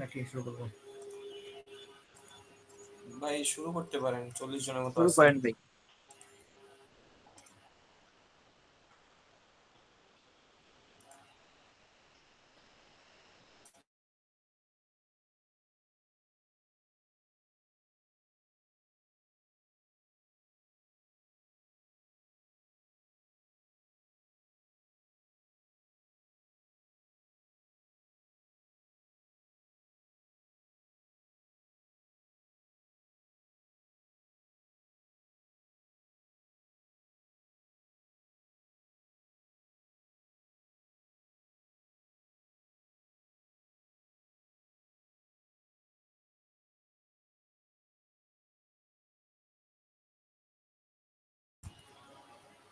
নাকি শুরু করবো? ভাই শুরু করতে পারেন, 40 জনের মতো শুরু আছে। করেন ভাই।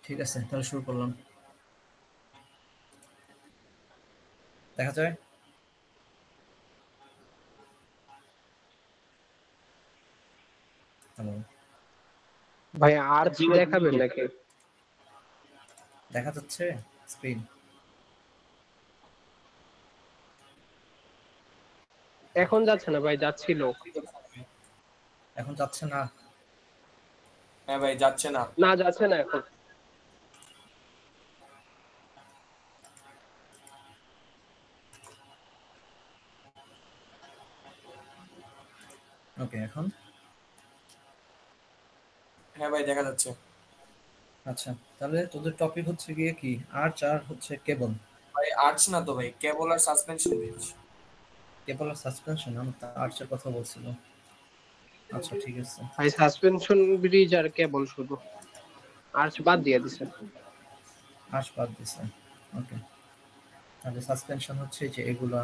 ঠিক আছে, তাহলে শুরু করলাম। দেখা যায়? হ্যালো, ভাই আর দেখাবেন নাকি? দেখা যাচ্ছে স্ক্রিন? এখন যাচ্ছে না ভাই, যাচ্ছিল। এখন যাচ্ছে না? হ্যাঁ ভাই, যাচ্ছে না। না, যাচ্ছে না এখন। ওকে, এখন? হ্যাঁ ভাই, দেখা যাচ্ছে। আচ্ছা, তাহলে তোদের টপিক হচ্ছে গিয়ে কি, আর্চ আর হচ্ছে কেবল। ভাই আর্টস না তো ভাই, কেবল আর সাসপেনশন ব্রিজ। কেবল আর সাসপেনশন? আমি তো আর্চের কথা বলছিল। আচ্ছা, ঠিক আছে। ভাই সাসপেনশন ব্রিজ আর কেবল শুধু, আর্চ বাদ দিয়ে দিছে। আর্চ বাদ দিছে, ওকে। তাহলে সাসপেনশন হচ্ছে যে এগুলা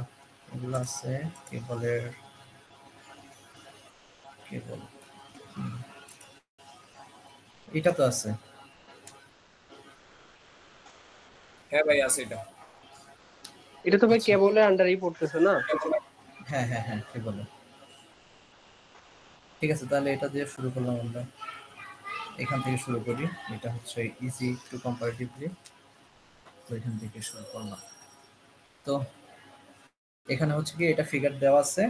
এগুলা আছে কেবলের, কেবল এটা তো আছে। হ্যাঁ ভাই, আছে এটা। এটা তো ভাই আচ্ছা, কেবলের আন্ডারেই পড়তেছে না? হ্যাঁ হ্যাঁ হ্যাঁ, কেবল। ঠিক আছে, তাহলে এটা দিয়ে শুরু করলাম আমরা। এখান থেকে শুরু করি, এটা হচ্ছে ইজি টু কম্পারেটিভলি, তো এখান থেকে শুরু করলাম। তো এখানে হচ্ছে কি, এটা ফিগার দেওয়া আছে।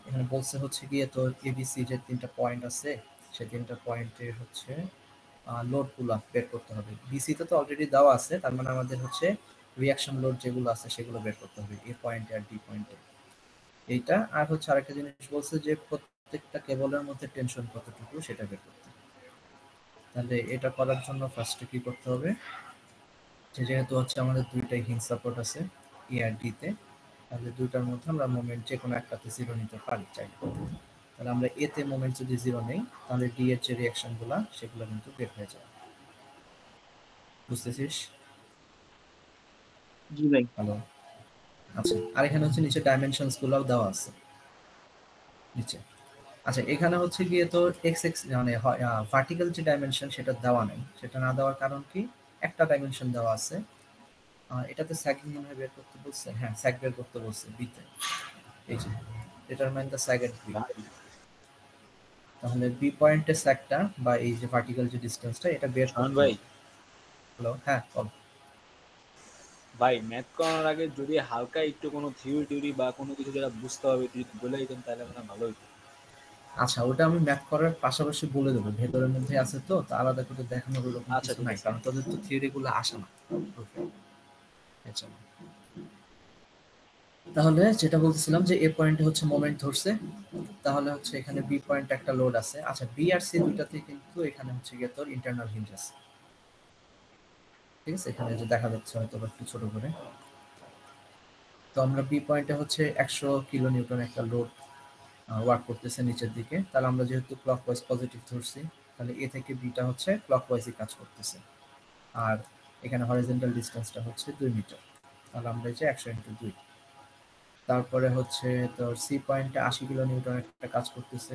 এখানে বলছে হচ্ছে গিয়ে তো এবিসি যে তিনটা পয়েন্ট আছে, সেই তিনটা পয়েন্টে হচ্ছে লোড গুলা বের করতে হবে। বিসিতে তো অলরেডি দেওয়া আছে, তার মানে আমাদের হচ্ছে রিয়াকশন লোড যেগুলো আছে সেগুলো বের করতে হবে এ পয়েন্টে আর ডি পয়েন্টে। এইটা আর হচ্ছে আরেকটা জিনিস বলছে যে প্রত্যেকটা কেবলের মধ্যে টেনশন কতটুকু সেটা বের করতে হবে। তাহলে এটা করার জন্য ফার্স্টে কি করতে হবে, যেহেতু হচ্ছে আমাদের দুইটাই হিং সাপোর্ট আছে এ আর ডি তে, তাহলে দুইটার মধ্যে আমরা মোমেন্ট যে কোনো একটাতে জিরো নিতে পারি চাইলে। তাহলে আমরা এ তে মোমেন্ট যদি জিরো নেই, তাহলে ডি এর যে রিয়াকশন গুলা সেগুলো কিন্তু বের হয়ে যায়। বুঝতেছিস? জি ভাই। হ্যালো, আচ্ছা। আর এখানে হচ্ছে নিচে ডাইমেনশনস গুলাও দেওয়া আছে নিচে। আচ্ছা, এখানে হচ্ছে গিয়ে তো এক্স এক্স মানে ভার্টিক্যাল যে ডাইমেনশন সেটা দেওয়া নেই। সেটা না দেওয়ার কারণ কি, একটা ডাইমেনশন দেওয়া আছে। এটাতে স্যাগ মনে হয় বের করতে বলছে, হ্যাঁ স্যাগ বের করতে বলছে বিতে। এই যে ডিটারমাইন দ্য স্যাগ এট বি। তাহলে বি পয়েন্টের স্যাগটা বা এই যে ভার্টিক্যাল যে ডিসটেন্সটা এটা বের করতে ভাই, হবে। হ্যালো, হ্যাঁ বল। ভাই ম্যাথ করার আগে যদি হালকা একটু কোনো থিওরি বা কোনো কিছু যেটা বুঝতে হবে তুই যদি বলে দিতেন তাহলে মানে ভালো হতো। আচ্ছা, ওটা আমি ম্যাথ করার পাশাপাশি বলে দেবো, ভেতরের মধ্যে আছে তো, তা আলাদা করে দেখানোর ওরকম আচ্ছা, কিছু ঠিক নাই, আছে। কারণ তোদের তো থিওরি গুলো আসে না। আচ্ছা, তাহলে যেটা বলতেছিলাম যে এ পয়েন্টে হচ্ছে মোমেন্ট ধরছে, তাহলে হচ্ছে এখানে বি পয়েন্ট একটা লোড আছে। আচ্ছা, বি আর সি দুইটাতে কিন্তু এখানে হচ্ছে গিয়ে তোর ইন্টারনাল হিঞ্জ আছে। ঠিক আছে, এখানে যে দেখা যাচ্ছে হয়তো একটু ছোট করে। তো আমরা বি পয়েন্টে হচ্ছে 100 কিলো নিউটন একটা লোড ওয়ার্ক করতেছে নিচের দিকে। তাহলে আমরা যেহেতু ক্লকওয়াইজ পজিটিভ ধরছি, তাহলে এ থেকে বিটা হচ্ছে ক্লকওয়াইজই কাজ করতেছে। আর এখানে হরিজন্টাল ডিসটেন্সটা হচ্ছে 2 মিটার। তাহলে আমরা এই যে 100 ইন্টু 2। তারপরে হচ্ছে তোর সি পয়েন্টে 80 কিলো নিউটন একটা কাজ করতেছে।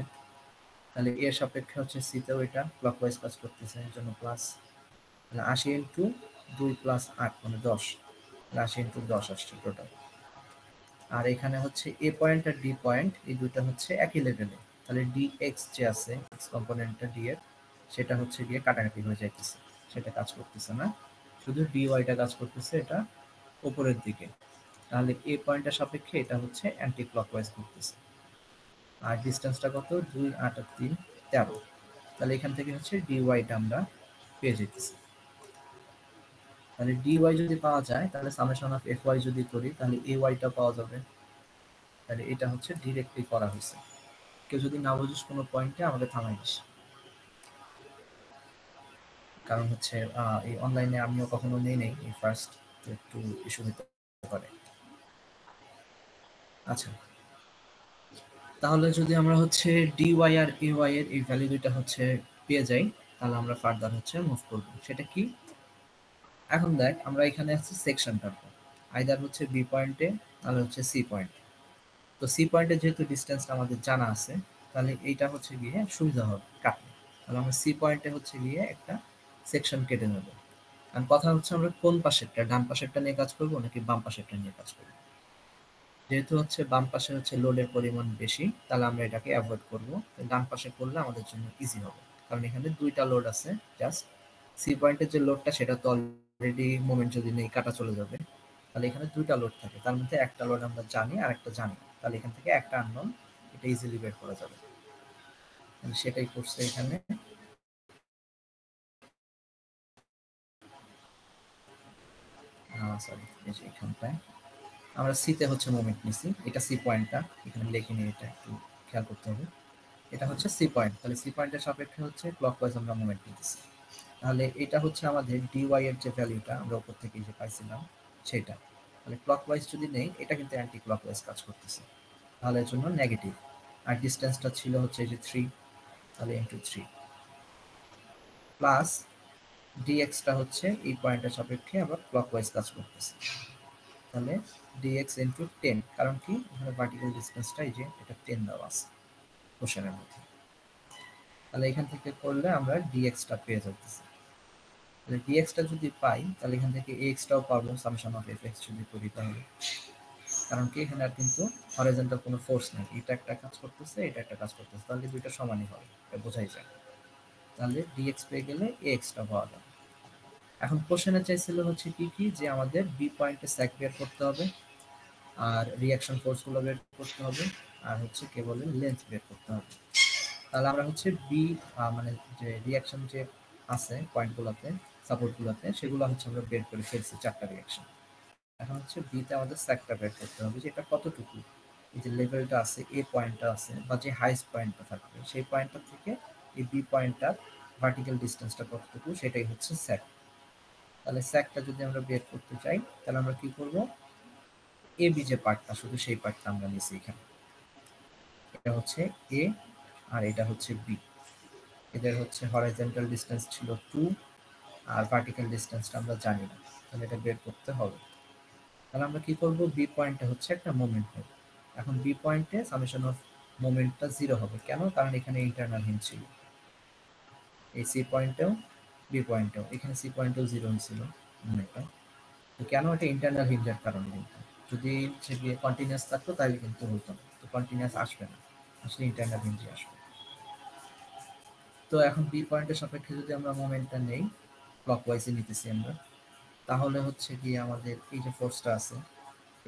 তাহলে এর সাপেক্ষে হচ্ছে সিতেও এটা ক্লকওয়াইজ কাজ করতেছে, এর জন্য প্লাস। তাহলে 80 ইন্টু 2 প্লাস 8 মানে 10। 80 ইন্টু 10 আসছে টোটাল। আর এখানে হচ্ছে এ পয়েন্ট আর ডি পয়েন্ট এই দুটো হচ্ছে একই লেভেলে। তাহলে ডি এক্স যে আছে, এক্স কম্পোনেন্টটা ডি এর, সেটা হচ্ছে গিয়ে কাটাকাটি হয়ে যাইতেছে, সেটা কাজ করতেছে না। শুধু ডি ওয়াইটা কাজ করতেছে, এটা উপরের দিকে। তাহলে এ পয়েন্টের সাপেক্ষে এটা হচ্ছে অ্যান্টি ক্লকওয়াইজ করতেছে। আর ডিস্টেন্সটা কত 2 8 আর 3 13। তাহলে এখান থেকে হচ্ছে ডিওয়াইটা আমরা পেয়ে যেতেছি। তাহলে ডিওয়াই যদি পাওয়া যায় তাহলে সামেশন অফ এফ ওয়াই যদি করি তাহলে এ ওয়াইটা পাওয়া যাবে। তাহলে এটা হচ্ছে ডিরেক্টলি করা হয়েছে। কেউ যদি না বুঝিস কোনো পয়েন্টে আমাকে থামাই দিস, কারণ হচ্ছে এই অনলাইনে আমিও কখনো নেই এই ফার্স্ট, তো একটু ইস্যু হতে পারে। আচ্ছা, তাহলে যদি আমরা হচ্ছে ডিওয়াই আর এ ওয়াই এর এই ভ্যালু দুইটা হচ্ছে পেয়ে যাই, তাহলে আমরা ফার্দার হচ্ছে মুভ করব। সেটা কি? এখন দেখ আমরা এখানে আছে সেকশনটা, আইদার হচ্ছে বি পয়েন্টে তাহলে হচ্ছে সি পয়েন্ট। তো সি পয়েন্টে যেহেতু ডিস্টেন্সটা আমাদের জানা আছে, তাহলে এইটা হচ্ছে গিয়ে সুবিধা হবে কাটতে। তাহলে আমরা সি পয়েন্টে হচ্ছে গিয়ে একটা সেকশন কেটে নেব। আর কথা হচ্ছে আমরা কোন পাশেরটা, ডান পাশেরটা নিয়ে কাজ করব নাকি বাম পাশেরটা নিয়ে কাজ করব। যেহেতু হচ্ছে বাম পাশে হচ্ছে লোডের পরিমাণ বেশি, তাহলে আমরা এটাকে অ্যাভয়েড করব। ডান পাশে করলে আমাদের জন্য ইজি হবে, কারণ এখানে দুইটা লোড আছে। জাস্ট সি পয়েন্টের যে লোডটা সেটা তো অলরেডি মোমেন্ট যদি নেই কাটা চলে যাবে। তাহলে এখানে দুইটা লোড থাকে, তার মধ্যে একটা লোড আমরা জানি আর একটা জানি না। তাহলে এখান থেকে একটা আননোন, এটা ইজিলি বের করা যাবে। সেটাই করছে এখানে। সরি, এখানটায় আমরা সিতে হচ্ছে মোমেন্ট নিছি, এটা সি পয়েন্টটা এখানে লিখে নিয়ে এটা একটু খেয়াল করতে হবে। এটা হচ্ছে সি পয়েন্ট, তাহলে সি পয়েন্টের সাপেক্ষে হচ্ছে ক্লকওয়াইজ আমরা মোমেন্ট নিতেছি। তাহলে এটা হচ্ছে আমাদের ডিওয়াই এর যে ভ্যালুটা আমরা উপর থেকে যে পাইছিলাম সেটা। তাহলে ক্লকওয়াইজ যদি নেই, এটা কিন্তু অ্যান্টি ক্লকওয়াইজ কাজ করতেছে, তাহলে এর জন্য নেগেটিভ। আর ডিস্টেন্সটা ছিল হচ্ছে এই যে 3, তাহলে ইনটু 3 প্লাস ডিএক্সটা হচ্ছে এই পয়েন্টের সাপেক্ষে আবার ক্লকওয়াইজ কাজ করতেছে, তাহলে ডিএক্স ইনটু 10। কারণ কি এখানে ভার্টিক্যাল ডিসটেন্সটা এই যে এটা 10 দেওয়া আছে কোশ্চেনের মধ্যে। তাহলে এখান থেকে করলে আমরা ডিএক্সটা পেয়ে যাচ্ছি। তাহলে ডিএক্সটা যদি পাই তাহলে এখান থেকে এক্সটাও পাবো সামেশন অফ এফ এক্স যদি করি তাহলে। কারণ কি এখানে আর কিন্তু হরাইজন্টাল কোনো ফোর্স নেই, এটা একটা কাজ করতেছে এটা একটা কাজ করতেছে, তাহলে দুইটা সমানই হবে, এটা বোঝাই যায়। তাহলে ডিএক্স পেয়ে গেলে এ এক্সটা পাওয়া যাবে। এখন কোশ্চেনে চাইছিল হচ্ছে কি কি, যে আমাদের বি পয়েন্টে স্যাক বের করতে হবে, আর রিয়াকশন ফোর্সগুলো বের করতে হবে, আর হচ্ছে কেবলের লেন্থ বের করতে হবে। তাহলে আমরা হচ্ছে বি মানে যে রিয়াকশন যে আছে পয়েন্টগুলোতে সাপোর্টগুলোতে সেগুলো হচ্ছে আমরা বের করে ফেলছি 4টা রিয়াকশন। এখন হচ্ছে বিতে আমাদের স্যাকটা বের করতে হবে, যে এটা কতটুকু, এই যে লেভেলটা আছে এ পয়েন্টটা আছে বা যে হাইস্ট পয়েন্টটা থাকবে সেই পয়েন্টটা থেকে এই বি পয়েন্টটার ভার্টিক্যাল ডিস্টেন্সটা কতটুকু সেটাই হচ্ছে স্যাক। তাহলে স্যাকটা যদি আমরা বের করতে চাই তাহলে আমরা কি করব, এ বি যে পার্টটা শুধু সেই পার্টটা আমরা নিছি এখানে। এটা হচ্ছে এ আর এটা হচ্ছে বি, এদের হচ্ছে হরাইজন্টাল ডিস্টেন্স ছিল 2 আর ভার্টিক্যাল ডিস্টেন্সটা আমরা জানি না, তাহলে এটা বের করতে হবে। তাহলে আমরা কি করব, বি পয়েন্টে হচ্ছে একটা মোমেন্ট নেব। এখন বি পয়েন্টে সামেশন অফ মোমেন্টটা 0 হবে, কেন? কারণ এখানে ইন্টারনাল হিঞ্জ ছিল। এই সি পয়েন্টেও বি পয়েন্টেও, এখানে সি পয়েন্টেও 0 হয়েছিল মোমেন্টটা। তো কেন? এটা ইন্টারনাল হিঞ্জের কারণে। কিন্তু যদি হচ্ছে গিয়ে কন্টিনিউয়াস থাকতো তাহলে কিন্তু হতো না, তো কন্টিনিউয়াস আসবে না, আসলে ইন্টারনাল হিঞ্জে আসবে। তো এখন বি পয়েন্টের সাপেক্ষে যদি আমরা মোমেন্টটা নেই, ক্লকওয়াইজে নিতেছি আমরা, তাহলে হচ্ছে কি আমাদের এই যে ফোর্সটা আছে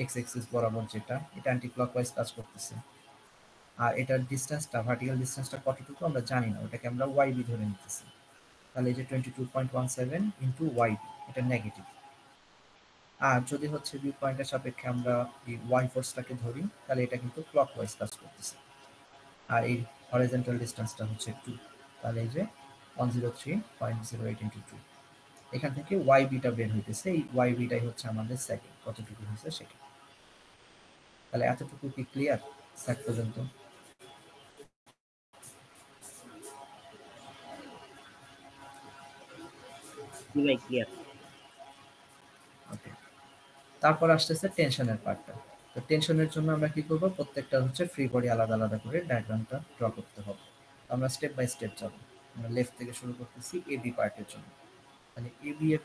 এক্স এক্সিস বরাবর যেটা, এটা অ্যান্টি ক্লকওয়াইজ কাজ করতেছে। আর এটার ডিস্টেন্সটা ভার্টিক্যাল ডিস্টেন্সটা কতটুকু আমরা জানি না, ওটাকে আমরা ওয়াইবি ধরে নিতেছি। তাহলে এই যে 22.17 ইন্টু ওয়াইবি, এটা নেগেটিভ। আর যদি হচ্ছে বি পয়েন্টের সাপেক্ষে আমরা এই ওয়াই ফোর্সটাকে ধরি তাহলে এটা কিন্তু ক্লকওয়াইজ কাজ করতেছে। আর এই হরিজন্টাল ডিস্টেন্সটা হচ্ছে 2, তাহলে এই যে 103.08 ইন্টু 2, এখান থেকে ওয়াই বিটা বের হইতেছে। এই ওয়াই বিটাই হচ্ছে আমাদের সেকেন্ড কতটুকু হয়েছে সেটা। তাহলে এতটুকু কি ক্লিয়ার স্যাক পর্যন্ত? ভাই ক্লিয়ার। ওকে, তারপর আসতেছে টেনশনের পার্টটা। তো টেনশনের জন্য আমরা কি করব, প্রত্যেকটা হচ্ছে ফ্রি বডি আলাদা আলাদা করে ডায়াগ্রামটা ড্র করতে হবে। আমরা স্টেপ বাই স্টেপ যাব। আমরা লেফট থেকে শুরু করতেছি এ বি পার্টের জন্য। তাহলে এ বি এর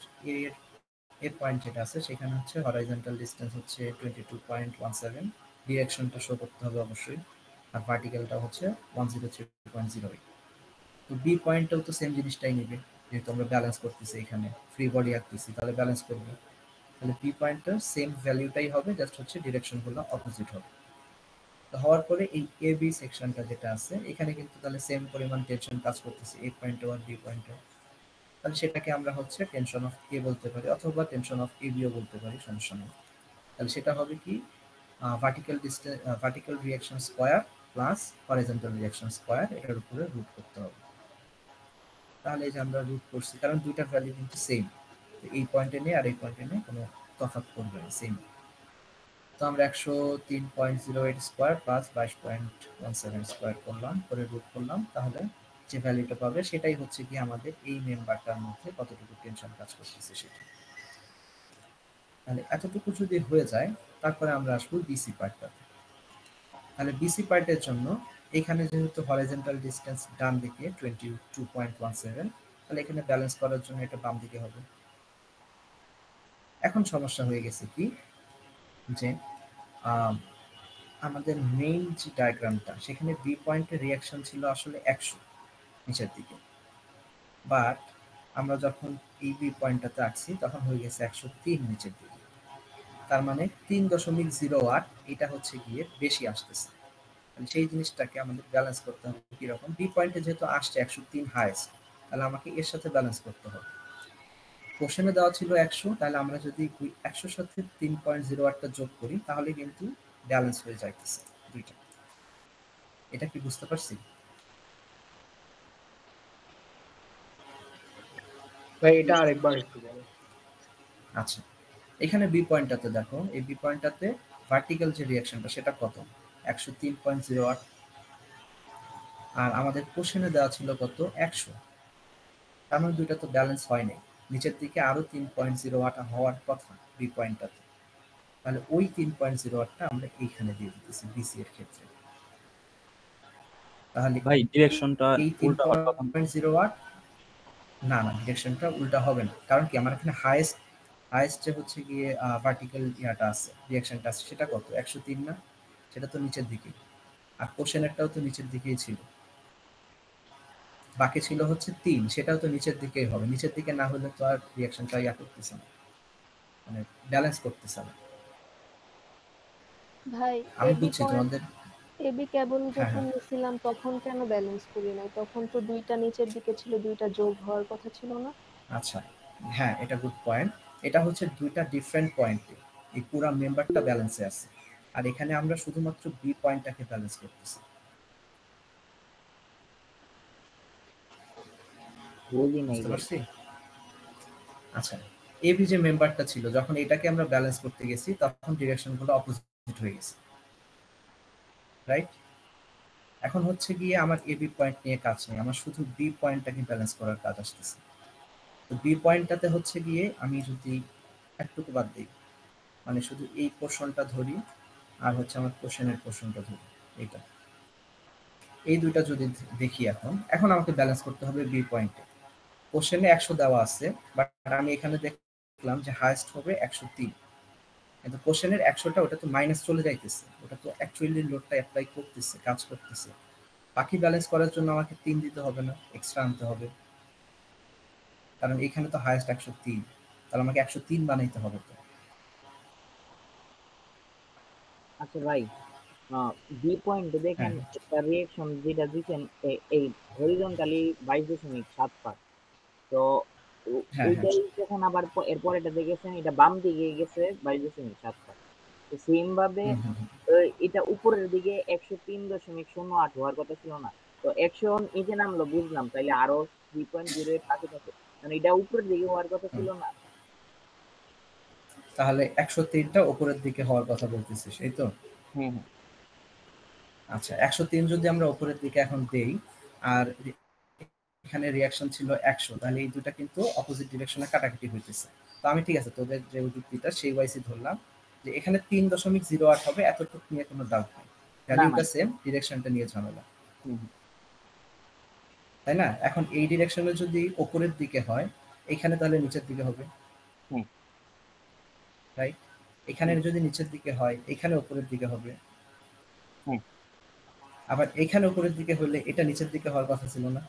এর পয়েন্ট যেটা আছে সেখানে হচ্ছে হরাইজন্টাল ডিস্টেন্স হচ্ছে 22.17, ডিরেকশনটা শো করতে হবে অবশ্যই, আর ভার্টিক্যালটা হচ্ছে 103.08। তো বি পয়েন্টটাও তো সেম জিনিসটাই নেবে, যেহেতু আমরা ব্যালেন্স করতেছি এখানে ফ্রি বডি আঁকতেছি, তাহলে ব্যালেন্স করবে। তাহলে বি পয়েন্টটার সেম ভ্যালুটাই হবে, জাস্ট হচ্ছে ডিরেকশনগুলো অপোজিট হবে। তো হওয়ার পরে এই এ বি সেকশনটা যেটা আছে এখানে কিন্তু তাহলে সেম পরিমাণ টেনশন কাজ করতেছে এ পয়েন্টে আর বি পয়েন্টে, তাহলে সেটাকে আমরা হচ্ছে টেনশন অফ এ বলতে পারি অথবা টেনশন অফ এ বিও বলতে পারি, সমস্যা নেই। তাহলে সেটা হবে কি vertical reaction square plus horizontal reaction square, এটার উপরে রুট করতে হবে। তাহলে এই যে আমরা রুট করছি কারণ দুইটার ভ্যালু কিন্তু সেম, এই পয়েন্টে নেই আর এই পয়েন্টে নেই কোনো তফাৎ করবে না, সেম। তো আমরা 103.08 স্কোয়ার প্লাস 22.17 স্কোয়ার করলাম, করে রুট করলাম, তাহলে যে ভ্যালুটা পাবে সেটাই হচ্ছে কি আমাদের এই মেম্বারটার মধ্যে কতটুকু টেনশন কাজ করতেছে সেটা। তাহলে এতটুকু যদি হয়ে যায় তারপরে আমরা আসবো বিসি পার্টটাতে। তাহলে বিসি পার্টের জন্য এখানে যেহেতু হরিজন্টাল ডিসটেন্স ডান দিকে 22.17, তাহলে এখানে ব্যালেন্স করার জন্য এটা বাম দিকে হবে। এখন সমস্যা হয়ে গেছে কি যে আমাদের মেইন যে ডায়াগ্রামটা সেখানে বি পয়েন্টের রিয়াকশন ছিল আসলে 100 নিচের দিকে, বাট আমরা যখন এই বি পয়েন্টটাতে আসছি তখন হয়ে গেছে 103 নিচের দিকে, তার মানে 3.08 এটা হচ্ছে গিয়ে বেশি আসতেছে। সেই জিনিসটাকে আমাদের ব্যালেন্স করতে হবে কিরকম, বি পয়েন্টে যেহেতু আসছে 103 হাইয়েস্ট, তাহলে আমাকে এর সাথে ব্যালেন্স করতে হবে। কোশ্চেনে দেওয়া ছিল 100, তাহলে আমরা যদি 100 সাথে 3.08টা যোগ করি তাহলে কিন্তু ব্যালেন্স হয়ে যাইতেছে দুইটা। এটা কি বুঝতে পারছি? ভাই এটা আরেকবার একটু বলো। আচ্ছা, এখানে বি পয়েন্টটাতে দেখো, এই বি পয়েন্টটাতে ভার্টিক্যাল যে রিঅ্যাকশনটা সেটা কত, 103.08, আর আমাদের কোশ্চেনে দেওয়া ছিল কত 100, তার মানে দুইটা তো ব্যালেন্স হয় নাই, নিচের দিকে আরো 3.08 হওয়ার কথা বি পয়েন্টটাতে, তাহলে ওই 3.08টা আমরা এইখানে দিয়ে দিতেছি বিসি এর ক্ষেত্রে। তাহলে ভাই ডিরেকশনটা এই উল্টা হওয়ার কথা না। 3.08 না না, ডিরেকশনটা উল্টা হবে না, কারণ কি আমার এখানে হাইয়েস্ট যে হচ্ছে গিয়ে ভার্টিক্যাল ইয়াটা আছে রিঅ্যাকশনটা আছে সেটা কত 103 না, সেটা তো নিচের দিকে, আর কোশ্চেনেরটাও তো নিচের দিকেই ছিল, বাকি ছিল হচ্ছে 3, সেটাও তো নিচের দিকেই হবে, নিচের দিকে না হলে তো আর রিঅ্যাকশনটা ইয়া করতেছে না, মানে ব্যালেন্স করতেছে না। ভাই আমি এবি বুঝছি পয়েন্ট তোমাদের। এবি কেবল হ্যাঁ যখন হ্যাঁ নিছিলাম তখন কেন ব্যালেন্স করি নাই? তখন তো দুইটা নিচের দিকে ছিল, দুইটা যোগ হওয়ার কথা ছিল না? আচ্ছা, হ্যাঁ এটা গুড পয়েন্ট। এটা হচ্ছে দুইটা ডিফারেন্ট পয়েন্টে এই পুরো মেম্বারটা ব্যালেন্সে আছে, আর এখানে আমরা শুধুমাত্র বি পয়েন্টটাকে ব্যালেন্স করতেছি। বুঝি নাই বুঝতে ভাই। পারছি? আচ্ছা, এবি যে মেম্বারটা ছিল যখন এটাকে আমরা ব্যালেন্স করতে গেছি তখন ডিরেকশনগুলো অপোজিট হয়ে গেছে, রাইট? এখন হচ্ছে গিয়ে আমার এবি পয়েন্ট নিয়ে কাজ নেই, আমার শুধু বি পয়েন্টটাকে ব্যালেন্স করার কাজ আসতেছে। তো বি পয়েন্টটাতে হচ্ছে গিয়ে আমি যদি একটুকু বাদ দিই, মানে শুধু এই পোর্শনটা ধরি আর হচ্ছে আমার কোশ্চেনের পোর্শনটা ধরি, এটা এই দুইটা যদি দেখি, এখন এখন আমাকে ব্যালেন্স করতে হবে বি পয়েন্টে। কোশ্চেনে 100 দেওয়া আছে, বাট আমি এখানে দেখলাম যে হাইয়েস্ট হবে 103, কিন্তু কোশ্চেনের 100টা ওটা তো মাইনাস চলে যাইতেছে, ওটা তো অ্যাকচুয়ালি লোডটা অ্যাপ্লাই করতেছে, কাজ করতেছে, বাকি ব্যালেন্স করার জন্য আমাকে 3 দিতে হবে না, এক্সট্রা আনতে হবে, কারণ এখানে তো হাইয়েস্ট 103, তাহলে আমাকে 103 বানাইতে হবে। তো আচ্ছা ভাই, বি পয়েন্টে দেখেন হ্যাঁ একটা রিয়েকশন যেটা দিচ্ছেন এই হরিজন্টালি 22.75, তো হ্যাঁ হ্যাঁ ওইটাই যখন আবার এরপর এটা দেখেছেন এটা বাম দিকে গেছে 22.75, তো সেম ভাবে হুম হুম হুম। এটা উপরের দিকে 103.08 হওয়ার কথা ছিল না? তো 100 নিচে নামলো বুঝলাম, তাইলে আরো 3.08 বাকি থাকে, মানে এটা উপরের দিকে হওয়ার কথা হুম। ছিল না? তাহলে 103টা উপরের দিকে হওয়ার কথা বলতেছিস, এই তো? হ্যাঁ হ্যাঁ আচ্ছা, 103 যদি আমরা উপরের দিকে এখন দেই, আর এখানে রিয়াকশন ছিল 100, তাহলে এই দুটা কিন্তু অপোজিট ডিরেকশনে কাটাকাটি হইতেছে। তো আমি ঠিক আছে তোদের যে যুক্তিটা সেই ওয়াইসই ধরলাম যে এখানে 3.08 হবে, এতটুকু নিয়ে কোনো ডাউট নেই, না না ভ্যালুটা সেম, ডিরেকশনটা নিয়ে ঝামেলা, হুম, তাই না? এখন এই ডিরেকশনে যদি উপরের দিকে হয় এখানে তাহলে নিচের দিকে হবে, হুম, রাইট? এখানে হুম, যদি নিচের দিকে হয় এখানে উপরের দিকে হবে, হুম, আবার এখানে উপরের দিকে হলে এটা নিচের দিকে হওয়ার কথা ছিল না?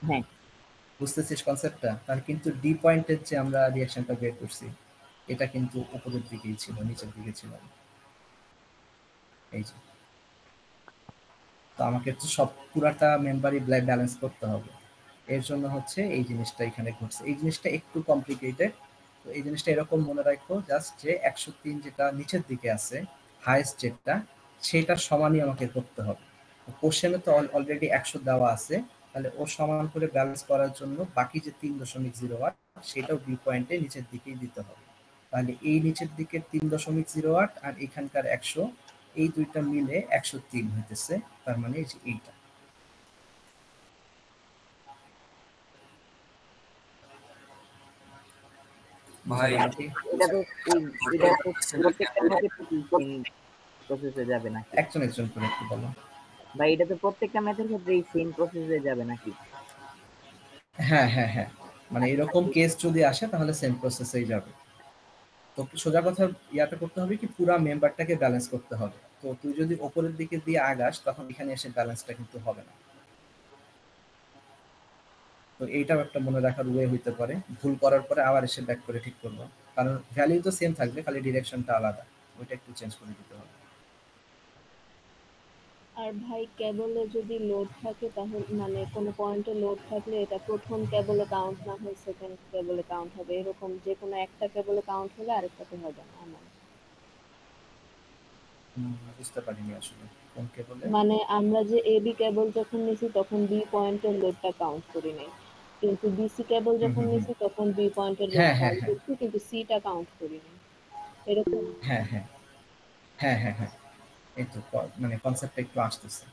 হ্যাঁ বুঝতেছিস কনসেপ্টটা? তাহলে কিন্তু ডি পয়েন্টের যে আমরা রিয়াকশনটা বের করছি এটা কিন্তু উপরের দিকেই ছিল, নিচের দিকে ছিল না। এই যে, তো আমাকে তো সব পুরাটা মেম্বারই ব্যালেন্স করতে হবে। এর জন্য হচ্ছে এই জিনিসটা এখানে ঘটছে। এই জিনিসটা একটু কমপ্লিকেটেড। তো এই জিনিসটা এরকম মনে রাখো জাস্ট যে 103 যেটা নিচের দিকে আছে হাইয়েস্ট যেটা, সেটা সমানই আমাকে করতে হবে। কোশ্চেনে তো অলরেডি 100 দেওয়া আছে, তাহলে ও সমান করে ব্যালেন্স করার জন্য বাকি যে 3.08 সেটাও বি পয়েন্টে নিচের দিকেই দিতে হবে। তাহলে এই নিচের দিকে 3.08 আর এখানকার 100, এই দুইটা মিলে 103 হইতেছে। তার মানে এই যে এইটা। ভাই এটা তো এই এটা তো প্রত্যেকটা ম্যাথের ক্ষেত্রে সেম প্রসেসে যাবে নাকি? একজন একজন করে একটু বলো। ভাই এটা তো প্রত্যেকটা ম্যাথের ক্ষেত্রে সেম প্রসেসে যাবে নাকি? হ্যাঁ হ্যাঁ হ্যাঁ, মানে এরকম কেস যদি আসে তাহলে সেম প্রসেসেই যাবে। তো সোজা কথা ইয়াটা করতে হবে কি, পুরা মেম্বারটাকে ব্যালেন্স করতে হবে। তো তুই যদি ওপরের দিকে দিয়ে আগাস তখন এখানে এসে ব্যালেন্সটা কিন্তু হবে না। তো এইটাও একটা মনে রাখার ওয়ে হইতে পারে, ভুল করার পরে আবার এসে ব্যাক করে ঠিক করবো। কারণ ভ্যালু তো সেম থাকবে, খালি ডিরেকশনটা আলাদা, ওইটা একটু চেঞ্জ করে দিতে হবে। আর ভাই কেবলে যদি লোড থাকে তাহলে মানে কোনো পয়েন্টে লোড থাকলে এটা প্রথম কেবলে কাউন্ট না হয়ে সেকেন্ড কেবলে কাউন্ট হবে, এরকম যে কোনো একটা কেবলে কাউন্ট হলে আরেকটাতে হবে না এমন। বুঝতে পারিনি আসলে কোন কে বলে। মানে আমরা যে এবি কেবল যখন নিছি তখন বি পয়েন্টের লোডটা কাউন্ট করি নাই, কিন্তু বিসি কেবল হুম যখন হুম হুম। নিছি তখন বি পয়েন্টের লোড হ্যাঁ হ্যাঁ কাউন্ট হ্যাঁ করছি কিন্তু সিটা কাউন্ট করি নাই, এরকম। হ্যাঁ হ্যাঁ হ্যাঁ হ্যাঁ হ্যাঁ, এই তো মানে কনসেপ্টটা একটু আসতেছে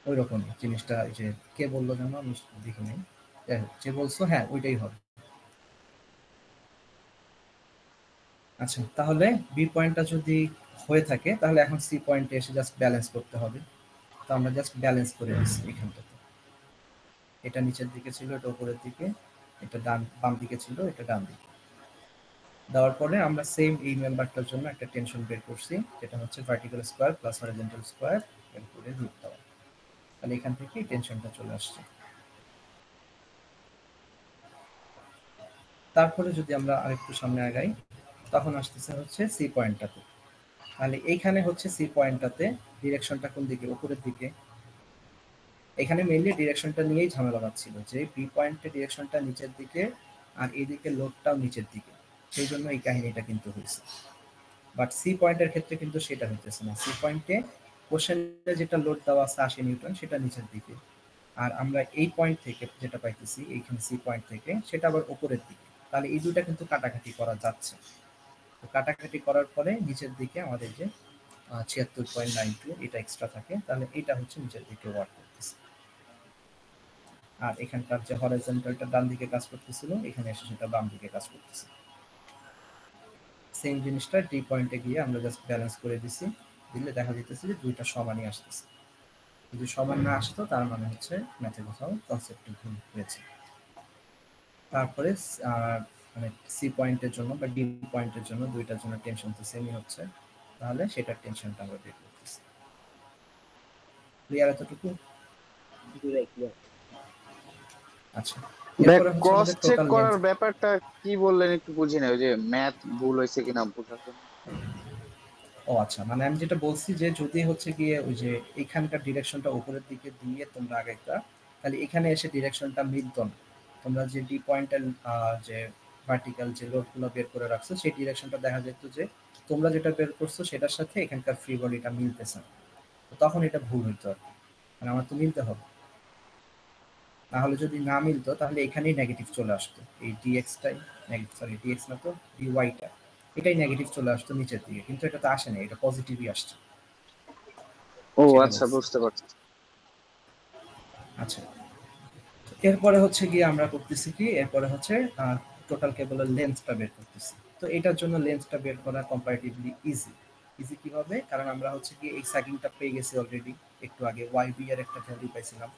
ওই রকম জিনিসটা। এই যে কে বললো যেন আমি দেখি নাই, যাই হোক, যে বলছো হ্যাঁ ওইটাই হবে। আচ্ছা, তাহলে বি পয়েন্টটা যদি হয়ে থাকে তাহলে এখন সি পয়েন্টে এসে জাস্ট ব্যালেন্স করতে হবে। তো আমরা জাস্ট ব্যালেন্স করে দিচ্ছি এখানটাতে। এটা নিচের দিকে ছিল, এটা উপরের দিকে, এটা বাম দিকে ছিল, এটা ডান দিকে। দেওয়ার পরে আমরা সেম এই মেম্বারটার জন্য একটা টেনশন বের করছি, যেটা হচ্ছে vertical square plus horizontal square এর উপরে রুট দেওয়া। তাহলে এখান থেকে টেনশনটা চলে আসছে। তারপরে যদি আমরা আরেকটু সামনে আগাই তখন আসতেছে হচ্ছে সি পয়েন্টটাতে। তাহলে এইখানে হচ্ছে সি পয়েন্টটাতে ডিরেকশনটা কোন দিকে, উপরের দিকে। এখানে মেইনলি ডিরেকশনটা নিয়েই ঝামেলা পাচ্ছিল, যে বি পয়েন্টের ডিরেকশনটা নিচের দিকে আর এইদিকে লোডটাও নিচের দিকে, সেই জন্য এই কাহিনীটা কিন্তু হয়েছে। বাট সি পয়েন্টের ক্ষেত্রে কিন্তু সেটা হইতেছে না। সি পয়েন্টে কোশ্চেনে যেটা লোড দেওয়া আছে 80 নিউটন সেটা নিচের দিকে, আর আমরা এই পয়েন্ট থেকে যেটা পাইতেছি এইখানে সি পয়েন্ট থেকে সেটা আবার উপরের দিকে। তাহলে এই দুইটা কিন্তু কাটাকাটি করা যাচ্ছে। তো কাটাকাটি করার পরে নিচের দিকে আমাদের যে 76.92 এটা এক্সট্রা থাকে, তাহলে এটা হচ্ছে নিচের দিকে ওয়ার্ক করতেছে। আর এখানকার যে হরাইজন্টালটা ডান দিকে কাজ করতেছিল এখানে এসে সেটা বাম দিকে কাজ করতেছে। সেম জিনিসটা ডি পয়েন্টে গিয়ে আমরা জাস্ট ব্যালেন্স করে দিছি, দিলে দেখা যেতেছে যে দুইটা সমানই আসতেছে। যদি সমান না আসতো তার মানে হচ্ছে ম্যাথে কোথাও কনসেপ্টে ভুল হয়েছে। তারপরে মানে সি পয়েন্টের জন্য বা ডি পয়েন্টের জন্য দুইটার জন্য টেনশন তো সেমই হচ্ছে, তাহলে সেটার টেনশনটা আমরা বের করতেছি। ক্লিয়ার এতটুকু? আচ্ছা, এরপরে হচ্ছে ক্রস আমাদের চেক টোটাল লেন্থ। করার ব্যাপারটা কি বললেন একটু বুঝি না, ওই যে ম্যাথ ভুল হয়েছে কিনা বোঝার জন্য। ও আচ্ছা, মানে আমি যেটা বলছি যে যদি হচ্ছে গিয়ে ওই যে এখানকার ডিরেকশনটা উপরের দিকে দিয়ে তোমরা আগাইতা, তাহলে এখানে এসে ডিরেকশনটা মিলতো না। তোমরা যে ডি পয়েন্টের যে ভার্টিক্যাল যে লোডগুলো বের করে রাখছো সেই ডিরেকশনটা দেখা যেত যে তোমরা যেটা বের করছো সেটার সাথে এখানকার ফ্রি বডিটা মিলতেছে না। তো তখন এটা ভুল হইতো আর কি, মানে আমার তো মিলতে হবে। না হলে যদি না মিলতো তাহলে এখানেই নেগেটিভ চলে আসতো, এই ডিএক্সটাই নেগেটিভ, সরি ডিএক্স না তো ডিওয়াইটা, এটাই নেগেটিভ চলে আসতো নিচের দিকে, কিন্তু এটা তো আসে না, এটা পজিটিভই আসছে। ও সেটা আচ্ছা, বলছি। বুঝতে পারছি। আচ্ছা, এরপরে হচ্ছে গিয়ে আমরা করতেছি কি, এরপরে হচ্ছে টোটাল কেবলের লেন্থটা বের করতেছি। তো এটার জন্য লেন্থটা বের করা কম্পারেটিভলি ইজি। ইজি কিভাবে, কারণ আমরা হচ্ছে কি এই সাইক্লিংটা পেয়ে গেছি অলরেডি একটু আগে, ওয়াই বি এর একটা ভ্যালু পাইছিলাম,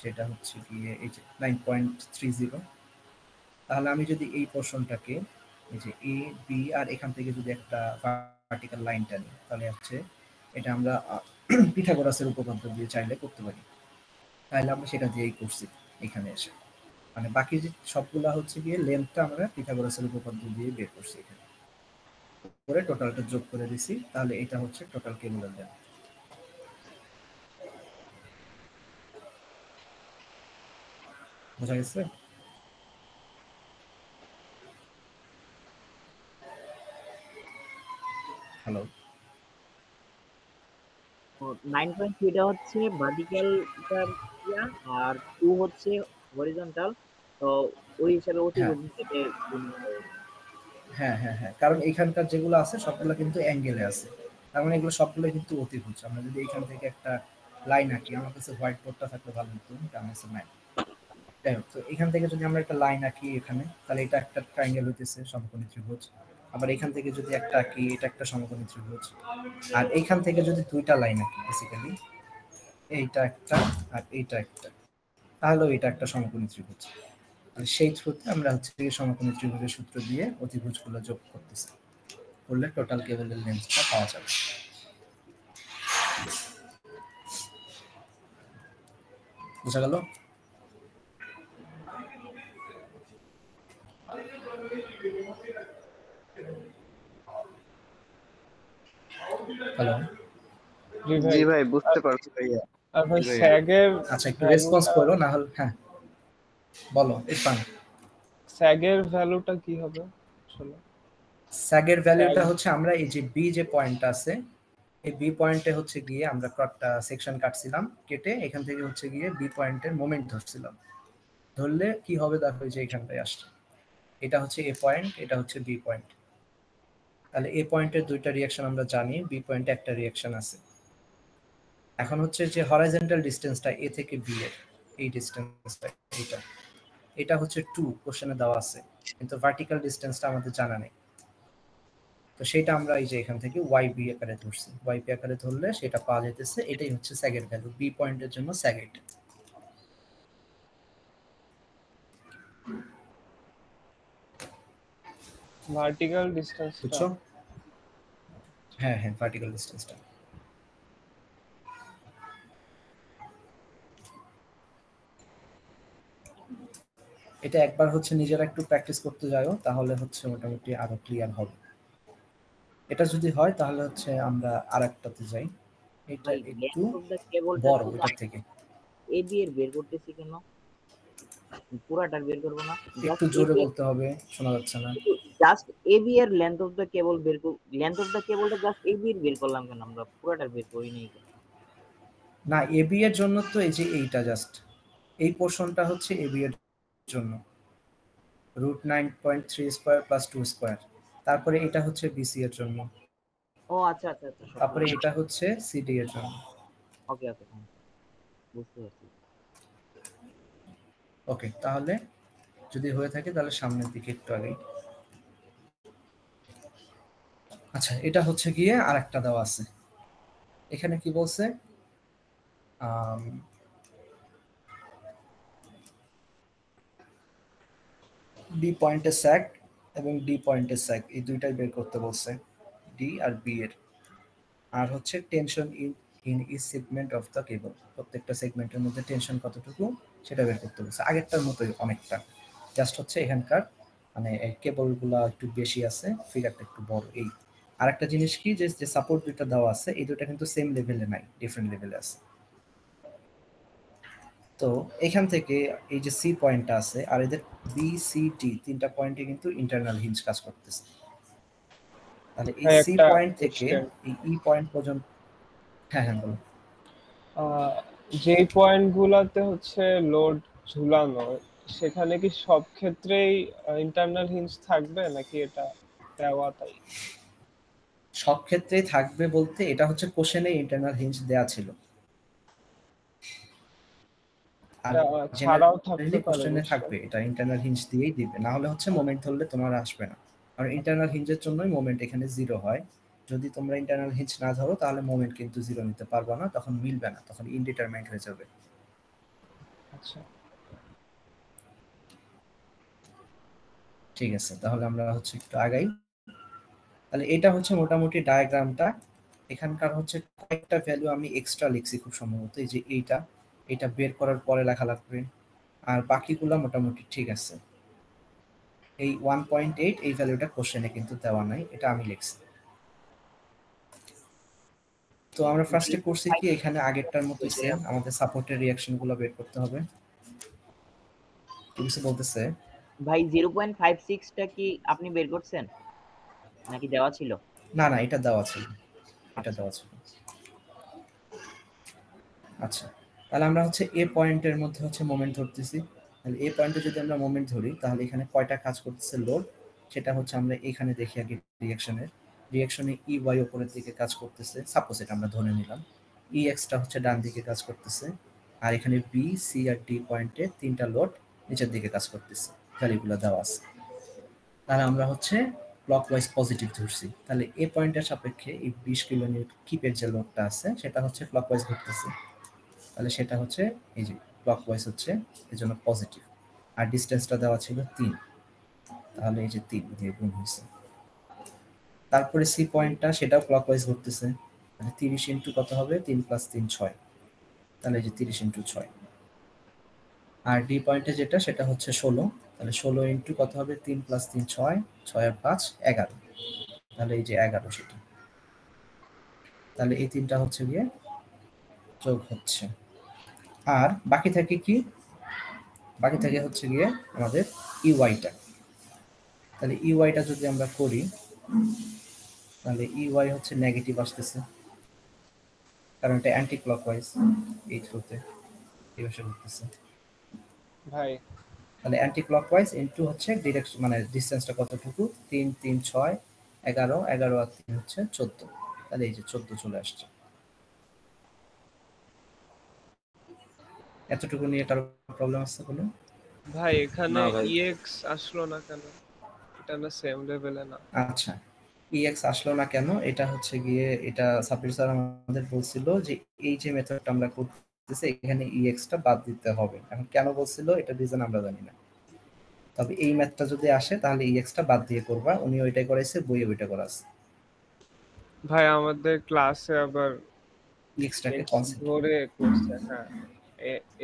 সেটা হচ্ছে গিয়ে এই যে 9.30। তাহলে আমি যদি এই পোর্শনটাকে এই যে এ বি আর এখান থেকে যদি একটা ভার্টিক্যাল লাইন টানি, তাহলে হচ্ছে এটা আমরা পিথাগোরাসের উপপাদ্য দিয়ে চাইলে করতে পারি। তাহলে আমরা সেটা দিয়েই করছি এখানে এসে, মানে বাকি যে সবগুলা হচ্ছে গিয়ে লেন্থটা আমরা পিথাগোরাসের উপপাদ্য দিয়ে বের করছি এখানে। করে টোটালটা যোগ করে দিছি, তাহলে এটা হচ্ছে টোটাল কেবলের লেন্থ। বোঝা গেছে? হ্যালো, 9.3টা হচ্ছে ভার্টিক্যালটা আর 2 হচ্ছে হরিজন্টাল। তো ওই হিসাবে হ্যাঁ অতিভুজ থেকে গুণ করা হবে। হ্যাঁ হ্যাঁ হ্যাঁ, কারণ এইখানকার যেগুলো আছে সবগুলো কিন্তু অ্যাঙ্গেলে আছে, তার মানে এগুলো সবগুলো কিন্তু অতিভুজ। আমরা যদি এইখান থেকে একটা লাইন আঁকি, আমার কাছে হোয়াইট বোর্ডটা থাকলে ভালো হতো, আমার কাছে নাই। যাই হোক, তো এখান থেকে যদি আমরা একটা লাইন আঁকি এখানে, তাহলে এটা একটা ট্রায়াঙ্গেল হইতেছে, সমকোণী ত্রিভুজ। আবার এখান থেকে যদি একটা আঁকি, এটা একটা সমকোণী ত্রিভুজ। আর এইখান থেকে যদি দুইটা লাইন আঁকি, বেসিক্যালি এইটা একটা আর এইটা একটা, তাহলেও এটা একটা সমকোণী ত্রিভুজ। আর সেই থ্রুতে আমরা হচ্ছে এই সমকোণী ত্রিভুজের সূত্র দিয়ে অতিভুজগুলো যোগ করতেছি, করলে টোটাল কেবলের লেন্থটা পাওয়া যাবে। বুঝা গেল? হ্যালো, জি জি ভাই। ভাই বুঝতে পারছি ভাইয়া। আর ভাই জি ভাইয়া। স্যাগের আচ্ছা একটু রেসপন্স করো, না হলে হ্যাঁ বলো ইরফান। স্যাগের ভ্যালুটা কি হবে আসলে? স্যাগের ভ্যালুটা স্যাগ হচ্ছে আমরা এই যে বি যে পয়েন্ট আছে, এই বি পয়েন্টে হচ্ছে গিয়ে আমরা কয়েকটা সেকশন কাটছিলাম, কেটে এখান থেকে হচ্ছে গিয়ে বি পয়েন্টের মোমেন্ট ধরছিলাম। ধরলে কি হবে দেখো, এই যে এখানটায় আসছে, এটা হচ্ছে এ পয়েন্ট, এটা হচ্ছে বি পয়েন্ট। তাহলে এ পয়েন্টের দুইটা রিয়াকশন আমরা জানি, বি পয়েন্টে একটা রিয়াকশন আছে। এখন হচ্ছে যে হরাইজন্টাল ডিসটেন্সটা এ থেকে বি এর, এই ডিসটেন্সটা এটা, এটা হচ্ছে 2 কোশ্চেনে দেওয়া আছে, কিন্তু ভার্টিক্যাল ডিসটেন্সটা আমাদের জানা নেই। তো সেটা আমরা এই যে এখান থেকে ওয়াই বি আকারে ধরছি, ওয়াই বি আকারে ধরলে সেটা পাওয়া যেতেছে, এটাই হচ্ছে স্যাগের ভ্যালু, বি পয়েন্টের জন্য স্যাগ এটা। ভার্টিক্যাল ডিসটেন্সটা বুঝছো? হ্যাঁ হ্যাঁ, ভার্টিক্যাল ডিসটেন্সটা। এটা একবার হচ্ছে নিজেরা একটু প্র্যাকটিস করতে যাও, তাহলে হচ্ছে মোটামুটি আরো ক্লিয়ার হবে। এটা যদি হয় তাহলে হচ্ছে আমরা আরেকটাতে যাই, এটা ভাই একটু লেন্থ অফ দ্য কেবলটা বড় শুধু এটার থেকে। এ বি এর বের করতেছি কেন? পুরাটা বের করব না, একটু জোরে বলতে হবে, শোনা যাচ্ছে না। জাস্ট এ বি এর লেন্থ অফ দ্য কেবল বের লেন্থ অফ দ্য কেবলটা জাস্ট এ বি এর বের করলাম কেন? আমরা পুরাটা বের করি নাই কেন? না, এবি এর জন্য তো এই যে এইটা জাস্ট এই পোর্শনটা হচ্ছে এবি এর জন্য, √9.3 স্কয়ার প্লাস 2 স্কয়ার। তারপরে এটা হচ্ছে বিসি এর জন্য, ও আচ্ছা আচ্ছা আচ্ছা, তারপরে এটা হচ্ছে সিডি এর জন্য। ওকে ওকে, বুঝতে পারছি। ওকে, তাহলে যদি হয়ে থাকে তাহলে সামনের দিকে একটু আগেই। আচ্ছা, এটা হচ্ছে গিয়ে আরেকটা দেওয়া আছে, এখানে কি বলছে, বি পয়েন্টের স্যাগ এবং ডি পয়েন্টের স্যাগ এই দুইটাই বের করতে বলছে, ডি আর বি এর। আর হচ্ছে tension in each segment of the cable, প্রত্যেকটা সেগমেন্টের মধ্যে টেনশন কতটুকু সেটা বের করতে বলছে। আগেরটার মতোই অনেকটা, জাস্ট হচ্ছে এখানকার মানে কেবলগুলো একটু বেশি আছে, ফিগারটা একটু বড়। এই আরেকটা জিনিস কি, যে সাপোর্ট দুইটা দেওয়া আছে, এই দুইটা কিন্তু সেম লেভেলে নাই, ডিফারেন্ট লেভেলে আছে। তো এখান থেকে এই যে সি পয়েন্টটা আছে, আর এদের বি সি ডি তিনটা পয়েন্টে কিন্তু ইন্টারনাল হিঞ্জ কাজ করতেছে। তাহলে এই সি একটা পয়েন্ট থেকে কোশ্চেন, এই ই পয়েন্ট পর্যন্ত। হ্যাঁ হ্যাঁ বলো। যেই পয়েন্টগুলোতে হচ্ছে লোড ঝুলানো, সেখানে কি সব ক্ষেত্রেই ইন্টারনাল হিঞ্জ থাকবে নাকি এটা দেওয়া তাই? সব ক্ষেত্রেই থাকবে বলতে, এটা হচ্ছে কোশ্চেনে ইন্টারনাল হিঞ্জ দেয়া ছিল, আর ছাড়াও থাকতে জেনারেলি পারে কোশ্চেনে নিশ্চয়। থাকবে, এটা ইন্টারনাল হিঞ্জ দিয়েই দিবে, না হলে হচ্ছে মোমেন্ট ধরলে তোমার আসবে না। কারণ ইন্টারনাল হিঞ্জের জন্যই মোমেন্ট এখানে 0 হয়। যদি তোমরা ইন্টারনাল হিঞ্জ না ধরো তাহলে মোমেন্ট কিন্তু 0 নিতে পারবে না, তখন মিলবে না, তখন ইনডিটারমাইন্ড হয়ে যাবে। আচ্ছা, ঠিক আছে, তাহলে আমরা হচ্ছে একটু আগাই। তাহলে এটা হচ্ছে মোটামুটি ডায়াগ্রামটা। এখানকার হচ্ছে কয়েকটা ভ্যালু আমি এক্সট্রা লিখছি খুব সম্ভবত, এই যে এইটা বের করার পরে লেখা লাগবে, আর বাকিগুলো মোটামুটি ঠিক আছে। এই 1.8 এই ভ্যালুটা কোশ্চেনে কিন্তু দেওয়া নাই, এটা আমি লিখছি। তো আমরা ফার্স্টে করছি কি এখানে আগেরটার মতোই সেম, আমাদের সাপোর্টের রিঅ্যাকশনগুলো বের করতে হবে। কিছু বলতেছে ভাই 0.56 টা কি আপনি বের করছেন নাকি দেওয়া ছিল? না না, এটা দেওয়া ছিল, এটা দেওয়া ছিল। আচ্ছা, তাহলে আমরা হচ্ছে এ পয়েন্টের মধ্যে হচ্ছে মোমেন্ট ধরতেছি। তাহলে এ পয়েন্টে যদি আমরা মোমেন্ট ধরি তাহলে এখানে কয়টা কাজ করতেছে লোড, সেটা হচ্ছে আমরা এখানে দেখি আগে রিঅ্যাকশনে ই ওয়াই উপরের দিকে কাজ করতেছে, সাপোজ এটা আমরা ধরে নিলাম। ই এক্সটা হচ্ছে ডান দিকে কাজ করতেছে, আর এখানে বি সি আর ডি পয়েন্টে তিনটা লোড নিচের দিকে কাজ করতেছে, ভ্যালুগুলো দেওয়া আছে। তাহলে আমরা হচ্ছে ক্লকওয়াইজ পজিটিভ ধরছি, তাহলে এ পয়েন্টের সাপেক্ষে এই 20 কিলোনিউটন কিপের যে লোডটা আছে সেটা হচ্ছে ক্লকওয়াইজ ঘুরতেছে, তাহলে সেটা হচ্ছে এই যে ক্লকওয়াইজ হচ্ছে এর জন্য পজিটিভ। আর ডিসটেন্সটা দেওয়া ছিল 3, তাহলে এই যে 3 দিয়ে গুণ হয়েছে। তারপরে সি পয়েন্টটা সেটাও ক্লকওয়াইজ ঘুরতেছে, তাহলে 30 ইনটু কত হবে, 3 + 3 6, তাহলে এই যে 30 ইনটু 6। আর ডি পয়েন্টে যেটা সেটা হচ্ছে 16, তাহলে 16 ইনটু কত হবে, 3 + 3 6, 6 আর 5 11, তাহলে এই যে 11 সেটা। তাহলে এই তিনটা হচ্ছে গিয়ে যোগ হচ্ছে, আর বাকি থাকে কি, বাকি থাকে হচ্ছে গিয়ে আমাদের ইউআইটা। তাহলে ইউআইটা যদি আমরা করি তাহলে ইউআই হচ্ছে নেগেটিভ আসতেছে, কারণ এটা অ্যান্টি ক্লকওয়াইজ, এই থ্রুতে এই পাশে ঘুরতেছে। ভাই তাহলে অ্যান্টি ক্লকওয়াইজ ইনটু হচ্ছে ডিরেকশন, মানে ডিসটেন্সটা কতটুকু, 3 3 6 11, 11 আর 3 হচ্ছে 14, তাহলে এই যে 14 চলে আসছে। এতটুকু নিয়ে কারো প্রবলেম আছে কোনো? ভাই এখানে না ভাই। ইএক্স আসলো না কেন? এটা না সেম লেভেলে না? আচ্ছা, ইএক্স আসলো না কেন, এটা হচ্ছে গিয়ে এটা সাব্বির স্যার আমাদের বলছিল যে এই যে মেথডটা আমরা করতেছি এখানে ইএক্সটা বাদ দিতে হবে। এখন কেন বলছিল এটা রিজন আমরা জানি না, তবে এই ম্যাথটা যদি আসে তাহলে ইএক্সটা বাদ দিয়ে করবা, উনি ওইটাই করাইছে, বইয়ে ওইটা করা আছে। ভাই আমাদের ক্লাসে আবার ইএক্সটাকে X কনসেপ্ট ধরে করছে, হ্যাঁ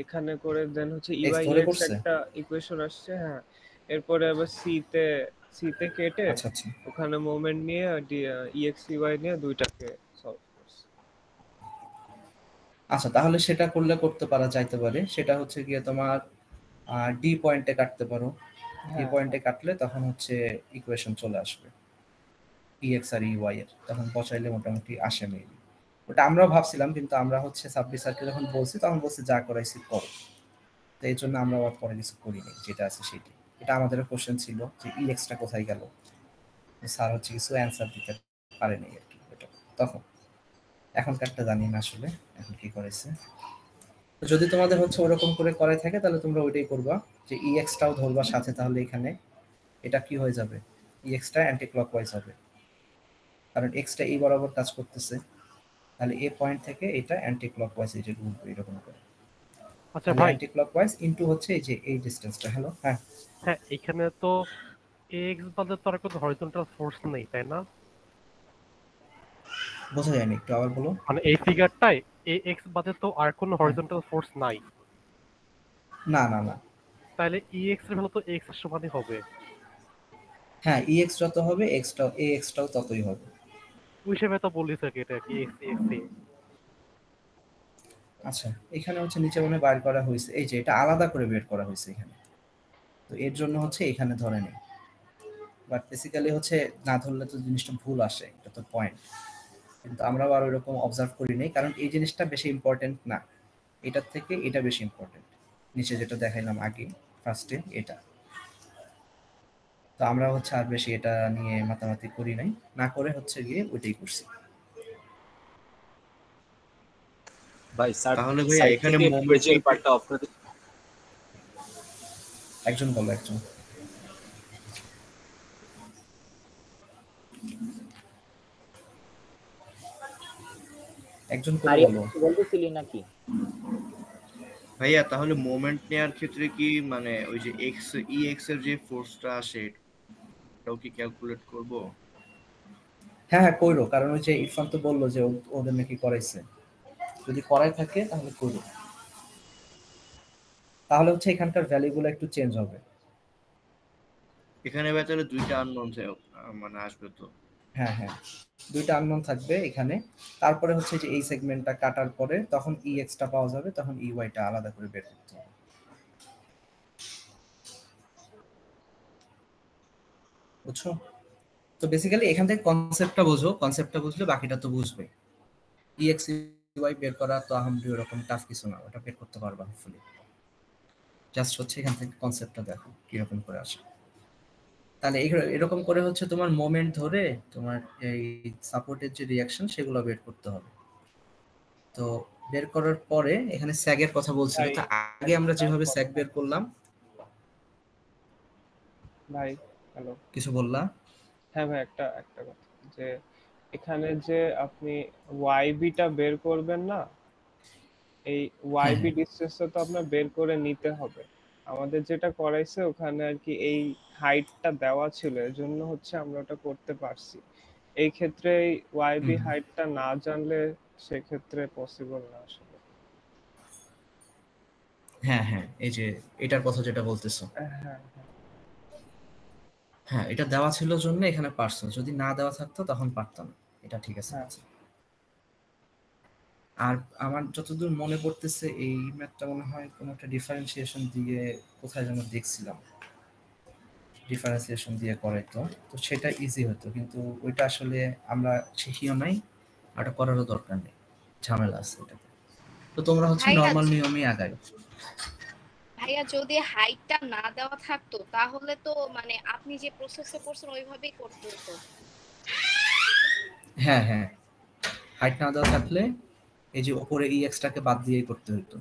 এখানে করে দেন হচ্ছে এক্স ইউআই ধরে এক্স করছে। একটা ইকুয়েশন আসছে, হ্যাঁ এরপরে আবার সি তে কেটে আচ্ছা আচ্ছা ওখানে মোমেন্ট নিয়ে ইএক্স ইউআই নিয়ে দুইটাকে সলভ করছে। আচ্ছা, তাহলে সেটা করলে করতে পারা যাইতে পারে, সেটা হচ্ছে গিয়ে তোমার ডি পয়েন্টে কাটতে পারো, ডি হ্যাঁ পয়েন্টে কাটলে তখন হচ্ছে ইকুয়েশন চলে আসবে ইএক্স আর ইওয়াই এর, তখন বসাইলে মোটামুটি আসে মেবি। ওটা আমরাও ভাবছিলাম, কিন্তু আমরা হচ্ছে সাব্বির স্যারকে যখন বলছি তখন বলছে যা করাইছি করো, তো এই জন্য আমরা আবার পরে কিছু করিনি, যেটা আছে সেটি। এটা আমাদেরও কোশ্চেন ছিল যে ইএক্সটা কোথায় গেল, স্যার হচ্ছে কিছু অ্যান্সার দিতে পারেনি আর কি ওটা তখন। এখনকারটা জানি না আসলে এখন কি করেছে। তো যদি তোমাদের হচ্ছে ওরকম করে করে থাকে তাহলে তোমরা ওইটাই করবা, যে ইএক্সটাও ধরবা সাথে, তাহলে এখানে এটা কি হয়ে যাবে, ইএক্সটা অ্যান্টি ক্লকওয়াইজ হবে, কারণ এক্সটা এই বরাবর কাজ করতেছে, তাহলে এ পয়েন্ট থেকে এটা অ্যান্টি ক্লকওয়াইজ এই যে ঘুরবে এরকম করে। আচ্ছা তাহলে ভাই, অ্যান্টি ক্লকওয়াইজ ইনটু হচ্ছে এই যে এই ডিসটেন্সটা। হ্যালো, হ্যাঁ হ্যাঁ এখানে তো এক্স বাদে তো আর কোনো হরিজন্টাল ফোর্স নেই তাই না? বোঝা যায়নি, একটু আবার বলো। মানে এই ফিগারটায় এ এক্স বাদে তো আর কোনো হরিজন্টাল ফোর্স নাই, না না না, তাহলে ই এক্স এর ভ্যালু তো এক্স এর সমানই হবে। হ্যাঁ ইএক্স যত হবে এক্সটাও এ এক্সটাও ততই হবে। ওই হিসেবে তো বলি থাকে এটা কি এক্স এক্স এ। আচ্ছা, এখানে হচ্ছে নিচে মনে বার করা হয়েছে, এই যে এটা আলাদা করে বের করা হয়েছে এখানে, তো এর জন্য হচ্ছে এখানে ধরে নেই, বাট বেসিক্যালি হচ্ছে না ধরলে তো জিনিসটা ভুল আসে, এটা তো পয়েন্ট। কিন্তু আমরাও আর ওইরকম অবজার্ভ করি নাই, কারণ এই জিনিসটা বেশি ইম্পর্টেন্ট না, এটার থেকে এটা বেশি ইম্পর্টেন্ট, নিচে যেটা দেখাইলাম আগে ফার্স্টে এটা। তো আমরা হচ্ছে আর বেশি এটা নিয়ে মাতামাতি করি নাই, না করে হচ্ছে গিয়ে ওইটাই করছি। ভাই স্যার তাহলে ভাই সাইড এখানে থেকে মোমেন্ট ভিজুয়াল পার্টটা অফ করে দিন। একজন বলো, একজন। একজন করে আরিয়া বলো। কিছু বলতেছিলি নাকি? ভাইয়া তাহলে মোমেন্ট নেওয়ার ক্ষেত্রে কি মানে ওই যে এক্স ই এক্স এর যে ফোর্সটা আসে এটাও কি ক্যালকুলেট করব? হ্যাঁ হ্যাঁ কইরো, কারণ ওই যে ইরফান তো বললো যে ওদের নাকি করাইছে, যদি করাই থাকে তাহলে কইরো, তাহলে হচ্ছে এখানকার ভ্যালুগুলো একটু চেঞ্জ হবে। এখানে ভাই তাহলে দুইটা আননোন মানে আসবে তো। হ্যাঁ হ্যাঁ, দুইটা আননোন থাকবে এখানে। তারপরে হচ্ছে যে এই সেগমেন্টটা কাটার পরে তখন ইএক্সটা পাওয়া যাবে, তখন ইওয়াইটা আলাদা করে বের করতে হবে। বুঝছো? তো বেসিক্যালি এখান থেকে কনসেপ্টটা বোঝো, কনসেপ্টটা বুঝলে বাকিটা তো বুঝবে। ইএক্স ইওয়াই বের করা তো আহামরি ওরকম টাফ কিছু না, ওটা বের করতে পারবা হোপফুলি। জাস্ট হচ্ছে এখান থেকে কনসেপ্টটা দেখো কিরকম করে আসে। তাহলে এরকম করে হচ্ছে তোমার মোমেন্ট ধরে তোমার এই সাপোর্টের যে রিয়াকশন সেগুলো বের করতে হবে। তো বের করার পরে এখানে স্যাগের কথা বলছিল, ভাই তো আগে আমরা যেভাবে স্যাগ বের করলাম। ভাই হ্যালো। কিছু বললা? হ্যাঁ ভাই, একটা একটা কথা, যে এখানে যে আপনি ওয়াইবিটা বের করবেন না, এই হ্যাঁ ওয়াইবি হ্যাঁ ডিসটেন্সটা তো আপনার বের করে নিতে হবে। আমাদের যেটা করাইছে ওখানে আর কি এই হাইটটা দেওয়া ছিল, এর জন্য হচ্ছে আমরা ওটা করতে পারছি। এই ক্ষেত্রে এই ওয়াইবি হুম, হাইটটা না জানলে সেক্ষেত্রে পসিবল না আসলে। হ্যাঁ হ্যাঁ, এই যে এটার কথা যেটা বলতেছো, হ্যাঁ হ্যাঁ হ্যাঁ এটা দেওয়া ছিল জন্য এখানে পারছো, যদি না দেওয়া থাকতো তখন পারতাম না। এটা ঠিক আছে। হ্যাঁ। আর আমার যতদূর মনে পড়তেছে এই ম্যাথটা মনে হয় কোনো একটা ডিফারেন্সিয়েশন দিয়ে কোথায় যেন দেখছিলাম, ডিফারেন্সিয়েশন দিয়ে করে, তো তো সেটা ইজি হতো, কিন্তু ওইটা আসলে আমরা শিখিও নাই, আর ওটা করারও দরকার নেই, ঝামেলা আছে এটাতে। তো তোমরা হচ্ছে ভাইয়া নর্মাল নিয়মেই আগায়। ভাইয়া যদি হাইটটা না দেওয়া থাকতো তাহলে তো মানে আপনি যে প্রসেসে করছেন ওইভাবেই করতে হতো। হ্যাঁ হ্যাঁ, হাইট না দেওয়া থাকলে এই যে ওপরে ইএক্সটাকে বাদ দিয়েই করতে হতো।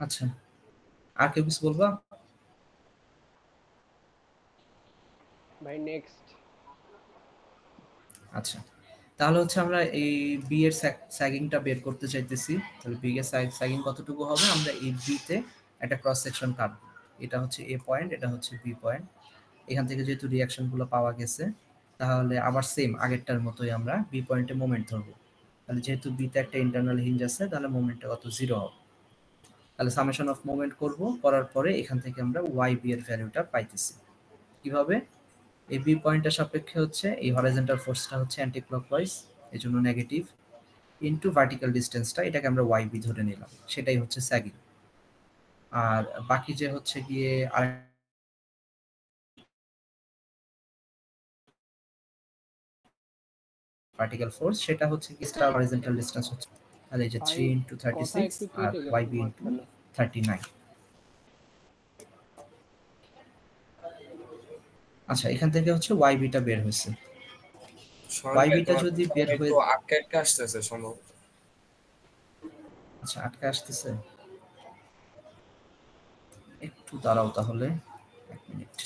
আচ্ছা, আর কেউ কিছু বলবা? ভাই নেক্সট। আচ্ছা, তাহলে হচ্ছে আমরা এই বি এর স্যাগিংটা বের করতে চাইতেছি। তাহলে বি এর স্যাগিং কতটুকু হবে, আমরা এই বি তে একটা ক্রস সেকশন কাটবো। এটা হচ্ছে এ পয়েন্ট, এটা হচ্ছে বি পয়েন্ট। এখান থেকে যেহেতু রিয়াকশন গুলো পাওয়া গেছে, তাহলে আবার সেম আগেরটার মতোই আমরা বি পয়েন্টে মোমেন্ট ধরবো। তাহলে যেহেতু বি তে একটা ইন্টারনাল হিঞ্জ আছে, তাহলে মোমেন্টটা কত, জিরো হবে। তাহলে সামেশন অফ মোমেন্ট করব, করার পরে এখান থেকে আমরা ওয়াই বি এর ভ্যালুটা পাইতেছি। কিভাবে? এই বি পয়েন্টের সাপেক্ষে হচ্ছে এই হরাইজন্টাল ফোর্সটা হচ্ছে অ্যান্টি ক্লকওয়াইজ, এই জন্য নেগেটিভ, ইনটু ভার্টিক্যাল ডিসটেন্সটা, এটাকে আমরা ওয়াই বি ধরে নিলাম, সেটাই হচ্ছে স্যাগিং। আর বাকি যে হচ্ছে গিয়ে আর ভার্টিক্যাল ফোর্স, সেটা হচ্ছে কি হরাইজন্টাল ডিসটেন্স হচ্ছে, তাহলে এই যে ভাই 3 ইনটু কথা 36 একটু আর কেটে ওয়াই গেছে বি ইনটু মাঝখানে। 39। আচ্ছা, এখান থেকে হচ্ছে ওয়াই বিটা বের হয়েছে। সোহেল ওয়াই ভাই বিটা তোমার যদি কথা বের মনে হয় হয়ে, একটু আটকে আটকে আসতেছে সম্ভবত। আচ্ছা আটকে আসতেছে, একটু দাঁড়াও তাহলে, এক মিনিট।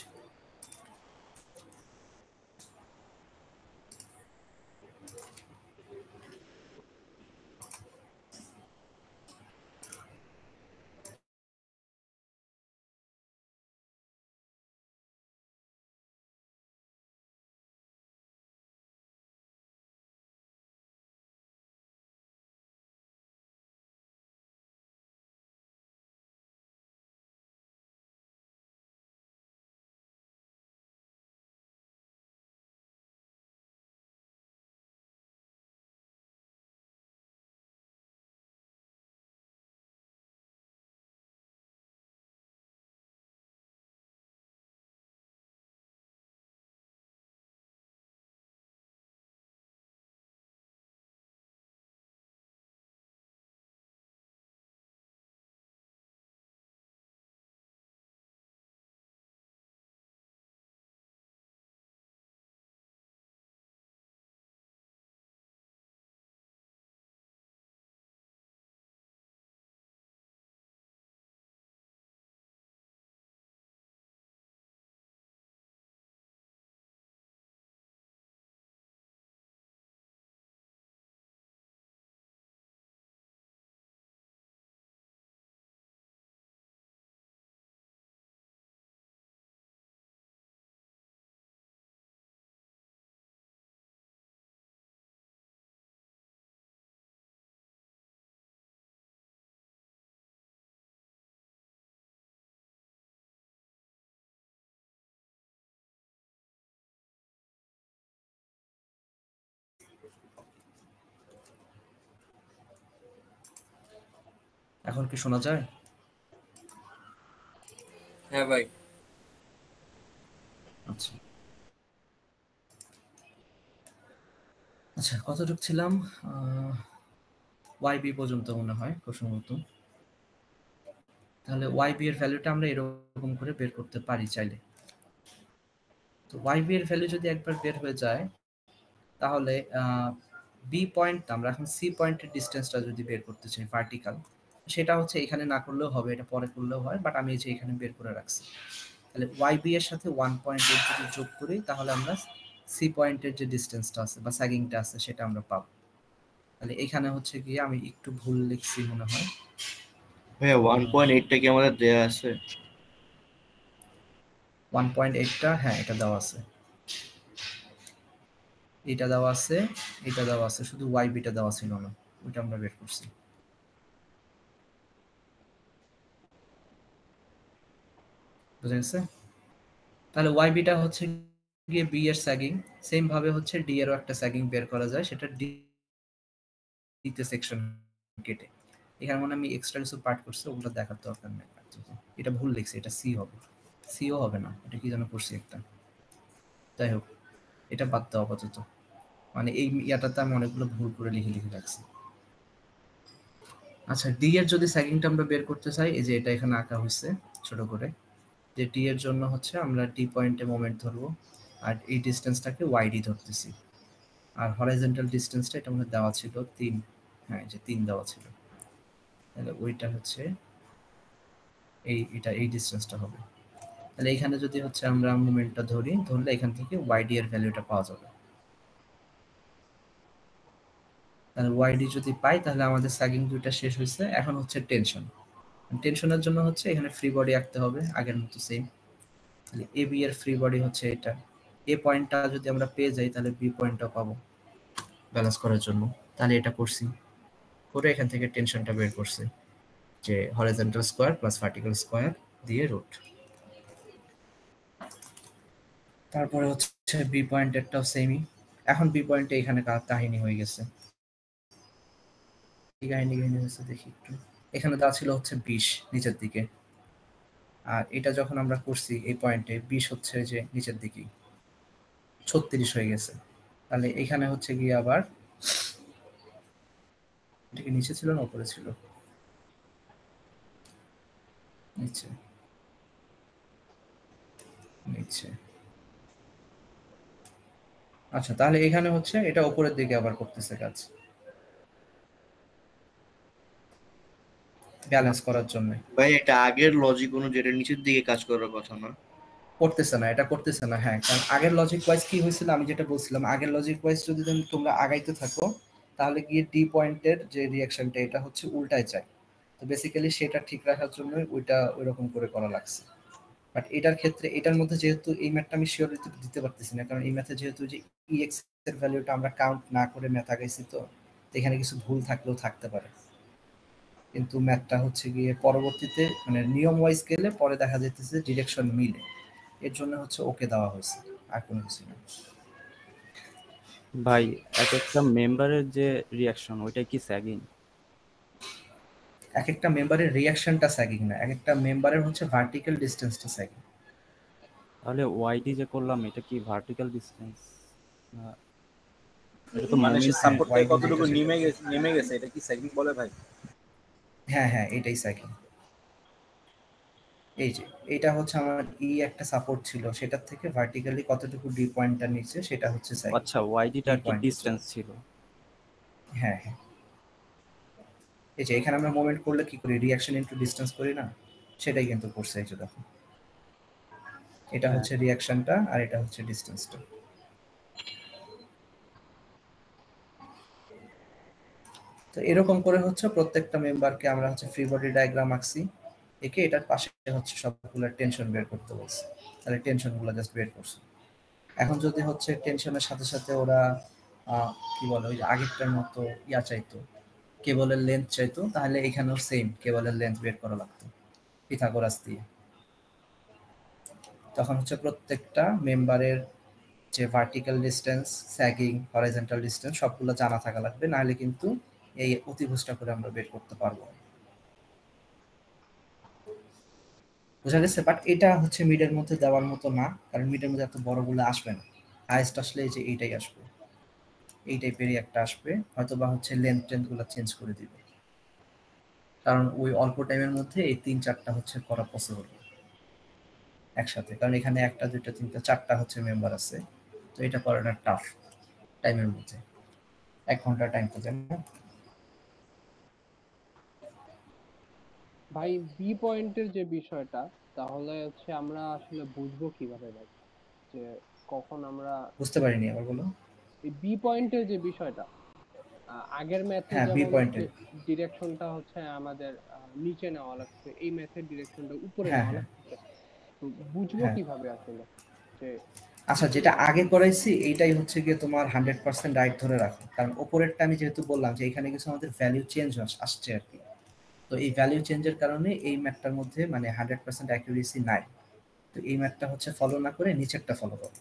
এখন কি শোনা যায়? হ্যাঁ ভাই। আচ্ছা আচ্ছা, কতটুকু ছিলাম? ওয়াই বি পর্যন্ত মনে হয় প্রসঙ্গত। তাহলে ওয়াই বি এর ভ্যালুটা আমরা এরকম করে বের করতে পারি চাইলে। তো ওয়াই বি এর ভ্যালু যদি একবার বের হয়ে যায়, তাহলে বি পয়েন্ট, আমরা এখন সি পয়েন্টের ডিস্টেন্সটা যদি বের করতে চাই ভার্টিক্যাল, সেটা হচ্ছে এখানে না করলেও হবে, এটা পরে করলেও হয়, বাট আমি এই যে এখানে বের করে রাখছি। তাহলে ওয়াই বি এর সাথে 1.8 যদি যোগ করি, তাহলে আমরা সি পয়েন্টের যে ডিস্টেন্সটা আছে বা স্যাগিংটা আছে সেটা আমরা পাবো। তাহলে এখানে হচ্ছে গিয়ে আমি একটু ভুল লিখছি মনে হয়। ভাইয়া 1.8টা কি আমাদের দেয়া আছে? 1.8টা, হ্যাঁ এটা দেওয়া আছে, এটা দেওয়া আছে, এটা দেওয়া আছে, শুধু ওয়াই বিটা দেওয়া ছিল না, ওইটা আমরা বের করছি। বুঝা গেছে? তাহলে ওয়াই বিটা হচ্ছে গিয়ে বি এর স্যাগিং, সেম ভাবে হচ্ছে ডি এরও একটা স্যাগিং বের করা যায়, সেটা ডি তে সেকশন কেটে। এখানে মনে আমি এক্সট্রা কিছু পার্ট করছি, ওগুলো দেখার দরকার নেই। এটা ভুল লিখছি, এটা সি হবে, সিও হবে না, এটা কি যেন করছি একটা। যাই হোক, এটা বাদ দাও আপাতত, মানে এই ইয়াটাতে আমি অনেকগুলো ভুল করে লিখে লিখে রাখছি। আচ্ছা, ডি এর যদি স্যাগিংটা আমরা বের করতে চাই, এই যে এটা এখানে আঁকা হয়েছে ছোট করে, যে ডি এর জন্য হচ্ছে আমরা ডি পয়েন্টে মোমেন্ট ধরবো, আর এই ডিস্টেন্সটাকে ওয়াইডি ধরতেছি, আর হরাইজন্টাল ডিস্টেন্সটা এটা মধ্যে দেওয়া ছিল 3, হ্যাঁ এই যে 3 দেওয়া ছিল, তাহলে ওইটা হচ্ছে এটা এই ডিস্টেন্সটা হবে। তাহলে এখানে যদি হচ্ছে আমরা মোমেন্টটা ধরলে এখান থেকে ওয়াইডি এর ভ্যালুটা পাওয়া যাবে। তাহলে ওয়াইডি যদি পাই, তাহলে আমাদের স্যাগিং দুইটা শেষ হয়েছে। এখন হচ্ছে টেনশনের জন্য হচ্ছে এখানে ফ্রি বডি আঁকতে হবে আগের মতো সেম। তাহলে এ বি এর ফ্রি বডি হচ্ছে এটা, এ পয়েন্টটা যদি আমরা পেয়ে যাই তাহলে বি পয়েন্টটা পাবো ব্যালেন্স করার জন্য। তাহলে এটা করছি, করে এখান থেকে টেনশনটা বের করছি, যে horizontal square plus vertical square দিয়ে রুট। তারপরে হচ্ছে বি পয়েন্টেরটাও সেমই। এখন বি পয়েন্টে এখানে কাহিনী হয়ে গেছে, কি কাহিনী হয়েছে দেখি একটু। এখানে দেওয়া ছিল হচ্ছে 20 নিচের দিকে, আর এটা যখন আমরা করছি এই পয়েন্টে 20 হচ্ছে যে নিচের দিকে 36 হয়ে গেছে। তাহলে এখানে হচ্ছে গিয়ে আবার এটা কি নিচে ছিল না উপরে ছিল? নিচে, নিচে। আচ্ছা, তাহলে এখানে হচ্ছে এটা উপরের দিকে আবার করতেছে কাজ ব্যালেন্স করার জন্য। ভাই এটা আগের লজিক অনুযায়ী এটা নিচের দিকে কাজ করার কথা না? করতেছে না, এটা করতেছে না, হ্যাঁ, কারণ আগের লজিক ওয়াইজ কি হয়েছিল আমি যেটা বলছিলাম, আগের লজিক ওয়াইজ যদি তোমরা আগাইতে থাকো, তাহলে গিয়ে ডি পয়েন্টের যে রিঅ্যাকশনটা এটা হচ্ছে উল্টায় যায়। তো বেসিক্যালি সেটা ঠিক রাখার জন্য ওইটা ওইরকম করে করা লাগছে। বাট এটার ক্ষেত্রে এটার মধ্যে যেহেতু এই ম্যাথটা আমি শিওর দিতে পারতেছি না, কারণ এই ম্যাথে যেহেতু যে ইএক্স এর ভ্যালুটা আমরা কাউন্ট না করে ম্যাথ আগাইছি, তো এখানে কিছু ভুল থাকলেও থাকতে পারে। কিন্তু ম্যাথটা হচ্ছে গিয়ে পরবর্তীতে মানে নিয়ম ওয়াইজ গেলে পরে দেখা যাইতেছে ডিরেকশন মিলে, এর জন্য হচ্ছে ওকে দেওয়া হয়েছে, আর কোনো কিছু না। ভাই এক একটা মেম্বারের যে রিয়াকশন ওইটা কি স্যাগিং? এক একটা মেম্বারের রিঅ্যাকশনটা স্যাগিং না, এক একটা মেম্বারের হচ্ছে ভার্টিক্যাল ডিসটেন্সটা স্যাগিং। তাহলে ওয়াইডি যে করলাম এটা কি ভার্টিক্যাল ডিসটেন্স? এটা তো মানে সাপোর্ট কতটুকু নেমে গেছে এটা কি স্যাগিং বলে ভাই? হ্যাঁ হ্যাঁ, এটাই স্যাগিং। এই যে এটা হচ্ছে আমার একটা সাপোর্ট ছিল, সেটার থেকে ভার্টিক্যালি কতটুকু ডি পয়েন্টটা নিচে সেটা হচ্ছে স্যাগিং। আচ্ছা, ওয়াইডিটা কি ডিসটেন্স ছিল? হ্যাঁ হ্যাঁ, এই যে এখানে আমরা মোমেন্ট করলে কি করি, রিঅ্যাকশন ইনটু ডিসটেন্স করি না, সেটাই কিন্তু করছে। এই যে দেখো, এটা হচ্ছে রিঅ্যাকশনটা আর এটা হচ্ছে ডিসটেন্সটা। তো এরকম করে হচ্ছে প্রত্যেকটা মেম্বারকে আমরা হচ্ছে ফ্রি বডি ডায়াগ্রাম আঁকছি, একে এটার পাশে হচ্ছে সবগুলো টেনশন বের করতে বলছে, তাহলে টেনশনগুলো জাস্ট বের করছে। এখন যদি হচ্ছে টেনশনের সাথে সাথে ওরা কি বলে ওই যে আগেরটার মতো চাইতো, কেবলের লেন্থ চাইতো, তাহলে এখানেও সেম কেবলের লেন্থ বের করা লাগতো পিথাগোরাস দিয়ে। তখন হচ্ছে প্রত্যেকটা মেম্বারের যে vertical distance, sagging, horizontal distance সবগুলো জানা থাকা লাগবে, নাহলে কিন্তু এই অতিভুজটা করে আমরা বের করতে পারবো। বোঝা গেছে? বাট এটা হচ্ছে মিডের মধ্যে দেওয়ার মতো না, কারণ মিডের মধ্যে এত বড়গুলো আসবে না। হাইয়েস্ট আসলে এই যে এইটাই আসবে, এই টাইপেরই একটা আসবে, হয়তো বা হচ্ছে লেন্থ গুলো চেঞ্জ করে দিবে, কারণ ওই অল্প টাইমের মধ্যে এই 3-4টা হচ্ছে করা পসিবল একসাথে, কারণ এখানে 1টা 2টা 3টা 4টা হচ্ছে মেম্বার আছে, তো এটা করাটা টাফ টাইমের মধ্যে। 1 ঘন্টা টাইম তো যায় না। ভাই বি পয়েন্টের যে বিষয়টা, তাহলে হচ্ছে আমরা আসলে বুঝবো কিভাবে ভাই যে কখন আমরা বুঝতে পারিনি, আবার বলো। এই বি পয়েন্টের যে বিষয়টা, আগের ম্যাথে হ্যাঁ, বি যেমন পয়েন্টে। ডিরেকশনটা হচ্ছে আমাদের নিচে নেওয়া লাগছে, এই ম্যাথের ডিরেকশনটা উপরে হ্যাঁ, নেওয়া হ্যাঁ, লাগছে, তো বুঝবো হ্যাঁ। কিভাবে আসলে যে আচ্ছা, যেটা আগে করাইছি এইটাই হচ্ছে গিয়ে তোমার 100% রাইট ধরে রাখো, কারণ ওপরেরটা আমি যেহেতু বললাম যে এখানে কিছু আমাদের ভ্যালু চেঞ্জ আসছে আর কি, তো এই ভ্যালু চেঞ্জের কারণে এই ম্যাথটার মধ্যে মানে 100% অ্যাকুরেসি নাই, তো এই ম্যাথটা হচ্ছে ফলো না করে নিচেরটা ফলো করো।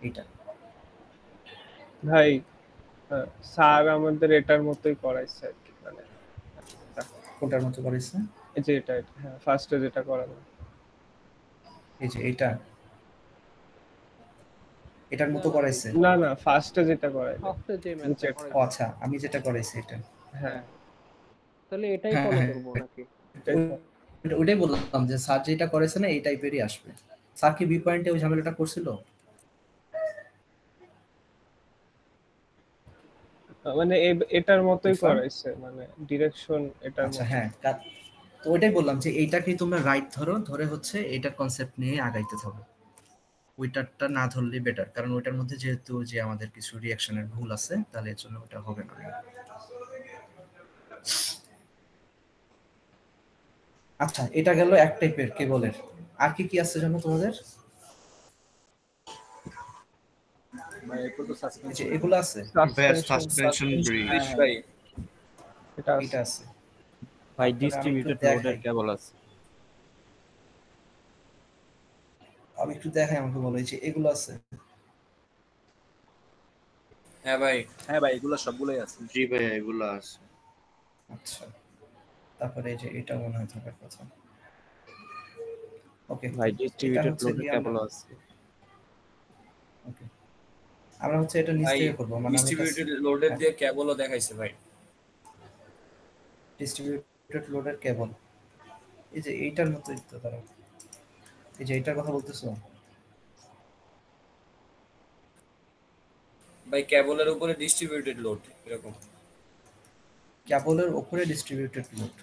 এইটা ভাই স্যার আমাদের এটার মতোই করাইছে আর কি, মানে কোনটার মতো করাইছে? এই যে এটা, হ্যাঁ ফার্স্টে যেটা করানো, এই যে এটার মতো করাইছে। না না ফার্স্টে যেটা করাইছে, ফার্স্টে যে ম্যাথটা ও করাইছে। আচ্ছা, আমি যেটা করাইছি এটা। হ্যাঁ তাহলে এটাই হ্যাঁ, ফলো হ্যাঁ, করব নাকি? ওইটাই বললাম যে স্যার যেটা করেছে না এই টাইপেরই আসবে। স্যার কি বি পয়েন্টে ওই ঝামেলাটা করছিল? মানে এটার মতোই ইরফান? করাইছে, মানে ডিরেকশন এটার আচ্ছা, মতো। হ্যাঁ, তো ওইটাই বললাম যে এইটাকেই তোমরা রাইট ধরে হচ্ছে এটার কনসেপ্ট নিয়ে আগাইতে হবে, ওইটারটা না ধরলে বেটার, কারণ ওইটার মধ্যে যেহেতু যে আমাদের কিছু রিঅ্যাকশনের ভুল আছে, তাহলে এর জন্য ওটা হবে না। আচ্ছা, এটা গেল এক টাইপের কেবলের। আর কি কি আছে জানো তোমাদের? ভাই এরপর তো এই যে সাসপেনশন। এগুলো আছে, সাসপেনশন ব্রিজ। ভাই এটা এটা আছে। ভাই তারপরে আমি একটু ডিস্ট্রিবিউটেড লোডের দেখাই, কেবল আছে। আমাকে বলো, এই যে এগুলো আছে। হ্যাঁ ভাই। হ্যাঁ ভাই এগুলো সবগুলোই আছে। জি ভাই, এগুলো আছে। আচ্ছা, তারপরে এই যে এটা মনে হয় থাকার কথা। ওকে, ভাই এটা ডিস্ট্রিবিউটেড হচ্ছে লোডের কি কেবল আমরা, আছে। ওকে, আমরা হচ্ছে এটা নিচ ভাই থেকে করবো, মানে আমি ডিস্ট্রিবিউটেড লোডের দিয়ে কেবলও দেখাইছে ভাই। ডিস্ট্রিবিউটেড লোডের কেবল, এই যে এইটার মতোই তো, তারা এই যে এইটার কথা বলতেছো। ভাই কেবলের উপরে ডিস্ট্রিবিউটেড লোড এরকম। কেবলের উপরে ডিস্ট্রিবিউটেড লোড,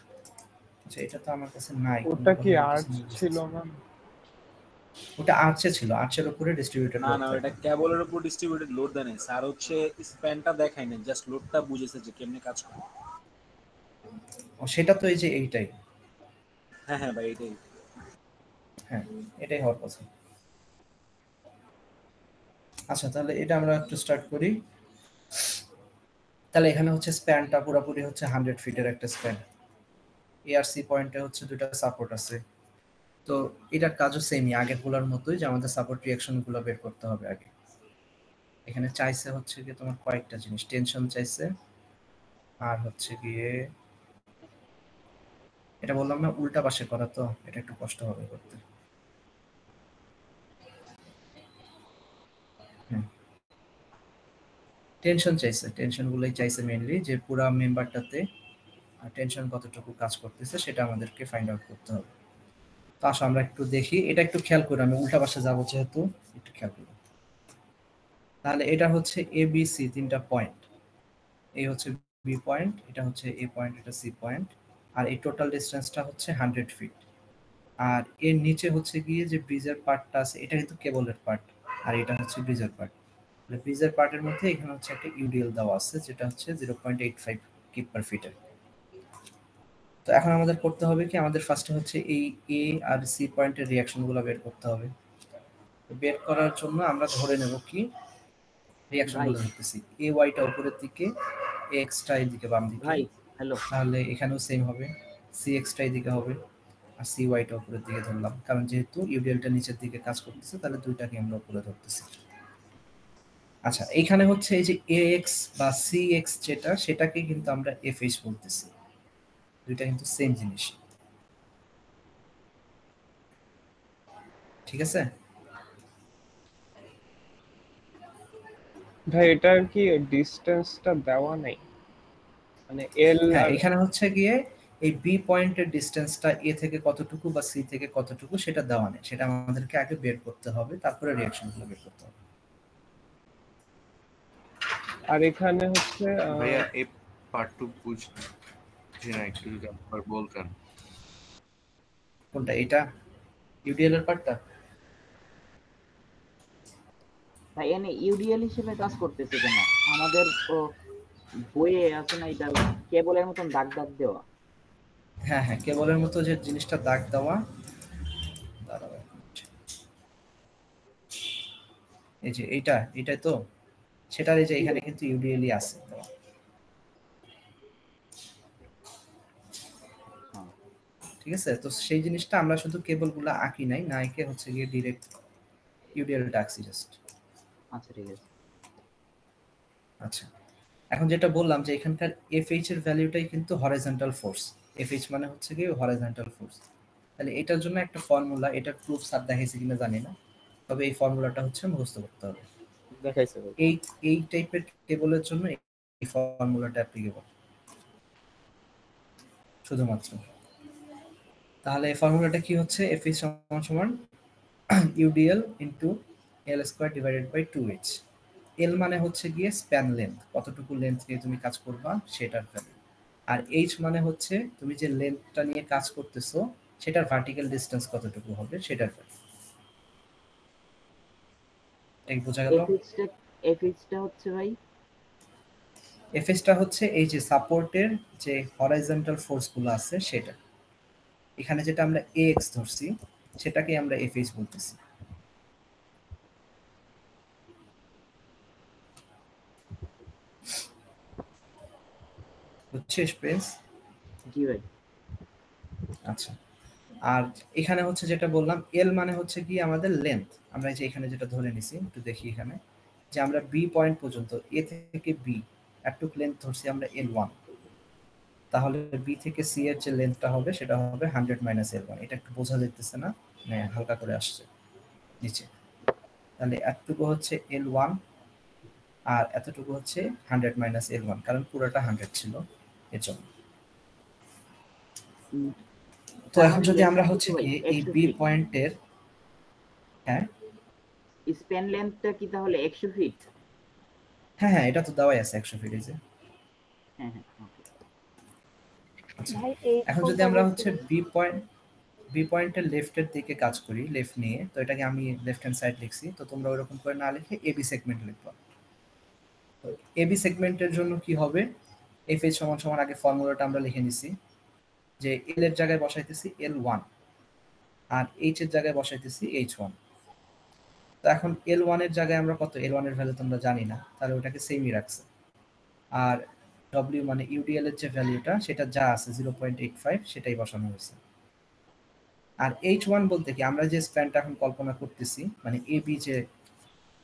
আচ্ছা এটা তো আমার কাছে নাই। ওটা কি আর্চ ছিল না? ওটা আর্চে ছিল, আর্চের উপরে ডিস্ট্রিবিউটেড না লোড। না ওটা কেবলের উপর ডিস্ট্রিবিউটেড লোড দেয় না স্যার, হচ্ছে স্প্যানটা দেখায় না, জাস্ট লোডটা বুঝেছে যে কেমনে কাজ করে। ও সেটা তো এই যে এইটাই। হ্যাঁ হ্যাঁ ভাই এটাই। হ্যাঁ, এটাই হওয়ার কথা। আচ্ছা, তাহলে এটা আমরা একটু স্টার্ট করি। তাহলে এখানে হচ্ছে স্প্যানটা পুরোপুরি হচ্ছে 100 ফিটের একটা স্প্যান। এআরসি পয়েন্টে হচ্ছে দুটো সাপোর্ট আছে, তো এটার কাজও সেমই আগেরগুলোর মতোই, যে আমাদের সাপোর্ট রিঅ্যাকশনগুলো বের করতে হবে আগে। এখানে চাইছে হচ্ছে গিয়ে তোমার কয়েকটা জিনিস, টেনশন চাইছে, আর হচ্ছে গিয়ে এটা বললাম না উল্টা পাশে করা, তো এটা একটু কষ্ট হবে করতে। টেনশন চাইছে, টেনশনগুলোই চাইছে মেইনলি, যে পুরা মেম্বারটাতে টেনশন কতটুকু কাজ করতেছে সেটা আমাদেরকে ফাইন্ড আউট করতে হবে। তো আসো আমরা একটু দেখি, এটা একটু খেয়াল করে, আমি উল্টা পাশে যাবো যেহেতু, একটু খেয়াল করি। তাহলে এটা হচ্ছে এ বি সি তিনটা পয়েন্ট, এই হচ্ছে বি পয়েন্ট, এটা হচ্ছে এ পয়েন্ট, এটা সি পয়েন্ট, আর এই টোটাল ডিস্টেন্সটা হচ্ছে 100 ফিট। আর এর নিচে হচ্ছে গিয়ে যে ব্রিজের পার্টটা আছে, এটা কিন্তু কেবলের পার্ট, আর এটা হচ্ছে ব্রিজের পার্ট। ব্রিজের পার্টের মধ্যে এখানে হচ্ছে একটা ইউডিএল দেওয়া আছে, যেটা হচ্ছে 0.85 কিপ পার ফিটার। তো এখন আমাদের করতে হবে কি, আমাদের ফার্স্টে হচ্ছে এই এ আর সি পয়েন্টের রিঅ্যাকশনগুলো বের করতে হবে। বের করার জন্য আমরা ধরে নেব কি, রিঅ্যাকশনগুলো ধরতেছি, এ ওয়াইটা উপরের দিকে, এ এক্সটা এদিকে বাম দিকে। ভাই হ্যালো, তাহলে এখানেও সেম হবে, সি এক্সটা এদিকে হবে, আর সি ওয়াইটা উপরের দিকে ধরলাম, কারণ যেহেতু ইউডিএলটা নিচের দিকে কাজ করতেছে, তাহলে দুইটাকে আমরা উপরে ধরতেছি। আচ্ছা, এইখানে হচ্ছে এই যে এ এক্স বা সি এক্স যেটা, সেটাকে কিন্তু আমরা এফ এইচ বলতেছি, দুইটা কিন্তু সেম জিনিস। ঠিক আছে? ভাই এটার কি ডিসটেন্সটা দেওয়া নাই, মানে এল হ্যাঁ, আর এখানে হচ্ছে গিয়ে এই বি পয়েন্টের ডিসটেন্সটা এ থেকে কতটুকু বা সি থেকে কতটুকু সেটা দেওয়া নেই, সেটা আমাদেরকে আগে বের করতে হবে, তারপরে রিঅ্যাকশনগুলো বের করতে হবে। আর এখানে হচ্ছে ভাইয়া এই পার্টটুকু বুঝছি না, একটু যদি একবার বলতেন। কোনটা? এটা ইউডিএল এর পার্টটা? ভাই এনে ইউডিএল হিসেবে কাজ করতেছে কেন? আমাদের তো বইয়ে আছে না এটা কেবলের মতন দাগ দাগ দেওয়া। হ্যাঁ হ্যাঁ, কেবলের মতো যে জিনিসটা দাগ দেওয়া, দাঁড়াও এক মিনিট। এই যে এইটা তো সেটার এই যে এখানে কিন্তু ইউডিএলই আছে দেওয়া। ঠিক আছে, তো সেই জিনিসটা আমরা শুধু কেবলগুলো আঁকি নাই, না এঁকে হচ্ছে গিয়ে ডিরেক্ট ইউডিএলটা আঁকছি জাস্ট। আচ্ছা ঠিক আছে। আচ্ছা, এখন যেটা বললাম যে এখানকার এফএইচ এর ভ্যালুটাই কিন্তু হরাইজন্টাল ফোর্স। এফএইচ মানে হচ্ছে কি হরাইজন্টাল ফোর্স। তাহলে এটার জন্য একটা ফর্মুলা, এটা প্রুফ স্যার দেখাইছে কিনা জানি না, তবে এই ফর্মুলাটা হচ্ছে মুখস্থ করতে হবে। দেখাইছে ভাই। এই টাইপের কেবলের জন্য এই ফর্মুলাটা অ্যাপ্লিকেবল শুধুমাত্র। তাহলে এই ফর্মুলাটা কি হচ্ছে? এফএইচ সমান UDL into L square divided by 2h। L মানে হচ্ছে গিয়ে স্প্যান লেন্থ, কতটুকু লেন্থ নিয়ে তুমি কাজ করবা সেটার ভ্যালু। আর এইচ মানে হচ্ছে তুমি যে লেন্থটা নিয়ে কাজ করতেছো সেটার ভার্টিক্যাল ডিসটেন্স কতটুকু হবে সেটার ভ্যালু। এই বোঝা গেল? এফএইচটা হচ্ছে ভাই, এফএসটা হচ্ছে এই যে সাপোর্টের যে হরাইজন্টাল ফোর্সগুলো আছে সেটা। এখানে যেটা আমরা এক্স ধরছি সেটাকে আমরা এফএইচ বলতেছি। বুঝছিস প্রিন্স? জি ভাই। আচ্ছা, আর এখানে হচ্ছে যেটা বললাম এল মানে হচ্ছে কি আমাদের লেন্থ। আমরা এই যে এখানে যেটা ধরে নিছি একটু দেখি, এখানে যে আমরা বি পয়েন্ট পর্যন্ত এ থেকে বি এতটুক লেন্থ ধরছি আমরা L1, তাহলে বি থেকে সি এর যে লেন্থটা হবে সেটা হবে 100 মাইনাস L1। এটা একটু বোঝা যাইতেছে না, মানে হালকা করে আসছে নিচে। তাহলে এতটুকু হচ্ছে L1 আর এতটুকু হচ্ছে 100 মাইনাস L1, কারণ পুরোটা 100 ছিল এর জন্য। তো এখন যদি আমরা হচ্ছে কি এই বি পয়েন্টের, হ্যাঁ স্প্যান লেন্থটা কি তাহলে 100 ফিট? হ্যাঁ হ্যাঁ, এটা তো দেওয়াই আছে 100 ফিট। এই যে হ্যাঁ হ্যাঁ ওকে। আচ্ছা, ভাই এই এখন যদি আমরা হচ্ছে বি পয়েন্টের লেফটের দিকে কাজ করি, লেফট নিয়ে, তো এটাকে আমি লেফট হ্যান্ড সাইড লিখছি, তো তোমরা ওরকম করে না লিখে এবি সেগমেন্ট লিখবা। তো এবি সেগমেন্টের জন্য কি হবে? এফএইচ সমান সমান আগে ফর্মুলাটা আমরা লিখে নিছি, যে এল এর জায়গায় বসাইতেছি L1 আর এইচ এর জায়গায় বসাইতেছি H1। তো এখন L1 এর জায়গায় আমরা কত, L1 এর ভ্যালু তোমরা জানি না, তাহলে ওটাকে সেমই রাখছে। আর W মানে ইউডিএল এর যে ভ্যালুটা সেটা যা আছে 0.85 সেটাই বসানো হয়েছে। আর H1 বলতে কি আমরা যে স্প্যানটা এখন কল্পনা করতেছি, মানে এবি যে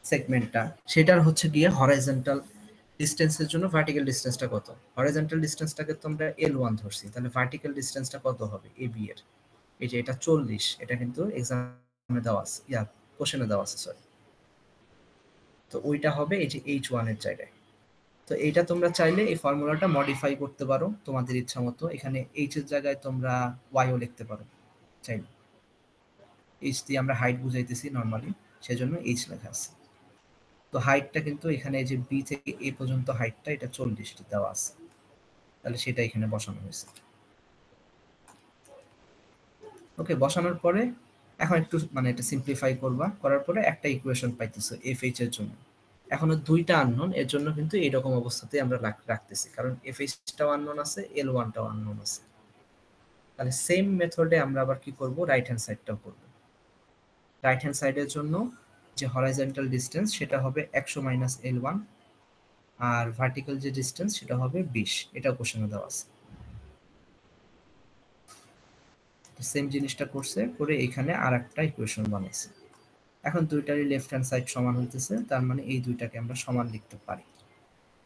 সেগমেন্টটা, সেটার হচ্ছে গিয়ে হরাইজন্টাল ডিসটেন্সের জন্য ভার্টিক্যাল ডিসটেন্সটা কত? হরাইজন্টাল ডিসটেন্সটাকে তো আমরা L1 ধরছি, তাহলে ভার্টিক্যাল ডিসটেন্সটা কত হবে এবি এর? এই যে এটা 40, এটা কিন্তু এক্সামে দেওয়া আছে, কোশ্চেনে দেওয়া আছে, সরি। তো ওইটা হবে এই যে H1 এর জায়গায়। তো এইটা তোমরা চাইলে এই ফর্মুলাটা মডিফাই করতে পারো তোমাদের ইচ্ছা মতো। এখানে এইচ এর জায়গায় তোমরা ওয়াইও লিখতে পারো চাইলে। এইচ দিয়ে আমরা হাইট বুঝাইতেছি নর্মালি, সেজন্য এইচ লেখা আছে। তো হাইটটা কিন্তু এখানে যে বি থেকে এ পর্যন্ত হাইটটা এটা 40 দেওয়া আছে, তাহলে সেটা এখানে বসানো হয়েছে। ওকে, বসানোর পরে এখন একটু মানে এটা সিম্পলিফাই করবা, করার পরে একটা ইকুয়েশন পাইতেছো এফএইচ এর জন্য। এখনো দুইটা আননোন, এর জন্য কিন্তু এইরকম অবস্থাতেই আমরা রাখতেছি, কারণ এফএইচটাও আননোন আছে, L1টাও আননোন আছে। তাহলে সেম মেথডে আমরা আবার কি করব, রাইট হ্যান্ড সাইডটাও করব। রাইট হ্যান্ড সাইডের জন্য যে হরাইজন্টাল ডিসটেন্স সেটা হবে 100 মাইনাস L1, আর ভার্টিক্যাল যে ডিসটেন্স সেটা হবে 20। এটা কোশ্চেনে দেওয়া আছে। সেম জিনিসটা করছে, করে এখানে আর একটা ইকুয়েশন বানাইছে। এখন দুইটারই লেফট হ্যান্ড সাইড সমান হইতেছে, তার মানে এই দুইটাকে আমরা সমান লিখতে পারি।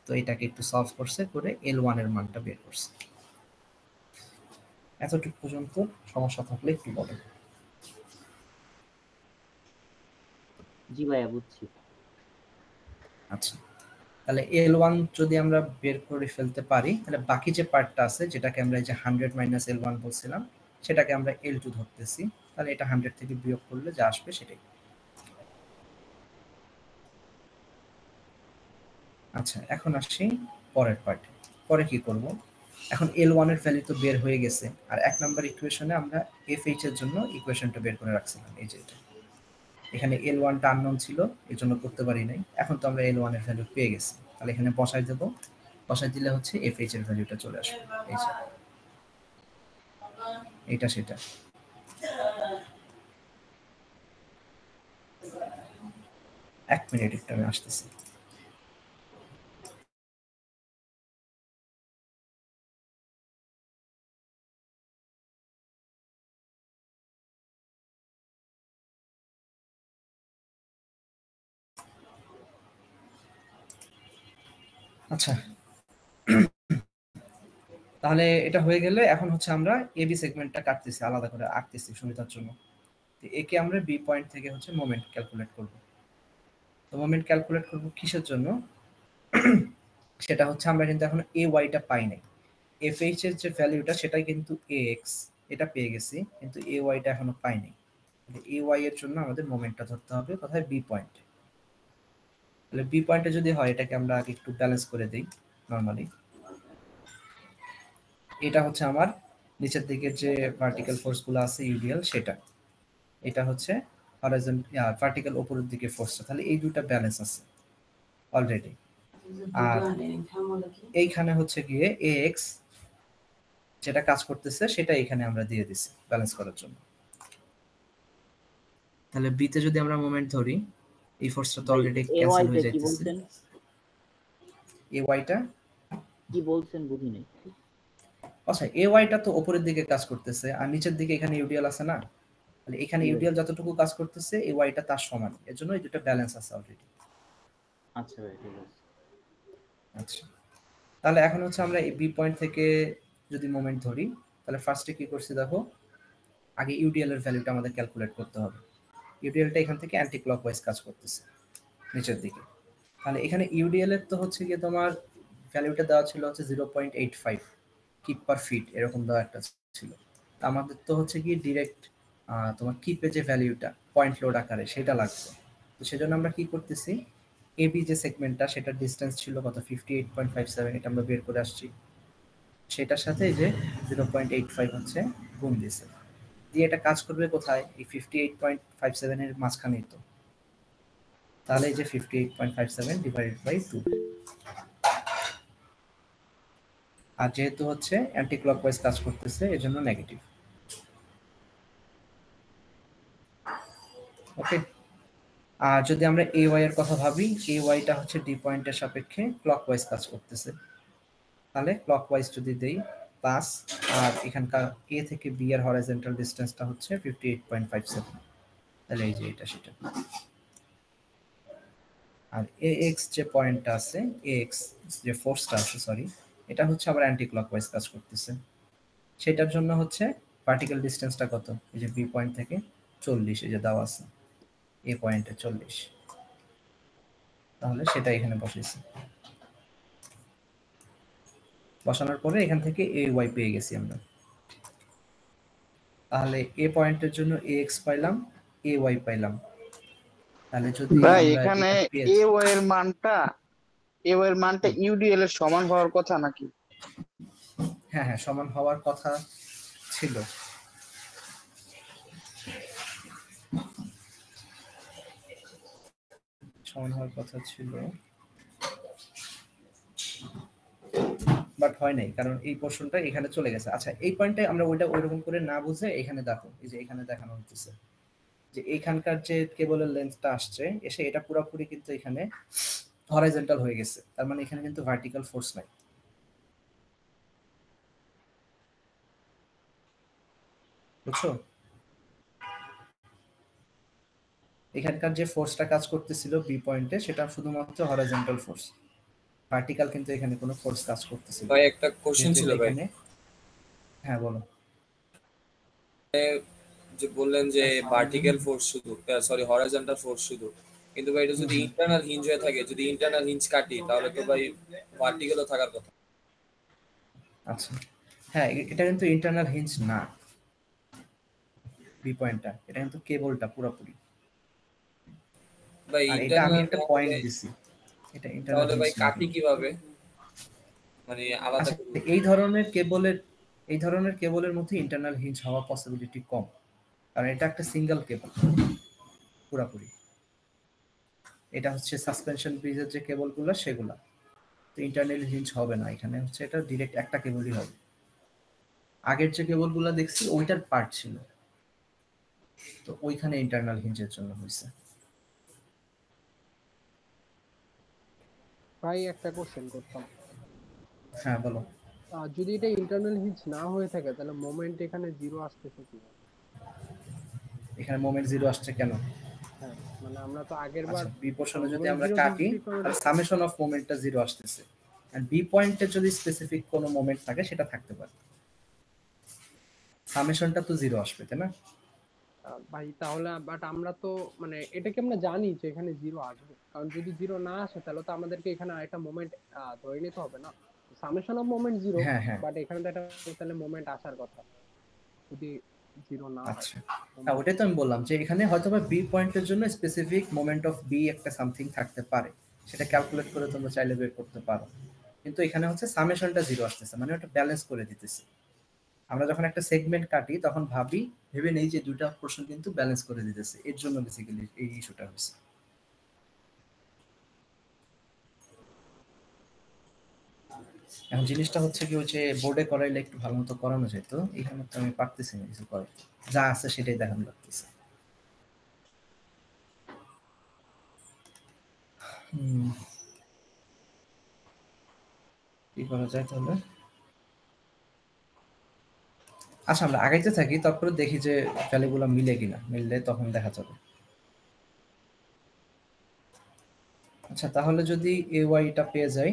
তো এটাকে একটু সলভ করছে, করে L1 এর মানটা বের করছে। এতটুকু পর্যন্ত সমস্যা থাকলে একটু বলেন। জি ভাইয়া বুঝছি। আচ্ছা, তাহলে L1 যদি আমরা বের করে ফেলতে পারি, তাহলে বাকি যে পার্টটা আছে যেটাকে আমরা এই যে 100 মাইনাস L1 বলছিলাম, সেটাকে আমরা L2 ধরতেছি। তাহলে এটা 100 থেকে বিয়োগ করলে যা আসবে সেটাই। আচ্ছা, এখন আসি পরের পার্টে। পরে কি করব? এখন L1 এর ভ্যালু তো বের হয়ে গেছে, আর 1 নাম্বার ইকুয়েশনে আমরা FH এর জন্য ইকুয়েশনটা বের করে রাখছিলাম, এই যে এটা। এখানে L1 টা আননোন ছিল, এর জন্য করতে পারি নাই। এখন তো আমরা L1 এর ভ্যালু পেয়ে গেছি, তাহলে এখানে বসাই দেব। বসাই দিলে হচ্ছে FH এর ভ্যালুটা চলে আসবে, এই যে এটা সেটা। এক মিনিট, একটু আমি আসতেছি। আচ্ছা, তাহলে এটা হয়ে গেলে এখন হচ্ছে আমরা এবি সেগমেন্টটা কাটতেছি, আলাদা করে আঁকতেছি সুবিধার জন্য। একে আমরা বি পয়েন্ট থেকে হচ্ছে মোমেন্ট ক্যালকুলেট করব। তো মোমেন্ট ক্যালকুলেট করব কিসের জন্য? সেটা হচ্ছে আমরা কিন্তু এখন এ ওয়াইটা পাই নাই। এফএইচ এর যে ভ্যালুটা সেটাই কিন্তু এক্স, এটা পেয়ে গেছি, কিন্তু এ ওয়াইটা এখনো পাই নাই। এ ওয়াই এর জন্য আমাদের মোমেন্টটা ধরতে হবে কোথায়? বি পয়েন্টে। তাহলে বি পয়েন্টে যদি হয়, এটাকে আমরা আগে একটু ব্যালেন্স করে দিই নরমালি। এটা হচ্ছে আমার নিচের দিকে যে ভার্টিক্যাল ফোর্সগুলো আছে ইউডিএল, সেটা। এটা হচ্ছে হরাইজন্টাল ভার্টিক্যাল উপরের দিকে ফোর্সটা। তাহলে এই দুটো ব্যালেন্স আছে অলরেডি। আর এইখানে হচ্ছে গিয়ে এক্স যেটা কাজ করতেছে সেটা এখানে আমরা দিয়ে দিছি ব্যালেন্স করার জন্য। তাহলে বি তে যদি আমরা মোমেন্ট ধরি, এই ফোর্সটা তো অলরেডি ক্যান্সেল হয়ে যাইতেছে। এ ওয়াইটা কি বলছেন বুঝি নাই। আচ্ছা, এ ওয়াইটা তো উপরের দিকে কাজ করতেছে, আর নিচের দিকে এখানে ইউডিএল আছে না? তাহলে এখানে ইউডিএল যতটুকু কাজ করতেছে এ ওয়াইটা তার সমান, এর জন্য এই দুটো ব্যালেন্স আছে অলরেডি। আচ্ছা ভাই ঠিক আছে। আচ্ছা, তাহলে এখন হচ্ছে আমরা এই বি পয়েন্ট থেকে যদি মোমেন্ট ধরি, তাহলে ফার্স্টে কি করছি দেখো, আগে ইউডিএল এর ভ্যালুটা আমাদের ক্যালকুলেট করতে হবে। ইউডিএলটা এখান থেকে অ্যান্টি ক্লকওয়াইজ কাজ করতেছে নিচের দিকে। তাহলে এখানে ইউডিএল এর তো হচ্ছে গিয়ে তোমার ভ্যালুটা দেওয়া ছিল হচ্ছে 0.85 কিপ পার ফিট, এরকম দেওয়া একটা ছিল। আমাদের তো হচ্ছে কি ডিরেক্ট তোমার কিপে যে ভ্যালুটা পয়েন্ট লোড আকারে সেটা লাগবে। তো সেজন্য আমরা কি করতেছি, এবি যে সেগমেন্টটা সেটার ডিসটেন্স ছিল কত? 58.57, এটা আমরা বের করে আসছি। সেটার সাথে এই যে 0.85 হচ্ছে গুণ দিয়েছে, দিয়ে এটা কাজ করবে কোথায়? এই 58.57 এর মাঝখানেই তো। তাহলে এই যে 58.57 ডিভাইডেড বাই 2, আর যেহেতু হচ্ছে অ্যান্টি ক্লকওয়াইজ কাজ করতেছে এর জন্য নেগেটিভ। ওকে, আর যদি আমরা এ ওয়াই এর কথা ভাবি, এ ওয়াইটা হচ্ছে ডি পয়েন্টের সাপেক্ষে ক্লকওয়াইজ কাজ করতেছে। তাহলে ক্লকওয়াইজ যদি দেই প্লাস, আর এখানকার এ থেকে বি এর হরাইজন্টাল ডিসটেন্সটা হচ্ছে 58.57, তাহলে এই যে এটা সেটা। আর এ এক্স যে পয়েন্টটা আছে, এ এক্স যে ফোর্সটা আছে, সরি, এটা হচ্ছে আবার অ্যান্টি ক্লকওয়াইজ কাজ করতেছে। সেটার জন্য হচ্ছে ভার্টিক্যাল ডিসটেন্সটা কত? এই যে বি পয়েন্ট থেকে 40, এই যে দেওয়া আছে এ পয়েন্টে 40, তাহলে সেটা এখানে বসেছি। বসানোর পরে এখান থেকে এ ওয়াই পেয়ে গেছি আমরা। তাহলে এ পয়েন্টের জন্য এ এক্স পাইলাম, এ ওয়াই পাইলাম। তাহলে যদি ভাই এখানে এ ওয়াই এর মানটা ইউডিএল এর সমান হওয়ার কথা নাকি? হ্যাঁ হ্যাঁ, সমান হওয়ার কথা ছিল। সমান হওয়ার কথা ছিল, বাট হয় নাই, কারণ এই পোর্শনটা এখানে চলে গেছে। আচ্ছা, এই পয়েন্টে আমরা ওইটা ওইরকম করে না বুঝে এখানে দেখো, এই যে এখানে দেখানো হচ্ছে যে এইখানকার যে কেবলের লেন্থটা আসছে এসে এটা পুরোপুরি কিন্তু এখানে হরাইজন্টাল হয়ে গেছে, তার মানে এখানে কিন্তু ভার্টিক্যাল ফোর্স নাই। বুঝছো? এখানকার যে ফোর্সটা কাজ করতেছিল বি পয়েন্টে সেটা শুধুমাত্র হরাইজন্টাল ফোর্স, ভার্টিক্যাল কিন্তু এখানে কোনো ফোর্স কাজ করতেছিল। ভাই একটা কোশ্চেন ছিল ভাই। হ্যাঁ বলো। যে বললেন যে ভার্টিক্যাল ফোর্স শুধু, সরি হরাইজন্টাল ফোর্স শুধু, কিন্তু ভাই এটা যদি ইন্টারনাল হিঞ্জ হয়ে থাকে, যদি ইন্টারনাল হিঞ্জ কাটি তাহলে তো ভাই ভার্টিক্যালও থাকার কথা। আচ্ছা হ্যাঁ, এটা কিন্তু ইন্টারনাল হিঞ্জ না, বি পয়েন্টটা, এটা কিন্তু কেবলটা পুরোপুরি। ভাই আর এটা আমি ইন্টারনাল একটা পয়েন্ট দিছি, এটা ইন্টারনাল তাহলে ভাই হিঞ্জ না। কাটি কিভাবে, মানে আলাদা আচ্ছা করে? এই ধরনের কেবলের মধ্যে ইন্টারনাল হিঞ্জ হওয়ার পসিবিলিটি কম, কারণ এটা একটা সিঙ্গেল কেবল পুরোপুরি। এটা হচ্ছে সাসপেনশন ব্রিজের যে কেবলগুলো সেগুলা, তো ইন্টারনাল হিঞ্জ হবে না এখানে, হচ্ছে এটা ডিরেক্ট একটা কেবলই হবে। আগের যে কেবলগুলো দেখছি ওইটার পার্ট ছিল, তো ওইখানে ইন্টারনাল হিঞ্জের জন্য হয়েছে। ভাই একটা কোশ্চেন করতাম। হ্যাঁ বলো। যদি এটা ইন্টারনাল হিঞ্জ না হয়ে থাকে তাহলে মোমেন্ট এখানে জিরো আসতেছে কিভাবে? এখানে মোমেন্ট জিরো আসছে কেন? হ্যাঁ মানে আমরা তো আগের বার বি পোর্শনে যদি মোমেন্ট আমরা জিরো কাটি হিঞ্জ তাহলে সামেশন অফ মোমেন্টটা জিরো আসতেছে, আর বি পয়েন্টে যদি স্পেসিফিক কোনো মোমেন্ট থাকে সেটা থাকতে পারে, সামেশনটা তো জিরো আসবে তাই না? ভাই তাহলে বাট আমরা তো মানে এটা কি আমরা জানি যে এখানে জিরো আসবে? কারণ যদি জিরো না আসে তাহলে তো আমাদেরকে এখানে আরেকটা মোমেন্ট ধরে নিতে হবে না, সামেশন অফ মোমেন্ট জিরো, হ্যাঁ হ্যাঁ বাট এখানে তো একটা তাহলে মোমেন্ট আসার কথা যদি জিরো না হয়। আচ্ছা হ্যাঁ, ওটাই তো আমি বললাম যে এখানে হয়তো বা বি পয়েন্টের জন্য স্পেসিফিক মোমেন্ট অফ বি একটা সামথিং থাকতে পারে, সেটা ক্যালকুলেট করে তোমরা চাইলে বের করতে পারো, কিন্তু এখানে হচ্ছে সামেশনটা জিরো আসতেছে, মানে ওটা ব্যালেন্স করে দিতেছে। আমরা যখন একটা সেগমেন্ট কাটি তখন ভেবে নেই যে দুইটা পোর্শন কিন্তু ব্যালেন্স করে দিতেছে, এর জন্য বেসিক্যালি এই ইস্যুটা হয়েছে। এখন জিনিসটা হচ্ছে কি, ওই যে বোর্ডে করাইলে একটু ভালো মতো করানো যেত, এখানে তো আমি পারতেছি না কিছু করার, যা আছে সেটাই দেখানো লাগতেছে। কি করা যায় তাহলে? আচ্ছা আমরা আগাইতে থাকি, তারপরে দেখি যে ভ্যালুগুলো মিলে কিনা, মিললে তখন দেখা যাবে। আচ্ছা তাহলে যদি এ ওয়াইটা পেয়ে যাই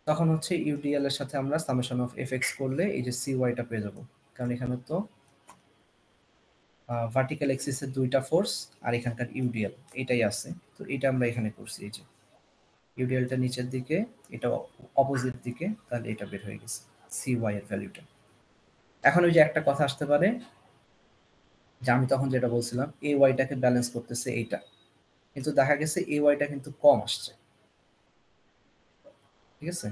তখন হচ্ছে ইউডিএল এর সাথে আমরা সামেশন অফ এফ এক্স করলে এই যে সি ওয়াইটা পেয়ে যাবো, কারণ এখানে তো ভার্টিক্যাল এক্সিসের দুইটা ফোর্স আর এখানকার ইউডিএল এটাই আছে, তো এটা আমরা এখানে করছি, এই যে ইউডিএলটা নিচের দিকে, এটা অপোজিট দিকে, তাহলে এটা বের হয়ে গেছে সি ওয়াই এর ভ্যালুটা। এখন ওই যে একটা কথা আসতে পারে যে আমি তখন যেটা বলছিলাম এ ওয়াইটাকে ব্যালেন্স করতেছে এইটা, কিন্তু দেখা গেছে এ ওয়াইটা কিন্তু কম আসছে, ঠিক আছে,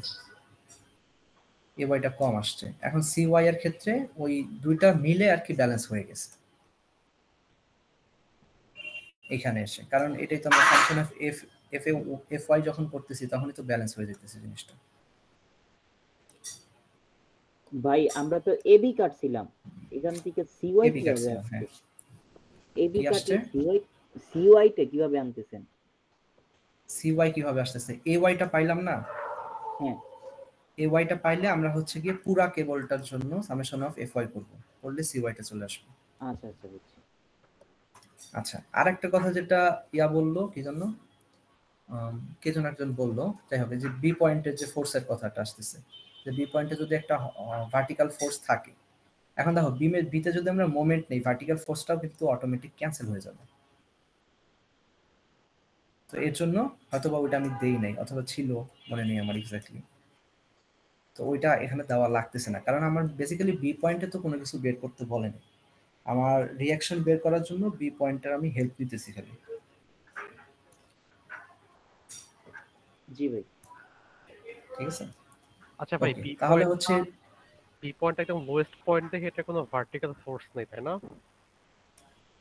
এ ওয়াইটা কম আসছে। এখন সি ওয়াই এর ক্ষেত্রে ওই দুইটা মিলে আর কি ব্যালেন্স হয়ে গেছে এখানে এসে, কারণ এটাই তো আমরা ফাংশন অফ এফ ওয়াই যখন করতেছি তখনই তো ব্যালেন্স হয়ে যেতেছে জিনিসটা। ভাই আমরা তো এবি কাটছিলাম, এখান থেকে সিওয়াই এবি কিভাবে কাটছিলাম, হ্যাঁ। এবি কি আসছে? কাটলে সিওয়াই টা কিভাবে আনতেছেন? সিওয়াই কিভাবে আসতেছে? এ ওয়াইটা পাইলাম না, হ্যাঁ এ ওয়াইটা পাইলে আমরা হচ্ছে গিয়ে পুরা কেবলটার জন্য সামেশন অফ এফ ওয়াই করব, করলে সিওয়াইটা চলে আসবে। আচ্ছা আচ্ছা বুঝছি। আচ্ছা আরেকটা কথা যেটা ইয়া বললো কি জন্য কে যেন একজন বললো, যাই হোক যে বি পয়েন্টের যে ফোর্সের কথাটা আসতেছে, যে বি পয়েন্টে যদি একটা ভার্টিক্যাল ফোর্স থাকে, এখন দেখো বিতে যদি আমরা মোমেন্ট নেই ভার্টিক্যাল ফোর্সটাও কিন্তু অটোমেটিক ক্যান্সেল হয়ে যাবে, তো এর জন্য হয়তোবা ওইটা আমি দেই নাই, অথবা ছিল মনে নেই আমার এক্স্যাক্টলি, তো ওইটা এখানে দেওয়া লাগতেছে না, কারণ আমার বেসিক্যালি বি পয়েন্টে তো কোনো কিছু বের করতে বলেনি, আমার রিঅ্যাকশন বের করার জন্য বি পয়েন্টের আমি হেল্প নিতেছি খালি। জি ভাই ঠিক আছে। আচ্ছা ভাই Okay, বি তাহলে হচ্ছে বি পয়েন্ট একদম লোয়েস্ট পয়েন্ট থেকে এটা কোনো ভার্টিক্যাল ফোর্স নেই তাই না?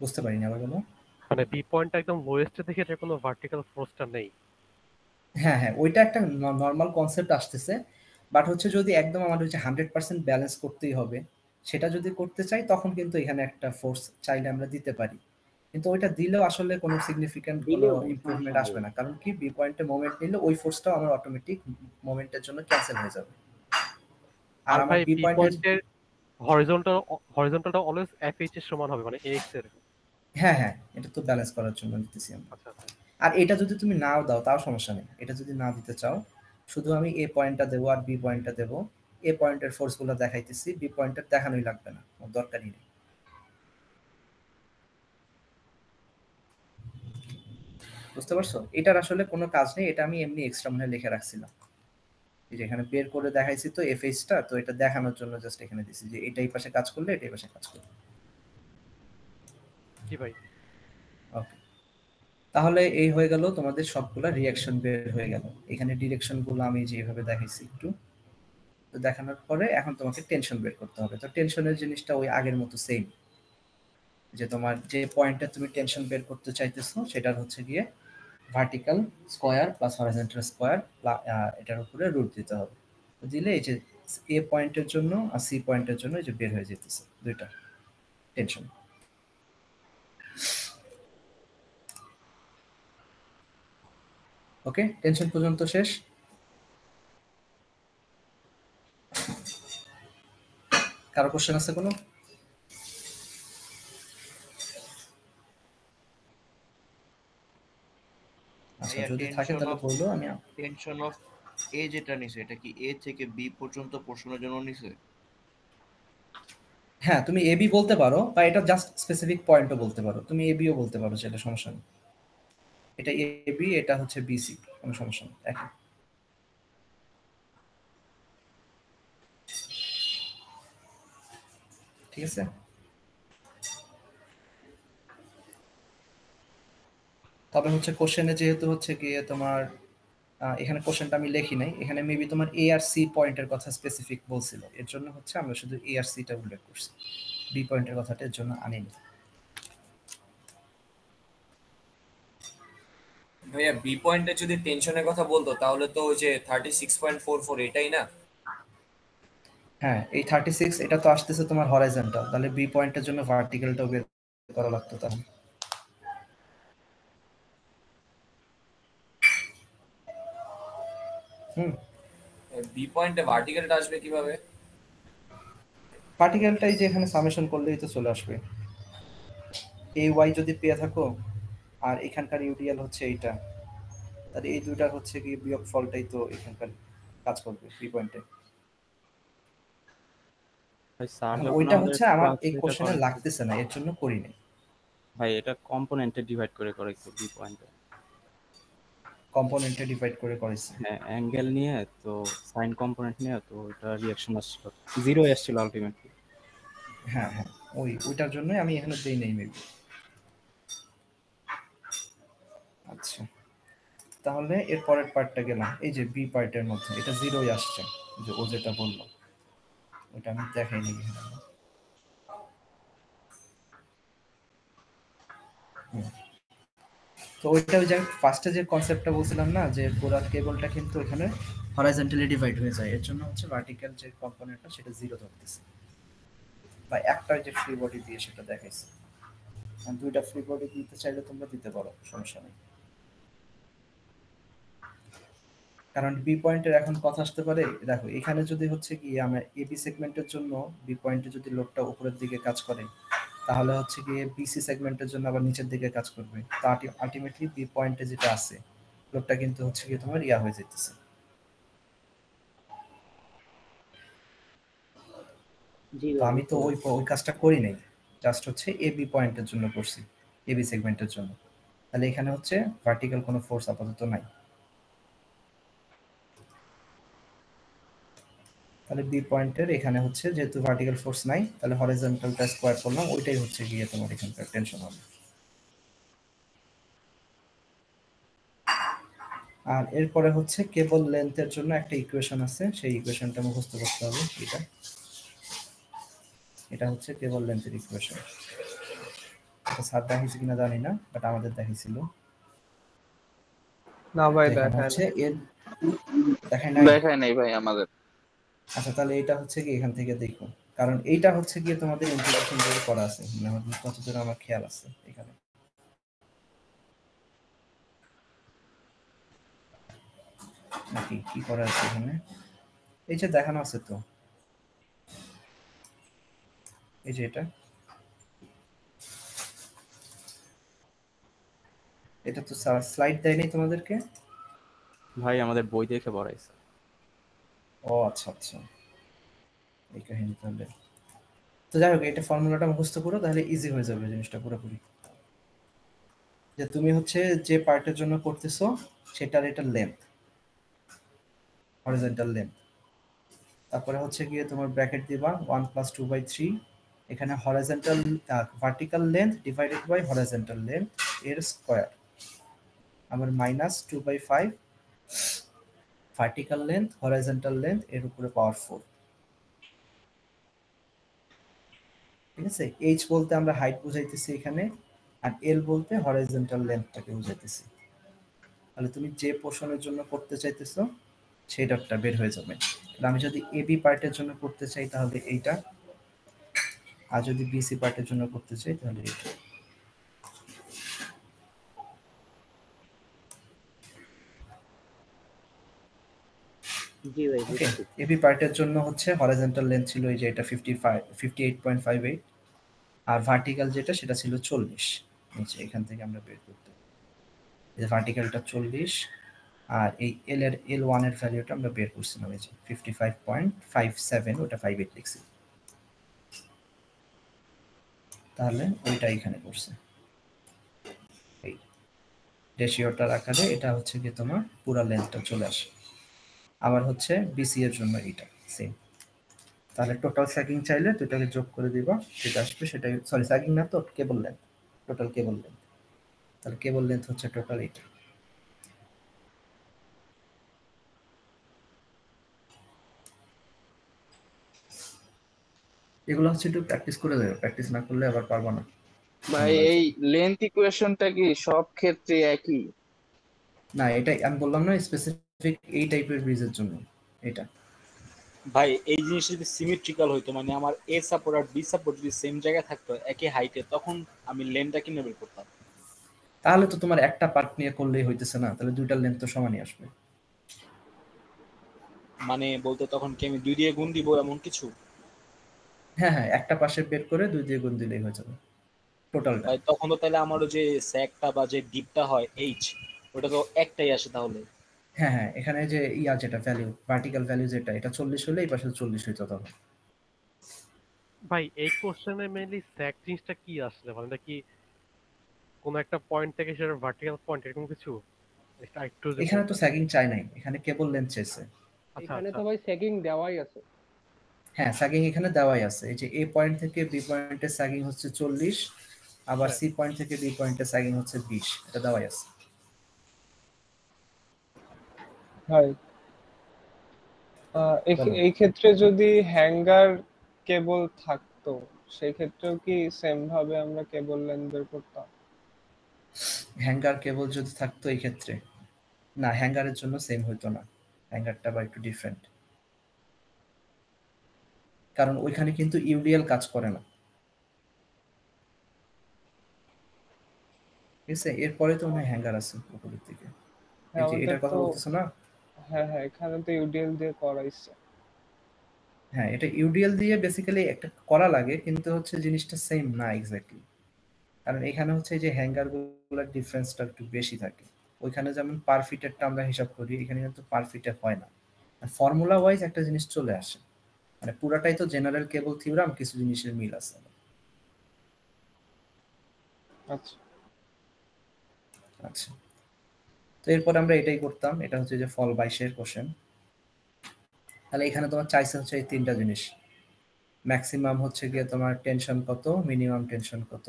বুঝতে পারিনি আবার বলো। মানে বি পয়েন্ট একদম লোয়েস্ট থেকে এটা কোনো ভার্টিক্যাল ফোর্সটা নেই। হ্যাঁ হ্যাঁ, ওইটা একটা নর্মাল কনসেপ্ট আসতেছে, বাট হচ্ছে যদি একদম আমাদের হচ্ছে 100% ব্যালেন্স করতেই হবে, সেটা যদি করতে চাই তখন কিন্তু এখানে একটা ফোর্স চাইলে আমরা দিতে পারি, কিন্তু ওইটা দিলেও আসলে কোনো সিগনিফিক্যান্ট কোনো ইমপ্রুভমেন্ট আসবে না, কারণ কি বি পয়েন্টে মোমেন্ট নিলে ওই ফোর্সটাও আমার অটোমেটিক মোমেন্টের জন্য ক্যান্সেল হয়ে যাবে। আর আমার ভাই বি বি পয়েন্টের পয়েন্টের হরিজন্টালটা অলওয়েজ এফএইচ এর সমান হবে, মানে এক্স এর। হ্যাঁ হ্যাঁ, এটা তো ব্যালেন্স করার জন্য দিতেছি আমরা। আচ্ছা আচ্ছা। আর এটা যদি তুমি নাও দাও তাও সমস্যা নেই, এটা যদি না দিতে চাও শুধু আমি এ পয়েন্টটা দেবো আর বি পয়েন্টটা দেবো, এ পয়েন্টের ফোর্সগুলো দেখাইতেছি, বি পয়েন্টের দেখানোই লাগবে না, দরকারই নেই। বুঝতে পারছো? এটার আসলে কোনো কাজ নেই, এটা আমি এমনি এক্সট্রা মনে লিখে রাখছিলাম। এই যে এখানে বের করে দেখাইছি তো এফএইচটা, তো এটা দেখানোর জন্য জাস্ট এখানে দিছি যে এটাই পাশে কাজ করলে এটাই পাশে কাজ করবে। জি ভাই। ওকে, তাহলে এই হয়ে গেল তোমাদের সবগুলা রিঅ্যাকশন বের হয়ে গেল। এখানে ডিরেকশনগুলো আমি যেভাবে দেখাইছি একটু, তো দেখানোর পরে এখন তোমাকে টেনশন বের করতে হবে। তো টেনশনের জিনিসটা ওই আগের মতো সেম, যে তোমার যে পয়েন্টে তুমি টেনশন বের করতে চাইতেছো সেটার হচ্ছে গিয়ে vertical square plus horizontal square, এটার উপরে রুট দিতে হবে। তো দিলে এই যে এ পয়েন্টের জন্য আর সি পয়েন্টের জন্য এই যে বের হয়ে যেতেছে দুইটা টেনশন। ওকে, টেনশন পর্যন্ত শেষ। কারো কোশ্চেন আছে কোনো? আচ্ছা, যদি থাকে তাহলে বললো। আমি টেনশন অফ এ যেটা নিছে এটা কি এ থেকে বি পর্যন্ত পোর্শনের জন্য নিছে? হ্যাঁ, তুমি এ বি বলতে পারো, বা এটা জাস্ট স্পেসিফিক পয়েন্টও বলতে পারো, তুমি এ বিও বলতে পারো, সেটা সমস্যা নেই। এটা এ বি, এটা হচ্ছে বিসি, কোনো সমস্যা নেই, একই। ঠিক আছে, তবে হচ্ছে কোশ্চেনে যেহেতু হচ্ছে গিয়ে তোমার এখানে কোশ্চেনটা আমি লিখি নাই, এখানে মেবি তোমার এ আর সি পয়েন্টের কথা স্পেসিফিক বলছিল, এর জন্য হচ্ছে আমরা শুধু এ আর সিটা উল্লেখ করছি, বি পয়েন্টের কথাটা এর জন্য আনিনি। ভাইয়া বি পয়েন্টে যদি টেনশনের কথা বলতো তাহলে তো ওই যে 36.44 এটাই না? হ্যাঁ, এই 36 এটা তো আসতেছে তোমার হরাইজন্টাল, তাহলে বি পয়েন্টের জন্য ভার্টিক্যালটাও বের করা লাগতো তাহলে। বি পয়েন্টে ভার্টিক্যালটা আসবে কিভাবে? ভার্টিক্যালটাই যে এখানে সামেশন করলেই তো চলে আসবে। এ ওয়াই যদি পেয়ে থাকো আর এখানকার ইউডিএল হচ্ছে এইটা, তাহলে এই দুইটার হচ্ছে কি বিয়োগ ফলটাই তো এখানকার কাজ করবে বি পয়েন্টে। ভাই স্যার যখন ওইটা আমাদের হচ্ছে আমার এই ক্লাসে এটা কোশ্চেনে করাইছে, লাগতেছে না, এর জন্য করি নাই। ভাই এটা কম্পোনেন্টে ডিভাইড করে করাইছে বি পয়েন্টে। কম্পোনেন্টে ডিভাইড করে করেছে। হ্যাঁ, অ্যাঙ্গেল নিয়ে তো সাইন কম্পোনেন্ট নিয়ে তো এটা রিঅ্যাকশন আসছিল, জিরো আসছিল আলটিমেটলি। হ্যাঁ হ্যাঁ, ওইটার জন্যই আমি এখানে দেই নাই মেবি। আচ্ছা, তাহলে এর পরের পার্টটা গেলাম, এই যে বি পার্টের মধ্যে এটা জিরোই আসছে, যে ও যেটা বললো ওটা আমি দেখাইনি এখানে। তো ওইটা ওই যে ফার্স্টে যে কনসেপ্টটা বলছিলাম না, যে পুরো কেবলটা কিন্তু এখানে হরাইজন্টালি ডিভাইড হয়ে যায়, এর জন্য হচ্ছে ভার্টিক্যাল যে কম্পোনেন্টটা সেটা জিরো ধরতেছে, বা একটা যে ফ্রি বডি দিয়ে সেটা দেখাইছে। আর দুইটা ফ্রি বডি দিতে চাইলে তোমরা দিতে পারো, সমস্যা নেই। কারণ বি পয়েন্টের এখন কথা আসতে পারে, দেখো এখানে যদি হচ্ছে কি আমরা এবি সেগমেন্টের জন্য বি পয়েন্টে যদি লোডটা উপরের দিকে কাজ করে, তাহলে হচ্ছে গিয়ে বিসি সেগমেন্টের জন্য আবার নিচের দিকে কাজ করবে। তো আলটিমেটলি বি পয়েন্টে যেটা আছে লোডটা কিন্তু হচ্ছে গিয়ে তোমার ইয়া হয়ে যেতেছে। তো আমি তো ওই কাজটা করি নাই, জাস্ট হচ্ছে এবি পয়েন্টের জন্য করছি, এবি সেগমেন্টের জন্য। তাহলে এখানে হচ্ছে ভার্টিক্যাল কোনো ফোর্স আপাতত নাই। তাহলে বি পয়েন্টের এখানে হচ্ছে যেহেতু ভার্টিক্যাল ফোর্স নাই, তাহলে হরিজন্টালটা স্কোয়ার করলাম, ওইটাই হচ্ছে গিয়ে তোমার এখানকার টেনশন হবে। আর এরপরে হচ্ছে কেবল লেন্থের জন্য একটা ইকুয়েশন আছে, সেই ইকুয়েশনটা মুখস্থ করতে হবে। এটা হচ্ছে কেবল লেন্থের ইকুয়েশন। এটা স্যার দেখাইছে কিনা জানি না, বাট আমাদের দেখাইছিল। না ভাই দেখায় নাই ভাই আমাদের। আচ্ছা, তাহলে এটা হচ্ছে কি এখান থেকে দেখো, কারণ এইটা হচ্ছে গিয়ে তোমাদের ইন্টিগ্রেশন দিয়ে করা আছে, মানে আমাদের কতদূর আমার খেয়াল আছে এখানে। নাকি কি করা আছে এখানে, এই যে দেখানো আছে তো, এই যে এটা তো স্লাইড দেয়নি তোমাদেরকে ভাই, আমাদের বই দেখে পড়াইছে। ও আচ্ছা আচ্ছা, এই কাহিনী তাহলে। তো যাই হোক, এটা ফর্মুলাটা মুখস্থ করো, তাহলে ইজি হয়ে যাবে জিনিসটা পুরোপুরি। যে তুমি হচ্ছে যে পার্টের জন্য করতেছো সেটার এটা লেন্থ, হরিজন্টাল লেন্থ। তারপরে হচ্ছে গিয়ে তোমার ব্র্যাকেট দিবা 1 + 2/3, এখানে horizontal vertical length divided by horizontal length এর স্কয়ার, আবার -2/5 ভার্টিক্যাল লেন্থ হরিজন্টাল লেন্থ এর উপরে পাওয়ার 4। ঠিক আছে, এইচ বলতে আমরা হাইট বুঝাইতেছি এখানে, আর এল বলতে হরিজন্টাল লেন্থটাকে বুঝাইতেছি। তাহলে তুমি যে পোর্শনের জন্য করতে চাইতেছো সেইটারটা বের হয়ে যাবে। তাহলে আমি যদি এবি পার্টের জন্য করতে চাই তাহলে এইটা, আর যদি বিসি পার্টের জন্য করতে চাই তাহলে এইটা। জি ভাই ওকে, বুঝছি। এবি পার্টের জন্য হচ্ছে হরিজন্টাল লেন্থ ছিল এই যে এটা 58.58, আর ভার্টিক্যাল যেটা সেটা ছিল 40। নিচে এখান থেকে আমরা বের করতে, এই ভার্টিক্যালটা 40 আর এই এল এর L1 এর ভ্যালুটা আমরা বের করছিলাম এই যে 55.57, ওটা 58 লিখছি, তাহলে ওইটা এখানে করছে। এই রেশিওটার আকারে এটা হচ্ছে কি তোমার পুরো লেন্থটা চলে আসে। আবার হচ্ছে বিসি এর জন্য এটা সেম। তাহলে টোটাল স্যাগিং চাইলে দুটাকে যোগ করে দিবা, যেটা আসবে সেটাই, সরি স্যাগিং না তো কেবল লেন্থ, টোটাল কেবল লেন্থ। তাহলে কেবল লেন্থ হচ্ছে টোটাল এটা। এগুলো হচ্ছে একটু প্র্যাকটিস করে দেবে, প্র্যাকটিস না করলে আবার পারবা না। ভাই এই লেন্থ ইকুয়েশনটা কি সব ক্ষেত্রে একই? না, এটাই আমি বললাম না, স্পেসিফিক এই টাইপের ব্রিজের জন্য এটা। ভাই এই জিনিসটা যদি সিমেট্রিক্যাল হইতো, মানে আমার এ সাপোর্ট আর বি সাপোর্ট যদি সেম জায়গায় থাকতো একই হাইটে, তখন আমি লেনটা কিনে বের করতাম। তাহলে তো তোমার একটা পার্ট নিয়ে করলেই হইতেছে না, তাহলে দুইটার লেন্থ তো সমানই আসবে। মানে বলতে তখন কি আমি 2 দিয়ে গুণ দিব এমন কিছু? হ্যাঁ হ্যাঁ, একটা পাশে বের করে 2 দিয়ে গুণ দিলেই হয়ে যাবে টোটালটা। ভাই তখন তো তাহলে আমারও যে স্যাকটা বা যে ডিপটা হয় এইচ, ওটা তো একটাই আসে তাহলে। হ্যাঁ হ্যাঁ, এখানে যে ইয়া যেটা ভ্যালু, ভার্টিক্যাল ভ্যালু যেটা, এটা 40 হলে এই পাশে 40 হইতো তখন। ভাই এই কোশ্চেনে মেইনলি স্যাক জিনিসটা কি আসলে, মানে এটা কি কোন একটা পয়েন্ট থেকে সেটা ভার্টিক্যাল পয়েন্ট এরকম কিছু? এটা একটু যদি এখানে তো বলতেন। স্যাগিং চাই নাই, এখানে কেবল লেন্থ চাইছে। আচ্ছা এখানে আচ্ছা তো ভাই স্যাগিং দেওয়াই আছে। হ্যাঁ, স্যাগিং এখানে দেওয়াই আছে, এই যে এ পয়েন্ট থেকে বি পয়েন্টের স্যাগিং হচ্ছে 40, আবার হ্যাঁ। সি পয়েন্ট থেকে বি পয়েন্টের স্যাগিং হচ্ছে 20, এটা দেওয়াই আছে। ভাই বলো। এই ক্ষেত্রে যদি হ্যাঙ্গার কেবল থাকতো সেই ক্ষেত্রেও কি সেম ভাবে আমরা কেবল লেন্থ বের করতাম? হ্যাঙ্গার কেবল যদি থাকতো এই ক্ষেত্রে, না হ্যাঙ্গারের জন্য সেম হইতো না, হ্যাঙ্গারটা আবার একটু ডিফারেন্ট, কারণ ওইখানে কিন্তু ইউডিএল কাজ করে না। ঠিক আছে, এরপরে তো মনে হয় হ্যাঙ্গার আছে উপরের দিকে, এই হ্যাঁ যে ওদের এটার কথা তো, বলতেছো না। হ্যাঁ হ্যাঁ এখানে তো ইউডিএল দিয়ে করাইছে। হ্যাঁ, এটা ইউডিএল দিয়ে বেসিক্যালি একটা করা লাগে, কিন্তু হচ্ছে জিনিসটা সেম না এক্স্যাক্টলি, কারণ এখানে হচ্ছে যে হ্যাঙ্গার গুলোর ডিফারেন্সটা একটু বেশি থাকে। ওইখানে যেমন পার ফিটেরটা আমরা হিসাব করি, এখানে কিন্তু পার ফিটে হয় না, ফর্মুলা ওয়াইজ একটা জিনিস চলে আসে, মানে পুরাটাই তো জেনারেল কেবল থিওরাম, কিছু জিনিসের মিল আছে। আচ্ছা আচ্ছা, তো এরপর আমরা এটাই করতাম, এটা হচ্ছে যে ফল 22-এর কোশ্চেন। তাহলে এখানে তোমার চাইছে হচ্ছে এই তিনটা জিনিস, ম্যাক্সিমাম হচ্ছে গিয়ে তোমার টেনশন কত, মিনিমাম টেনশন কত,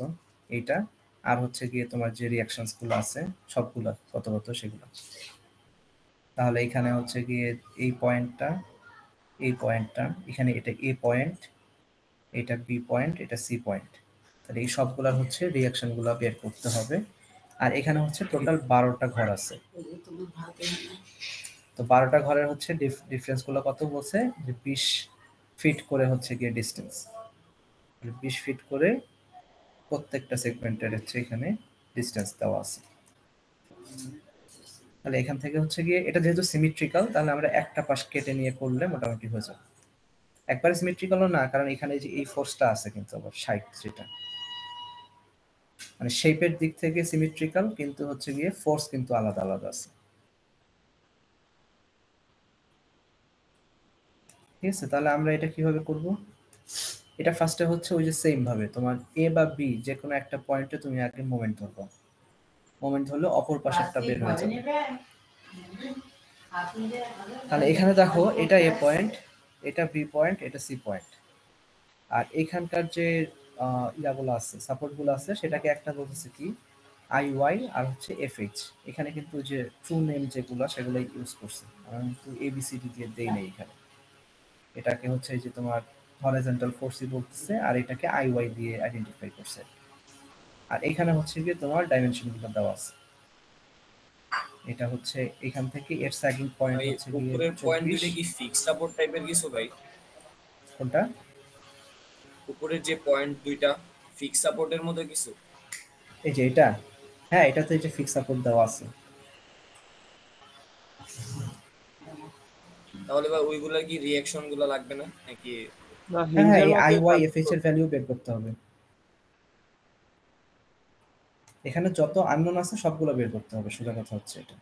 এইটা, আর হচ্ছে গিয়ে তোমার যে রিয়াকশনস গুলো আছে সবগুলো কত কত সেগুলো। তাহলে এখানে হচ্ছে গিয়ে এই পয়েন্টটা, এই পয়েন্টটা, এখানে এটা এ পয়েন্ট, এটা বি পয়েন্ট, এটা সি পয়েন্ট, তাহলে এই সবগুলোর হচ্ছে রিয়াকশন গুলো বের করতে হবে। আর এখানে হচ্ছে টোটাল 12টা ঘর আছে, তো 12টা ঘরের হচ্ছে ডিফারেন্স গুলো কত বলছে যে 20 ফিট করে হচ্ছে গিয়ে ডিস্টেন্স, 20 ফিট করে প্রত্যেকটা সেগমেন্টের হচ্ছে এখানে ডিস্টেন্স দেওয়া আছে। তাহলে এখান থেকে হচ্ছে গিয়ে এটা যেহেতু সিমেট্রিক্যাল, তাহলে আমরা একটা পাশ কেটে নিয়ে করলে মোটামুটি হয়ে যাবে। একবারে সিমেট্রিক্যালও না, কারণ এখানে যে এই ফোর্সটা আছে কিন্তু আবার 60, যেটা মানে শেপের দিক থেকে সিমেট্রিক্যাল, কিন্তু হচ্ছে গিয়ে ফোর্স কিন্তু আলাদা আলাদা আছে। ঠিক আছে, তাহলে আমরা এটা কিভাবে করব? এটা ফার্স্টে হচ্ছে ওই যে সেম ভাবে তোমার এ বা বি যে কোনো একটা পয়েন্টে তুমি আগে মোমেন্ট ধরবা, মোমেন্ট হলে অপর পাশেরটা বের হয়ে যাবে। তাহলে এখানে দেখো এটা এ পয়েন্ট, এটা বি পয়েন্ট, এটা সি পয়েন্ট, আর এখানকার যে ইয়াগুলো আছে, সাপোর্টগুলো আছে, সেটাকে একটা বলতেছে কি আই ওয়াই আর হচ্ছে এফ এইচ। এখানে কিন্তু যে ট্রু নেম যেগুলো সেগুলো ইউজ করছে, আমরা কিন্তু এবিসিডি দিয়ে দেই নাই এখানে। এটাকে হচ্ছে এই যে তোমার হরাইজন্টাল ফোর্সই বলতেছে, আর এটাকে আই ওয়াই দিয়ে আইডেন্টিফাই করছে। আর এখানে হচ্ছে গিয়ে তোমার ডাইমেনশনগুলো দেওয়া আছে। এটা হচ্ছে এখান থেকে এর স্যাগিং পয়েন্ট ভাই হচ্ছে গিয়ে উপরের পয়েন্ট 24। দুইটা কি ফিক্স সাপোর্ট টাইপের কিছু ভাই? কোনটা? উপরের যে পয়েন্ট দুইটা ফিক্স সাপোর্টের মতো কিছু? এই যে এটা, হ্যাঁ এটাতে এই যে ফিক্স সাপোর্ট দেওয়া আছে। তাহলে ভাই ওইগুলা কি রিঅ্যাকশন গুলো লাগবে না নাকি? না, হ্যাঁ হ্যাঁ, হিঞ্জের এই আই মতোই ওয়াই কাজ এফ এইচ এর ভ্যালু বের করতে হবে। এখানে যত আননোন আছে সবগুলো বের করতে হবে, সোজা কথা হচ্ছে এটা।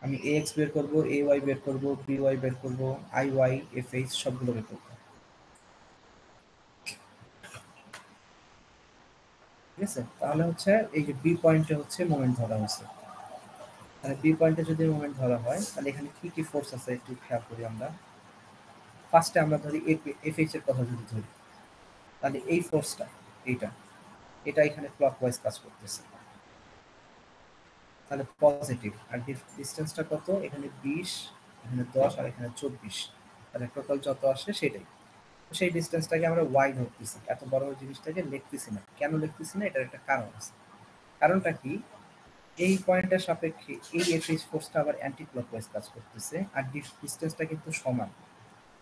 আমি এক্স বের করব, এ ওয়াই বের করব, বি ওয়াই বের করব, আই ওয়াই এফ এইচ সবগুলো বের করব। ঠিক আছে, তাহলে হচ্ছে এই যে বি পয়েন্টে হচ্ছে মোমেন্ট ধরা হয়েছে। তাহলে বি পয়েন্টে যদি মোমেন্ট ধরা হয় তাহলে এখানে কি কি ফোর্স আছে একটু খেয়াল করি আমরা। ফার্স্টে আমরা ধরি এফ এইচ এর কথা যদি ধরি, তাহলে এই ফোর্সটা এইটা, এটা এখানে ক্লকওয়াইজ কাজ করতেছে, তাহলে পজিটিভ। আর ডিসটেন্সটা কত? এখানে 20, এখানে 10, আর এখানে 24, তাহলে টোটাল যত আসে সেটাই। সেই ডিসটেন্সটাকে আমরা ওয়াই ধরতেছি, এত বড় জিনিসটাকে লিখতেছি না। কেন লিখতেছি না? এটার একটা কারণ আছে। কারণটা কি? এই পয়েন্টের সাপেক্ষে এই এফএইচ ফোর্সটা আবার অ্যান্টি ক্লকওয়াইজ কাজ করতেছে, আর ডিসটেন্সটা কিন্তু সমান।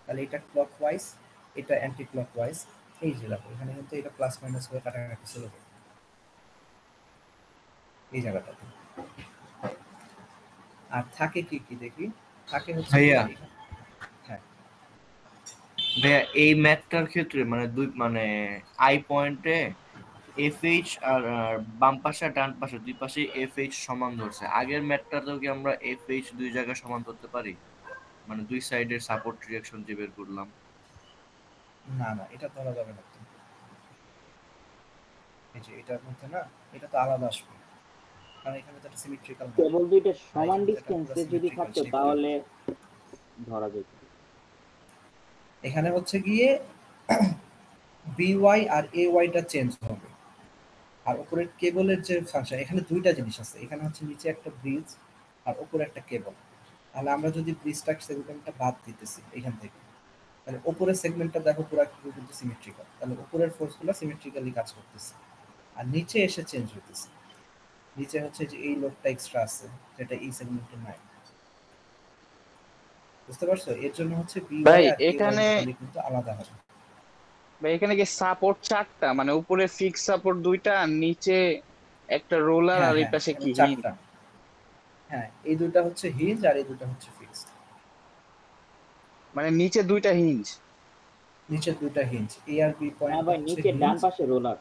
তাহলে এটা ক্লকওয়াইজ, এটা অ্যান্টি ক্লকওয়াইজ। এই যে দেখো এখানে কিন্তু এটা প্লাস মাইনাস হয়ে কাটাকাটি চলে যায় এই জায়গাটাতে। আর থাকে কি কি দেখি, থাকে হচ্ছে ভাইয়া হ্যাঁ ভাইয়া এই ম্যাথটার ক্ষেত্রে মানে মানে আই পয়েন্টে এফএইচ আর বাম পাশে আর ডান পাশে দুই পাশে এফএইচ সমান ধরছে। আগের ম্যাথটাতেও কি আমরা এফএইচ দুই জায়গায় সমান ধরতে পারি? মানে দুই সাইডের সাপোর্ট রিঅ্যাকশন যে বের করলাম। না না, এটা ধরা যাবে না তো। এই যে এটার মধ্যে না, এটা তো আলাদা আসবে, কারণ এখানে তো একটা সিমেট্রিক্যাল না। কেবল দুইটা সমান ডিসটেন্সে যদি থাকতো তাহলে ধরা যেত। এখানে হচ্ছে গিয়ে বিওয়াই আর এ ওয়াইটা চেঞ্জ হবে। আর উপরের কেবলের যে ফাংশন, এখানে দুইটা জিনিস আছে। এখানে হচ্ছে নিচে একটা ব্রিজ আর উপরে একটা কেবল। তাহলে আমরা যদি ব্রিজটা সেগমেন্টটা বাদ দিতেছি এখান থেকে, তাহলে উপরের সেগমেন্টটা দেখো পুরো কিন্তু সিমেট্রিক্যাল। তাহলে উপরের ফোর্সগুলো সিমেট্রিক্যালি কাজ করতেছে, আর নিচে এসে চেঞ্জ হইতেছে। নিচে হচ্ছে যে এই লোডটা এক্সট্রা আছে যেটা এই সেগমেন্টে নাই। বুঝতে পারছো? এর জন্য হচ্ছে ভাই বিওয়াই আর এ এখানে ওয়াই কিন্তু আলাদা হবে। ভাই এখানে কি সাপোর্ট চারটা, মানে উপরে ফিক্স সাপোর্ট দুইটা আর নিচে একটা রোলার, হ্যাঁ আর এই হ্যাঁ, পাশে এখানে কি হিঞ্জ? চারটা। হ্যাঁ, এই দুটো হচ্ছে হিঞ্জ আর এই দুটো হচ্ছে ফিক্সড। মানে নিচে দুইটা হিঞ্জ? নিচে দুটো হিঞ্জ, এ আর বি না পয়েন্ট ভাই, হচ্ছে নিচে ডান হিঞ্জ। পাশে রোলার।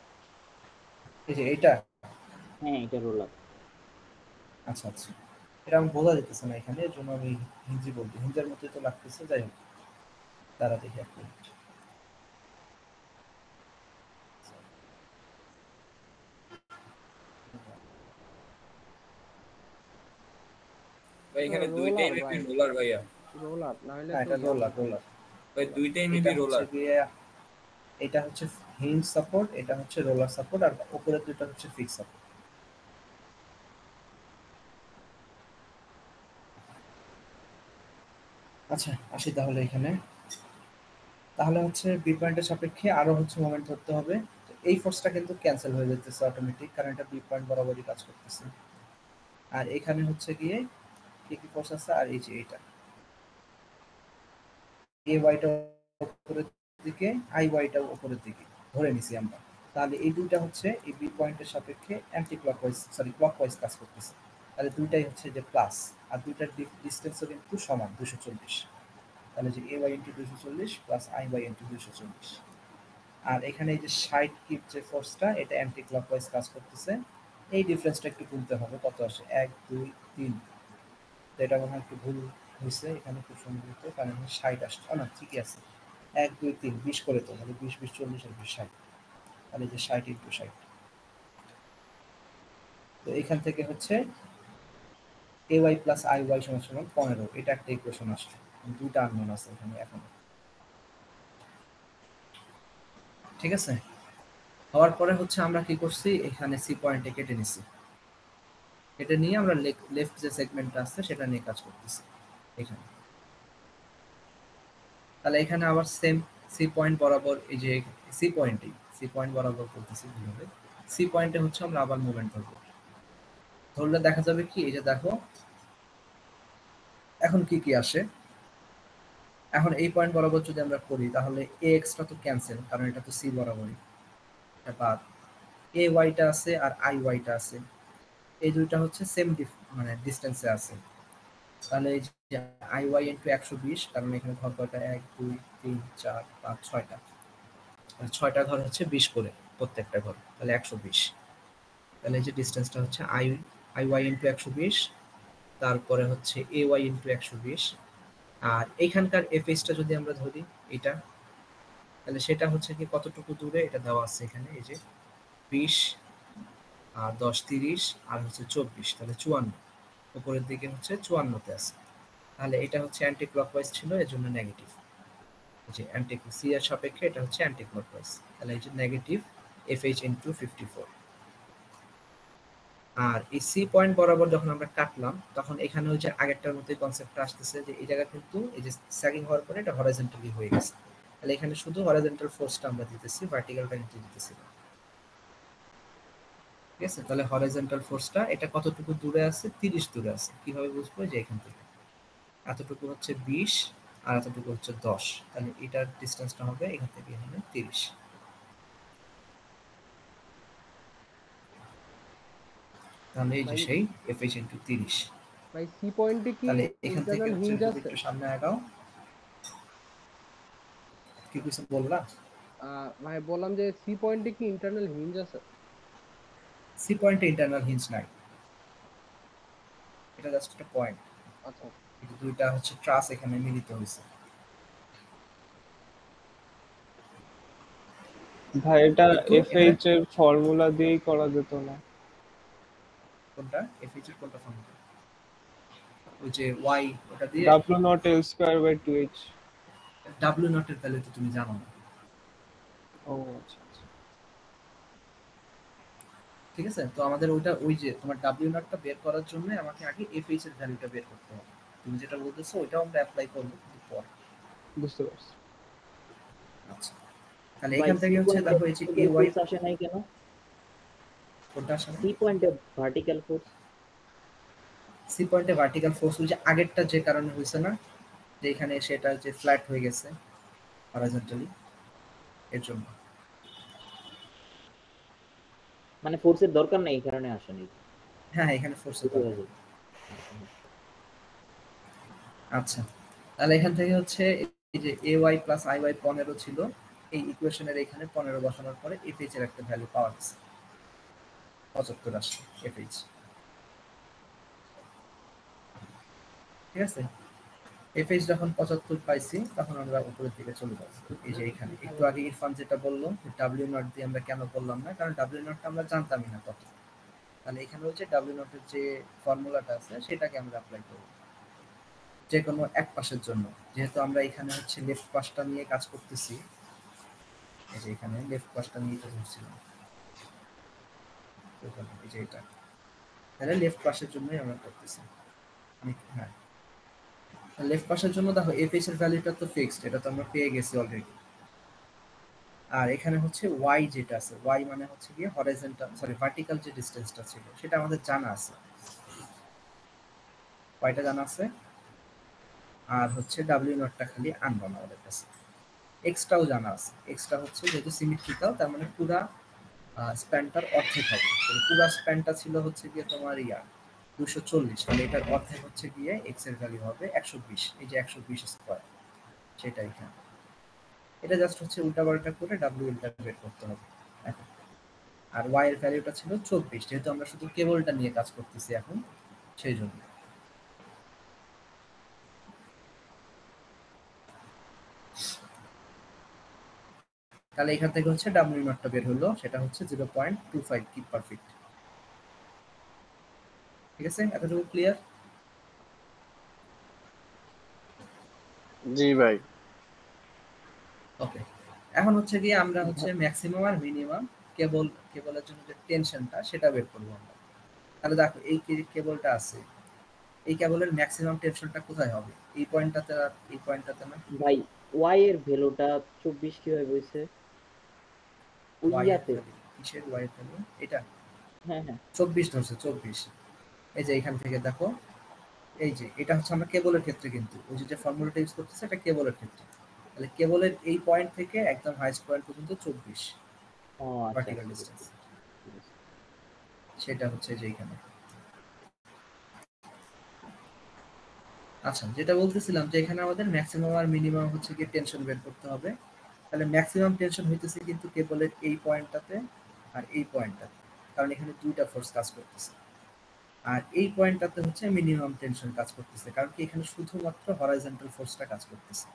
এই যে এটা, হ্যাঁ এটা রোলার। আচ্ছা আচ্ছা, এটা আমি বোঝা যেতেছে না এখানে, এর জন্য আমি হিঞ্জি বলছি। হিঞ্জের মতোই তো লাগতেছে। যাই হোক, তারা দেখি এক মিনিট। ভাই এখানে দুইটাই মেবি রোলার ভাইয়া। রোলার না হলে হ্যাঁ, তো এটা রোলার রোলার। ভাই দুইটাই এটা মেবি হচ্ছে রোলার। গিয়ে, এটা হচ্ছে হিঞ্জ সাপোর্ট, এটা হচ্ছে রোলার সাপোর্ট, আর উপরে দুটো হচ্ছে ফিক্স সাপোর্ট। আচ্ছা আসি তাহলে এখানে। তাহলে হচ্ছে বি পয়েন্টের সাপেক্ষে আরো হচ্ছে মোমেন্ট ধরতে হবে। তো এই ফোর্সটা কিন্তু ক্যান্সেল হয়ে যেতেছে অটোমেটিক, কারণ এটা বি পয়েন্ট বরাবরই কাজ করতেছে। আর এখানে হচ্ছে গিয়ে কি কি ফোর্স আছে, আর এই যে এটা এ ওয়াইটা উপরের দিকে, আই ওয়াইটা উপরের দিকে ধরে নিছি আমরা। তাহলে এই দুইটা হচ্ছে এই বি পয়েন্টের সাপেক্ষে অ্যান্টি ক্লকওয়াইজ ক্লকওয়াইজ কাজ করতেছে। তাহলে দুইটাই হচ্ছে যে প্লাস, আর দুইটার ডিসটেন্সও কিন্তু সমান 240। তাহলে যে A Y into 240 plus I Y into 240। আর এখানে এই যে সাইড কিপ যে ফোর্সটা, এটা অ্যান্টি ক্লকওয়াইজ কাজ করতেছে। এই ডিফারেন্সটা একটু গুনতে হবে, কত আসে 1 2 3। তো এটা মনে হয় একটু ভুল হয়েছে এখানে, খুব সম্ভবত, কারণ 60 আসছে না, ঠিকই আছে। 1 2 3 20 করে তো, তাহলে 20 20 40 আর 20 60। তাহলে যে 60 ইন্টু 60, তো এখান থেকে হচ্ছে ay প্লাস iy সমান সমান 15, এটা একটা ইকুয়েশন আসছে। দুইটা আননোন আছে এখানে এখন, ঠিক আছে। হওয়ার পরে হচ্ছে আমরা কি করছি, এখানে সি পয়েন্টে কেটে নিছি, কেটে নিয়ে আমরা লেফট যে সেগমেন্টটা আছে সেটা নিয়ে কাজ করতেছি এখানে। তাহলে এখানে আবার সেম সি পয়েন্ট বরাবর, এই যে সি পয়েন্ট বরাবর করতেছি কিভাবে, সি পয়েন্টে হচ্ছে আমরা আবার মুভমেন্ট ধরবো। ধরলে দেখা যাবে কি, এই যে দেখো এখন কি কি আসে। এখন এই পয়েন্ট বরাবর যদি আমরা করি তাহলে এ এক্সটা তো ক্যান্সেল, কারণ এটা তো সি বরাবরই, এটা বাদ। এ ওয়াইটা আছে আর আই ওয়াইটা আছে, এই দুইটা হচ্ছে সেম মানে ডিস্টেন্সে আছে। তাহলে এই যে আই ওয়াই ইন্টু 120, কারণ এখানে ঘর কয়টা, 1 2 3 4 5 6টা, ছয়টা ঘর হচ্ছে 20 করে প্রত্যেকটা ঘর, তাহলে 120। তাহলে এই যে ডিস্টেন্সটা হচ্ছে আই ওয়াই ইন্টু 120, তারপরে হচ্ছে এ ওয়াই ইন্টু 120, আর এইখানকার এফএসটা যদি আমরা ধরি এটা, তাহলে সেটা হচ্ছে কি কতটুকু দূরে, এটা দেওয়া আছে এখানে, এই যে 20 আর 10 30 আর হচ্ছে 24, তাহলে 54, উপরের দিকে হচ্ছে 54তে আছে। তাহলে এটা হচ্ছে অ্যান্টি ক্লকওয়াইজ ছিল, এর জন্য নেগেটিভ। এই যে অ্যান্টি সি এর সাপেক্ষে এটা হচ্ছে অ্যান্টি ক্লকওয়াইজ, তাহলে এই যে নেগেটিভ এফএইচ ইনটু 54। আর এই সি পয়েন্ট বরাবর যখন আমরা কাটলাম তখন এখানে ওই যে আগেরটার মতোই কনসেপ্টটা আসতেছে, যে এই জায়গা কিন্তু এই যে স্যাগিং হওয়ার পরে এটা হরাইজন্টালি হয়ে গেছে, তাহলে এখানে শুধু হরাইজন্টাল ফোর্সটা আমরা দিতেছি, ভার্টিক্যালটা কিন্তু দিতেছি না, ঠিক আছে। তাহলে হরাইজন্টাল ফোর্সটা এটা কতটুকু দূরে আছে, 30 দূরে আছে। কিভাবে বুঝবো, যে এখান থেকে এতটুকু হচ্ছে 20 আর এতটুকু হচ্ছে 10, তাহলে এটার ডিসটেন্সটা হবে এখান থেকে এখানে 30। তাহলে এই যে সেই এফএইচ ইনটু 30। ভাই সি পয়েন্টে কি তাহলে এখান থেকে ইন্টারনাল হিঞ্জ আছে? একটু সামনে আগাও, কি কিছু বললা? ভাই বললাম যে সি পয়েন্টে কি ইন্টারনাল হিঞ্জ আছে? সি পয়েন্টে ইন্টারনাল হিঞ্জ নাই, এটা জাস্ট একটা পয়েন্ট। আচ্ছা, এই দুইটা হচ্ছে ট্রাস এখানে মিলিত হয়েছে। ভাই এটা এফএইচ এর ফর্মুলা দিয়েই করা যেত না? কোনটা এফএইচ এর কোনটা ফর্মুলা? ওই যে y ওটা দিয়ে w not l square by 2h। w not এর ভ্যালু তো তুমি জানো না। ও আচ্ছা আচ্ছা, ঠিক আছে। তো আমাদের ওইটা, ওই যে তোমার w নটটা বের করার জন্য আমাকে আগে এফএইচ এর ভ্যালুটা বের করতে হবে। তুমি যেটা বলতেছো ওইটাও আমরা অ্যাপ্লাই করব পর। বুঝতে পারছি। আচ্ছা, তাহলে এখান থেকে হচ্ছে দেখো এই যে ay আসে নাই কেন? কোনটা আসে? সি পয়েন্টে ভার্টিক্যাল ফোর্স, সি পয়েন্টে ভার্টিক্যাল ফোর্স ওই যে আগেরটা যে কারণে হইছে না, যে এখানে সেটা যে ফ্ল্যাট হয়ে গেছে হরাইজন্টালি, এর জন্য। মানে ফোর্সের দরকার নেই এই কারণে আসেনি। হ্যাঁ এখানে ফোর্সের দরকার। আচ্ছা, তাহলে এখান থেকে হচ্ছে এই যে ay প্লাস iy 15 ছিল, এই ইকুয়েশনের এখানে 15 বসানোর পরে এফএইচ এর একটা ভ্যালু পাওয়া গেছে, 75 আসছে এফএইচ, ঠিক আছে। এফএইচ যখন 75 পাইছি তখন আমরা উপরের দিকে চলে যাব। এই যে এখানে একটু আগে ইরফান যেটা বললো ডাব্লিউ নট দিয়ে আমরা কেন করলাম না, কারণ ডাব্লিউ নটটা আমরা জানতামই না কত। তাহলে এখানে হচ্ছে ডাব্লিউ নটের যে ফর্মুলাটা আছে সেটাকে আমরা অ্যাপ্লাই করব যে কোনো এক পাশের জন্য, যেহেতু আমরা এখানে হচ্ছে লেফট পাশটা নিয়ে কাজ করতেছি। এই যে এখানে লেফট পাশটা নিয়ে কাজ করছিলাম, এই যে এটা, তাহলে লেফট পাশের জন্যই আমরা করতেছি। হ্যাঁ, লেফট পাশের জন্য দেখো এফএইচ এর ভ্যালুটা তো ফিক্সড, এটা তো আমরা পেয়ে গেছি অলরেডি। আর এখানে হচ্ছে y যেটা আছে, y মানে হচ্ছে গিয়ে হরাইজন্টাল সরি ভার্টিক্যাল যে ডিসটেন্সটা ছিল সেটা আমাদের জানা আছে, yটা জানা আছে। আর হচ্ছে w নটটা খালি আননোন আমাদের কাছে। এক্সটাও জানা আছে, এক্সটা হচ্ছে যেহেতু সিমেট্রিক্যাল তার মানে পুরা স্প্যানটার অর্ধেক হবে। পুরা স্প্যানটা ছিল হচ্ছে গিয়ে তোমার 240, তাহলে এটার অর্ধেক হচ্ছে গিয়ে এক্স এর ভ্যালু হবে 120, এই যে 120 স্কয়ার সেটা এখানে। এটা জাস্ট হচ্ছে উল্টাপাল্টা করে ডাব্লিউ এলটা বের করতে হবে এখন। আর ওয়াই এর ভ্যালুটা ছিল 24, যেহেতু আমরা শুধু কেবলটা নিয়ে কাজ করতেছি এখন সেই জন্য। তাহলে এখান থেকে হচ্ছে ডাব্লিউ নটটা বের হলো, সেটা হচ্ছে 0.25 কিপ পার ফিট। ঠিক আছে, এতটুকু ক্লিয়ার? জি ভাই। ওকে, এখন হচ্ছে গিয়ে আমরা হচ্ছে ম্যাক্সিমাম আর মিনিমাম কেবলের জন্য যে টেনশনটা সেটা বের করবো আমরা। তাহলে দেখো এই কেবলটা আছে, এই কেবলের ম্যাক্সিমাম টেনশনটা কোথায় হবে? এই পয়েন্টটাতে আর এই পয়েন্টটাতে না? ভাই ওয়াই এর ভ্যালুটা 24 কিভাবে হইছে? ওই ওয়াই এর ইয়াতে ভ্যালু, কিসের ওয়াই এর ভ্যালু? এটা হ্যাঁ হ্যাঁ 24 ধরছে, 24। এই যে এখান থেকে দেখো, এই যে এটা হচ্ছে আমরা কেবলের ক্ষেত্রে, কিন্তু ওই যে ফর্মুলাটা ইউজ করতেছে এটা কেবলের ক্ষেত্রে। তাহলে কেবলের এই পয়েন্ট থেকে একদম হাইস্ট পয়েন্ট পর্যন্ত 24 ও আচ্ছা ভার্টিক্যাল আচ্ছা, ডিসটেন্স। ঠিক আছে। সেটা হচ্ছে যে এখানে। আচ্ছা, যেটা বলতেছিলাম যে এখানে আমাদের ম্যাক্সিমাম আর মিনিমাম হচ্ছে কি টেনশন বের করতে হবে। তাহলে ম্যাক্সিমাম টেনশন হইতেছে কিন্তু কেবলের এই পয়েন্টটাতে আর এই পয়েন্টটাতে, কারণ এখানে দুইটা ফোর্স কাজ করতেছে। আর এই পয়েন্টটাতে হচ্ছে মিনিমাম টেনশন কাজ করতেছে, কারণ কি এখানে শুধুমাত্র হরাইজন্টাল ফোর্সটা কাজ করতেছে,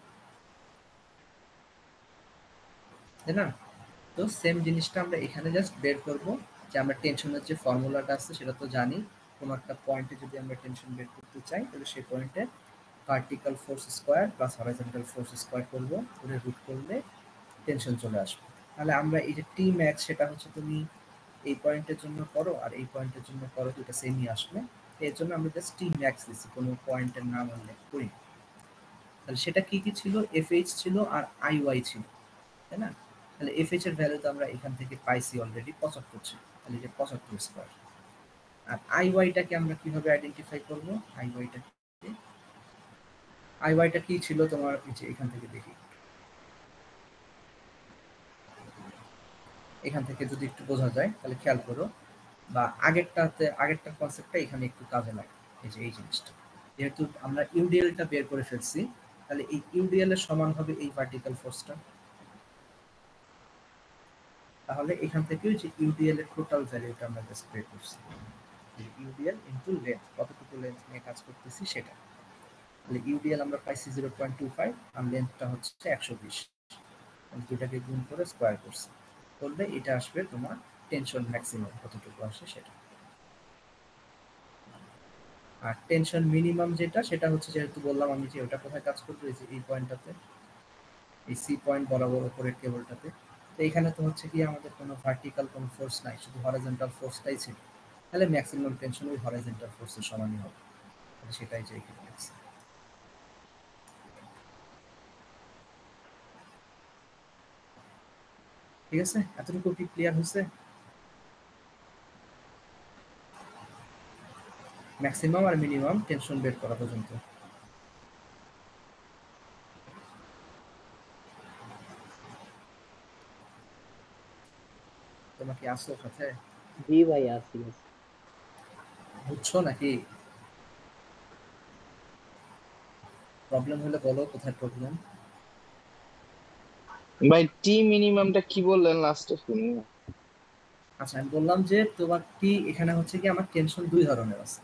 তাই না? তো সেম জিনিসটা আমরা এখানে জাস্ট বের করব, যে আমরা টেনশনের যে ফর্মুলাটা আছে সেটা তো জানি। কোনো একটা পয়েন্টে যদি আমরা টেনশন বের করতে চাই তাহলে সেই পয়েন্টে vertical force square plus horizontal force square করব, করে রুট করলে টেনশন চলে আসবে। তাহলে আমরা এই যে টি ম্যাক্স সেটা হচ্ছে তুমি এই পয়েন্টের জন্য করো আর এই পয়েন্টের জন্য করো, দুটো সেমই আসবে। এর জন্য আমরা জাস্ট টি ম্যাক্স দিচ্ছি, কোনো পয়েন্টের নাম উল্লেখ করি। তাহলে সেটা কি কি ছিল? এফএইচ ছিল আর আইওয়াই ছিল, তাই না? তাহলে এফএইচ এর ভ্যালু তো আমরা এখান থেকে পাইছি অলরেডি 75 ছিল, তাহলে যে 75 স্কয়ার। আর আইওয়াইটাকে আমরা কিভাবে আইডেন্টিফাই করব? আইওয়াইটা কি ছিল তোমার, এই যে এখান থেকে দেখি, এখান থেকে যদি একটু বোঝা যায় তাহলে খেয়াল করো, বা আগেরটার কনসেপ্টটা এখানে একটু কাজে লাগে। এই যে এই জিনিসটা, যেহেতু আমরা ইউডিএলটা বের করে ফেলছি, তাহলে এই ইউডিএল এর সমান হবে এই ভার্টিক্যাল ফোর্সটা। তাহলে এখান থেকে যে ইউডিএল এর টোটাল ভ্যালুটা আমরা জাস্ট বের করছি, ইউডিএল ইনটু লেন্থ, কতটুকু লেন্থ নিয়ে কাজ করতেছি সেটা। তাহলে ইউডিএল আমরা পাইছি 0.25 আর লেন্থটা হচ্ছে 120, দুটাকে গুণ করে স্কয়ার করছি, করলে এটা আসবে তোমার টেনশন ম্যাক্সিমাম কতটুকু আসে সেটা। আর টেনশন মিনিমাম যেটা, সেটা হচ্ছে যেহেতু বললাম আমি যে ওটা কোথায় কাজ করবে, যে এই পয়েন্টটাতে, এই সি পয়েন্ট বরাবর উপরের কেবলটাতে। তো এখানে তো হচ্ছে কি আমাদের কোনো ভার্টিক্যাল কোনো ফোর্স নাই, শুধু হরাইজন্টাল ফোর্সটাই ছিল, তাহলে ম্যাক্সিমাম টেনশন ওই হরাইজন্টাল ফোর্সের সমানই হবে। সেটাই যে এখানে আছে। ঠিক আছে, এতটুকু কি ক্লিয়ার হচ্ছে? ম্যাক্সিমাম আর মিনিমাম টেনশন বের করা পর্যন্ত। তোমরা কি আসছো সাথে? জি ভাই আছি। বুঝছো নাকি? প্রবলেম হলে বলো কোথায় প্রবলেম। ভাই টি মিনিমামটা কি বললেন লাস্টে শুনি না। আচ্ছা, আমি বললাম যে তোমার টি এখানে হচ্ছে কি আমার টেনশন দুই ধরনের আছে,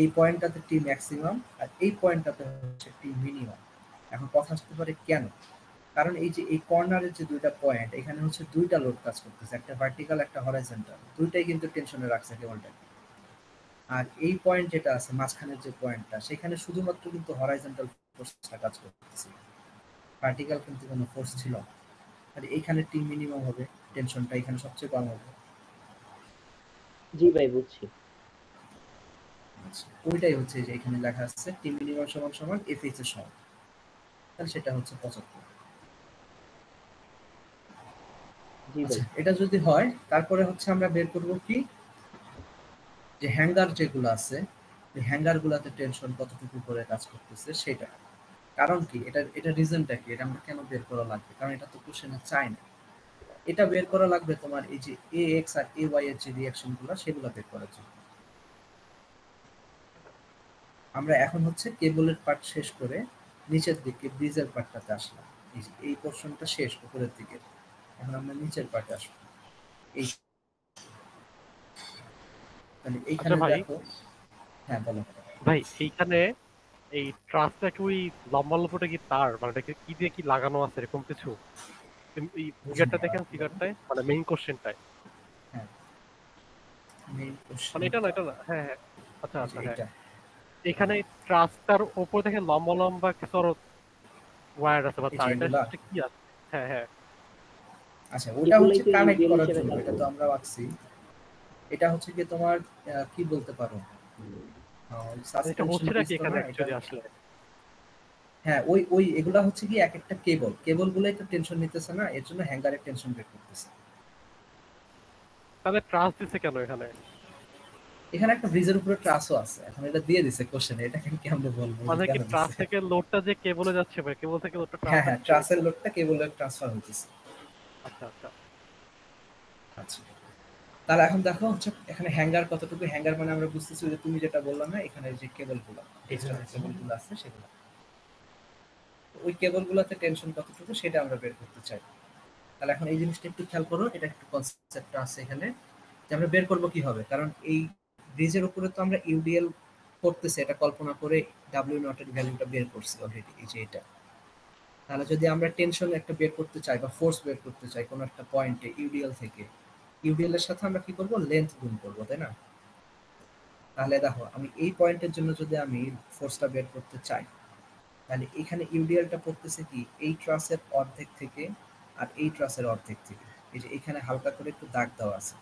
এই পয়েন্টটাতে টি ম্যাক্সিমাম আর এই পয়েন্টটাতে হচ্ছে টি মিনিমাম। এখন কথা আসতে পারে কেন? কারণ এই যে এই কর্নারের যে দুইটা পয়েন্ট, এখানে হচ্ছে দুইটা লোড কাজ করতেছে, একটা ভার্টিক্যাল একটা হরাইজন্টাল, দুইটাই কিন্তু টেনশনে রাখছে কেবলটাকে। আর এই পয়েন্ট যেটা আছে মাঝখানের যে পয়েন্টটা, সেখানে শুধুমাত্র কিন্তু হরাইজন্টাল ফোর্সটা কাজ করতেছে, ভার্টিক্যাল কিন্তু কোনো ফোর্স ছিল না। আর এইখানে টি মিনিমাম হবে, টেনশনটা এখানে সবচেয়ে কম হবে। জি ভাই বুঝছি। আচ্ছা, ওইটাই হচ্ছে যে এখানে লেখা আছে টি মিনিমাম সমান সমান এফএইচ এর সমান, তাহলে সেটা হচ্ছে 75। আচ্ছা, এটা যদি হয় তারপরে হচ্ছে আমরা বের করব কি, যে হ্যাঙ্গার যেগুলো আছে, এই হ্যাঙ্গার গুলাতে টেনশন কতটুকু করে কাজ করতেছে সেটা। কারণ কি, এটা রিজনটা কি, এটা আমরা কেন বের করা লাগবে? কারণ এটা তো কোশ্চেনে চাই না। এটা বের করা লাগবে তোমার এই যে এ এক্স আর এ ওয়াই এর যে রিঅ্যাকশন গুলো, সেগুলো বের করার জন্য। আমরা এখন হচ্ছে কেবলের পার্ট শেষ করে নিচের দিকে ব্রিজের পার্টটাতে আসলাম। এই পোর্শনটা শেষ উপরের দিকে, এখন আমরা নিচের পার্টে আসবো। এই মানে এইখানে দেখো, হ্যাঁ বলো ভাই। এইখানে এই ট্রাসটা কি ওই লম্বা লম্বাটা কি তার, মানে এটা কি দিয়ে কি লাগানো আছে এরকম কিছু? এই ফিগারটা দেখেন, ফিগারটায় মানে মেইন কোশ্চেনটায়, হ্যাঁ মেইন কোশ্চেন মানে এটা না, এটা না, হ্যাঁ হ্যাঁ আচ্ছা আচ্ছা হ্যাঁ এটা এখানে ট্রাস্টার উপর দেখে লম্বা লম্বা কিছু ওয়্যার আছে বা এই তার যে এটা এগুলা কি আছে? হ্যাঁ হ্যাঁ আচ্ছা ওটা এগুলোই হচ্ছে তো কানেক্ট ইউডিএল করার হিসেবে জন্য, কাজ এটা তো করে। আমরা আঁকছি। এটা হচ্ছে কি তোমার কি বলতে পারো, এটা সাসপেনশন হচ্ছে না পিস কি তো এখানে না এটা। অ্যাকচুয়ালি আসলে হ্যাঁ ওই ওই এগুলা হচ্ছে কি এক একটা কেবল গুলাই তো টেনশন নিতেছে না, এর জন্য হ্যাঙ্গারের টেনশন বের করতেছে। তাহলে ট্রাস্ট দিছে কেন এখানে? এখানে একটা ব্রিজের উপরে ট্রাসও আছে, এখন এটা দিয়ে দিছে কোশ্চেনে, এটা কেমনে বলবো যে মানে কেন কি ট্রাস্ট দিছে। থেকে লোডটা যে কেবলে যাচ্ছে ভাই, কেবল থেকে লোডটা হ্যাঁ ট্রান্সফার হ্যাঁ ট্রাসের লোডটা কেবলের ট্রান্সফার হইতেছে। আচ্ছা আচ্ছা আচ্ছা তাহলে এখন দেখো হচ্ছে এখানে হ্যাঙ্গার কতটুকু, হ্যাঙ্গার মানে আমরা বুঝতেছি যে তুমি যেটা বললাম না এখানে যে কেবলগুলো এক্সটার্নাল কেবলগুলো আছে সেগুলো, ওই কেবলগুলোতে টেনশন কতটুকু সেটা আমরা বের করতে চাই। তাহলে এখন এই জিনিসটা একটু খেয়াল করো, এটা একটু কনসেপ্ট আছে এখানে যে আমরা বের করব কিভাবে, কারণ এই ব্রিজের উপরে তো আমরা ইউডিএল করতেছি, এটা কল্পনা করে ডাব্লিউ নট এর ভ্যালুটা বের করছি অলরেডি, এই যে এটা। তাহলে যদি আমরা টেনশন একটা বের করতে চাই বা ফোর্স বের করতে চাই কোনো একটা পয়েন্টে ইউডিএল থেকে, ইউডিএল এর সাথে আমরা কি করব, লেন্থ গুণ করব, তাই না? তাহলে দেখো আমি এই পয়েন্টের জন্য যদি আমি ফোর্সটা বের করতে চাই, তাহলে এখানে ইউডিএলটা পড়তেছে কি এই ট্রাসের অর্ধেক থেকে আর এই ট্রাসের অর্ধেক থেকে, এই যে এখানে হালকা করে একটু দাগ দেওয়া আছে,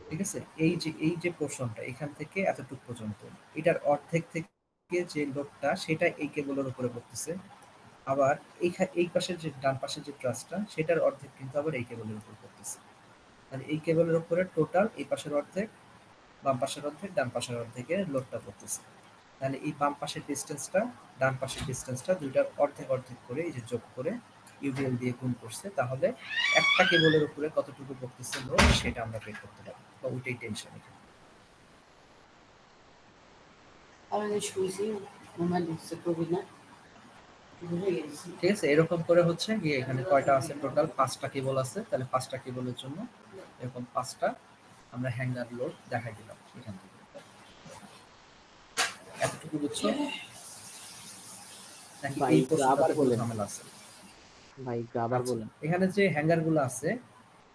ঠিক আছে? এই যে পোর্শনটা এখান থেকে এতটুকু পর্যন্ত, এটার অর্ধেক থেকে যে লোডটা সেটা এই কেবলের উপরে পড়তেছে, আবার এই পাশের যে ডান পাশের যে ট্রাসটা সেটার অর্ধেক কিন্তু আবার এই কেবলের উপর পড়তেছে। তাহলে এই কেবলের উপরে টোটাল এই পাশের অর্ধেক, বাম পাশের অর্ধেক, ডান পাশের অর্ধেকের লোডটা পড়তেছে। তাহলে এই বাম পাশের ডিসটেন্সটা ডান পাশের ডিসটেন্সটা দুইটার অর্ধেক অর্ধেক করে এই যে যোগ করে ইউডিএল দিয়ে গুণ করছে, তাহলে একটা কেবলের উপরে কতটুকু পড়তেছে লোড সেটা আমরা বের করতে পারি, বা ওইটাই টেনশন এখানে। ঠিক আছে, এরকম করে হচ্ছে গিয়ে এখানে কয়টা আছে, টোটাল 5টা কেবল আছে, তাহলে 5টা কেবলের জন্য এরকম 5টা আমরা হ্যাঙ্গার লোড দেখাই দিলাম এখান থেকে। এতটুকু বুঝছো নাকি ভাই এই একটু প্রশ্নটাতে আবার কোনো বলেন, ঝামেলা আছে? ভাই একটু আবার আচ্ছা, বলেন। এখানে যে হ্যাঙ্গার গুলো আছে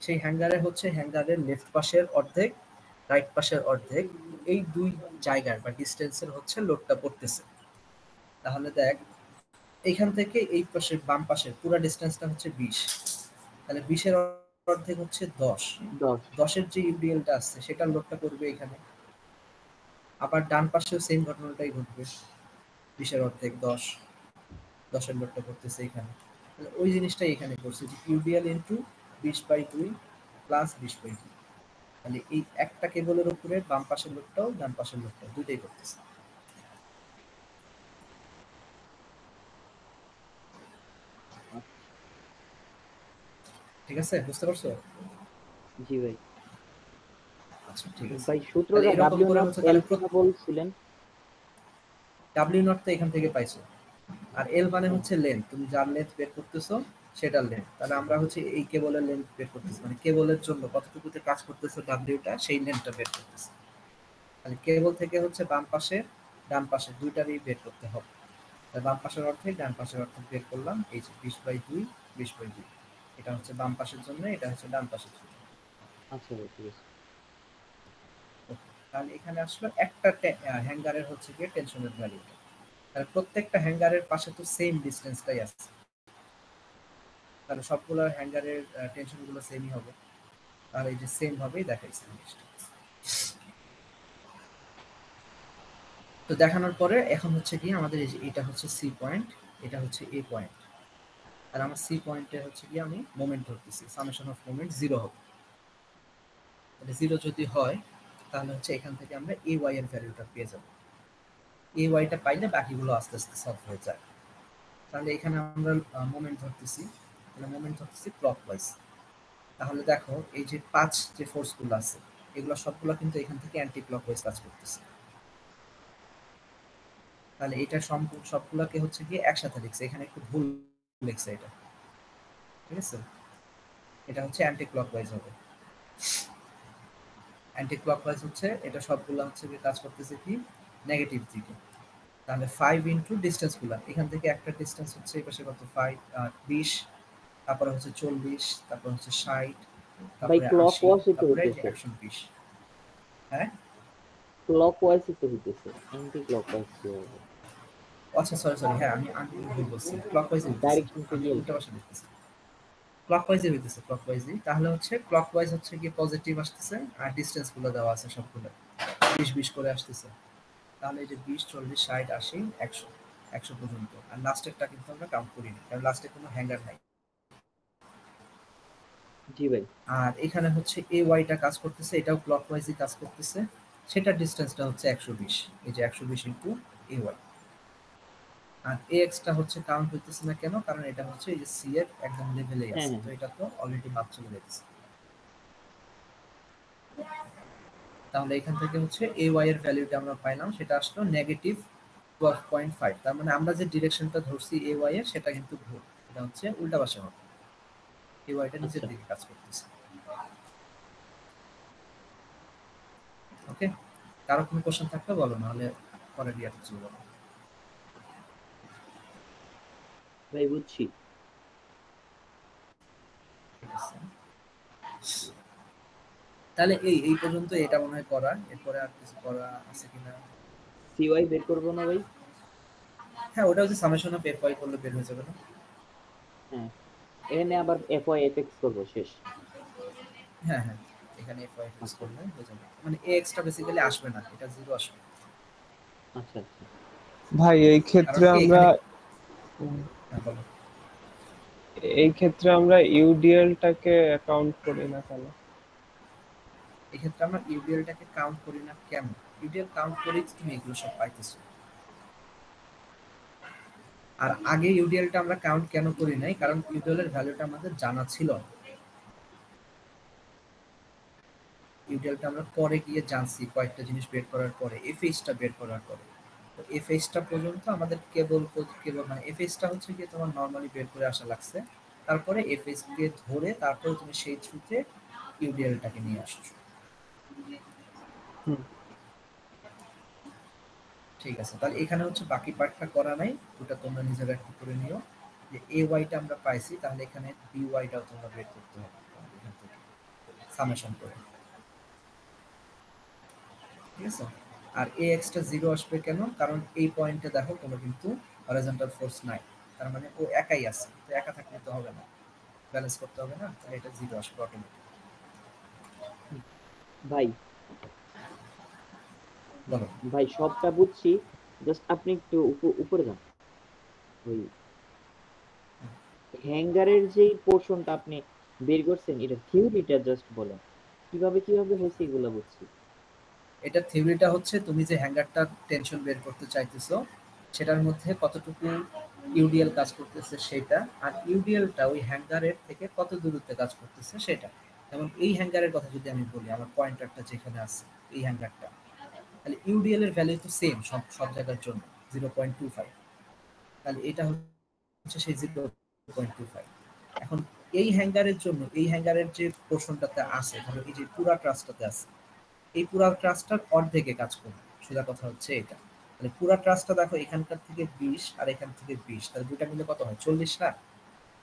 সেই হ্যাঙ্গারে হচ্ছে হ্যাঙ্গারের লেফট পাশের অর্ধেক, রাইট পাশের অর্ধেক, এই দুই জায়গার বা ডিস্টেন্সের হচ্ছে লোডটা পড়তেছে। তাহলে দেখ এইখান থেকে এই পাশের বাম পাশের পুরো ডিস্টেন্সটা হচ্ছে 20, তাহলে 20-এর অর্ধেক হচ্ছে 10, 10-এর যে ইউডিএলটা আছে সেটার লোডটা করবে এখানে, আবার ডান পাশেও সেম ঘটনাটাই ঘটবে, 20-এর অর্ধেক 10-এর লোডটা করতেছে এখানে, তাহলে ওই জিনিসটাই এখানে করছে যে ইউডিএল ইনটু 20/2 প্লাস 20/2, তাহলে এই একটা কেবলের উপরে বাম পাশের লোডটাও ডান পাশের লোডটাও দুইটাই করতেছে। ঠিক আছে, বুঝতে পারছো? জি ভাই। আচ্ছা ঠিক আছে ভাই তাহলে সূত্রটা এরকম ডাব্লিউ করে নট হচ্ছে, এল তাহলে বলছিলেন। ডাব্লিউ নট তো এখান থেকে পাইছো, আর এল মানে হচ্ছে লেন্থ, তুমি যার লেন্থ বের করতেছো সেটার লেন্থ। তাহলে আমরা হচ্ছে এই কেবলের লেন্থ বের করতেছি, মানে কেবলের জন্য কতটুকুতে কাজ করতেছে ডাব্লিউটা সেই লেন্থটা বের করতেছি। তাহলে কেবল থেকে হচ্ছে বাম পাশে ডান পাশে দুইটারই বের করতে হবে, তাহলে বাম পাশের অর্ধেক ডান পাশের অর্ধেক বের করলাম, এই যে 20/2 20/2, এটা হচ্ছে বাম পাশের জন্য, এটা হচ্ছে ডান পাশের জন্য। আচ্ছা ভাই ঠিক আছে। তাহলে এখানে আসলে একটা হ্যাঙ্গারের হচ্ছে গিয়ে টেনশনের ভ্যালুটা, তাহলে প্রত্যেকটা হ্যাঙ্গারের পাশে তো সেম ডিসটেন্সটাই আছে, তাহলে সবগুলো হ্যাঙ্গারের টেনশনগুলো সেমই হবে, আর এই যে সেম ভাবেই দেখাইছে জিনিসটা। তো দেখানোর পরে এখন হচ্ছে কি আমাদের এই যে এটা হচ্ছে সি পয়েন্ট, এটা হচ্ছে এ পয়েন্ট, আর আমার সি পয়েন্টে হচ্ছে কি আমি মোমেন্ট ধরতেছি, সামেশন অফ মোমেন্ট 0 হবে। তাহলে 0 যদি হয় তাহলে হচ্ছে এখান থেকে আমরা এ ওয়াই এর ভ্যালুটা পেয়ে যাব, এ ওয়াইটা পাইলে বাকিগুলো আস্তে আস্তে সলভ হয়ে যায়। তাহলে এখানে আমরা মোমেন্ট ধরতেছি, তাহলে মোমেন্ট ধরতেছি ক্লকওয়াইজ। তাহলে দেখো এই যে 5 যে ফোর্সগুলো আছে এগুলো সবগুলো কিন্তু এখান থেকে অ্যান্টি ক্লকওয়াইজ কাজ করতেছে, তাহলে এটা সবগুলোকে হচ্ছে গিয়ে একসাথে লিখছে, এখানে একটু ভুল লিখছে এটা, ঠিক আছে? এটা হচ্ছে অ্যান্টি ক্লকওয়াইজ হবে, অ্যান্টি ক্লকওয়াইজ হচ্ছে এটা সবগুলো হচ্ছে গিয়ে কাজ করতেছে কি নেগেটিভ দিকে। তাহলে 5 ইনটু ডিসটেন্সগুলো, এখান থেকে একটা ডিসটেন্স হচ্ছে এই পাশে কত 5 20, তারপরে হচ্ছে 40, তারপর হচ্ছে 60, ভাই তারপরে ক্লক 80, ওয়াইজে তো তারপরে এই যে হইতেছে 120। হ্যাঁ ক্লক ওয়াইজে তো হইতেছে অ্যান্টি ক্লক ওয়াইজ কি হবে আচ্ছা সরি হ্যাঁ আমি ভুল বলছি, ক্লকওয়াইজে হইতেছে, ডাইরেকশন আমি সিরিয়াল উল্টা পাশে লিখতেছি। ক্লকওয়াইজে হইতেছে, ক্লকওয়াইজই। তাহলে হচ্ছে ক্লকওয়াইজ হচ্ছে কি পজিটিভ আসতেছে, আর ডিসটেন্স গুলো দেওয়া আছে সবগুলো 20 করে আসতেছে। তাহলে এই যে 20, 40, 60, 80, 100, 100 পর্যন্ত। আর লাস্টেরটা কিন্তু আমরা কাউন্ট করিনি, কারণ লাস্টে কোনো হ্যাঙ্গার নাই। জি ভাই। আর এখানে হচ্ছে এ ওয়াইটা কাজ করতেছে, এটাও ক্লকওয়াইজই কাজ করতেছে, সেটার ডিসটেন্সটা হচ্ছে 120, এই যে 120 into A Y. R A extra হচ্ছে কাউন্ট হইতেছে না কেন, কারণ এটা হচ্ছে এই যে সি এর একদম লেভেলেই হ্যাঁ আছে, হ্যাঁ তো এটা তো অলরেডি বাদ চলে যাচ্ছে। তাহলে এখান থেকে হচ্ছে এ ওয়াই এর ভ্যালুটা আমরা পাইলাম, সেটা আসলো নেগেটিভ 12.5। তার মানে আমরা যে ডিরেকশনটা ধরছি এ ওয়াই এর, সেটা কিন্তু ভুল, এটা হচ্ছে উল্টা পাশে হবে, এ ওয়াইটা নিচের আচ্ছা দিকে কাজ করতেছে। ওকে, কারো কোনো কোশ্চেন থাকলে বলো, নাহলে পরে রিয়াক্ট চলে যাবো। ভাই বুঝছি। ঠিক আছে, তাহলে এই পর্যন্ত এটা মনে হয় করা, এরপরে আর কিছু করা আছে কিনা? সিওয়াই বের করবো না ভাই? হ্যাঁ, ওটা হচ্ছে সামেশন অফ এফ ওয়াই করলে বের হয়ে যাবে না? হ্যাঁ, এখানে আবার এফ ওয়াই এফ এক্স করবো শেষ। হ্যাঁ, এখানে এফ ওয়াই এক্স করলে হয়ে যাবে, মানে এ এক্সটা বেসিক্যালি আসবে না, এটা জিরো আসবে। আচ্ছা আচ্ছা ভাই এই ক্ষেত্রে আমরা বলো। এই ক্ষেত্রে আমরা ইউডিএলটাকে অ্যাকাউন্ট করি না কেন? এই ক্ষেত্রে আমরা ইউডিএলটাকে কাউন্ট করি না কেন? ইউডিএল কাউন্ট করি তুমি এগুলো সব পাইতেছো। আর আগে ইউডিএলটা আমরা কাউন্ট কেন করি নাই, কারণ ইউডিএল এর ভ্যালুটা আমাদের জানা ছিল। ইউডিএলটা আমরা পরে গিয়ে জানছি, কয়েকটা জিনিস বের করার পরে, এফএইচটা বের করার পরে। তো এফএইচটা পর্যন্ত আমাদের কেবল মানে এফএইচটা হচ্ছে কি তোমার নরমালি বের করে আসা লাগছে, তারপরে এফএইচ কে ধরে তারপরে তুমি সেই থ্রুতে ইউডিএলটাকে নিয়ে আসছো। ঠিক আছে, তাহলে এখানে হচ্ছে বাকি পার্টটা করা নাই, ওটা তোমরা নিজেরা একটু করে নিও। যে এ ওয়াইটা আমরা পাইছি, তাহলে এখানে বি ওয়াইটাও তোমরা বের করতে হবে এখান থেকে সামেশন করে। ঠিক আছে, আর এ এক্সটা জিরো আসবে কেন, কারণ এই পয়েন্টে দেখো কোনো কিন্তু হরাইজন্টাল ফোর্স নাই, তার মানে ও একাই আছে, তো একা থাকলে তো হবে না, ব্যালেন্স করতে হবে না, তাহলে এটা জিরো আসবে অটোমেটিক। ভাই বলো। ভাই সবটা বুঝছি, জাস্ট আপনি একটু উপরে যান। ওই হ্যাঙ্গারের যে পোর্শনটা আপনি বের করছেন, এটা থিওরিটা জাস্ট বলেন কিভাবে হয়েছে, এগুলো বুঝছি। এটা থিওরিটা হচ্ছে তুমি যে হ্যাঙ্গারটা টেনশন বের করতে চাইতেছো, সেটার মধ্যে কতটুকু ইউডিএল কাজ করতেছে সেটা, আর ইউডিএলটা ওই হ্যাঙ্গারের থেকে কত দূরত্বে কাজ করতেছে সেটা। যেমন এই হ্যাঙ্গারের কথা যদি আমি বলি, আমার পয়েন্টারটা যেখানে আছে এই হ্যাঙ্গারটা, তাহলে ইউডিএল এর ভ্যালু তো সেম সব জায়গার জন্য 0.25, তাহলে এটা হচ্ছে সেই 0.25। এখন এই হ্যাঙ্গারের জন্য, এই হ্যাঙ্গারের যে পোর্শনটাতে আছে, ধরো এই যে পুরা ট্রাস্টটাতে আছে, এই পুরা ট্রাস্টটার অর্ধেকে কাজ করবে, সোজা কথা হচ্ছে এটা। তাহলে পুরা ট্রাস্টটা দেখো এখানকার থেকে 20 আর এখান থেকে 20, তাহলে দুইটা মিলে কত হয় 40 না?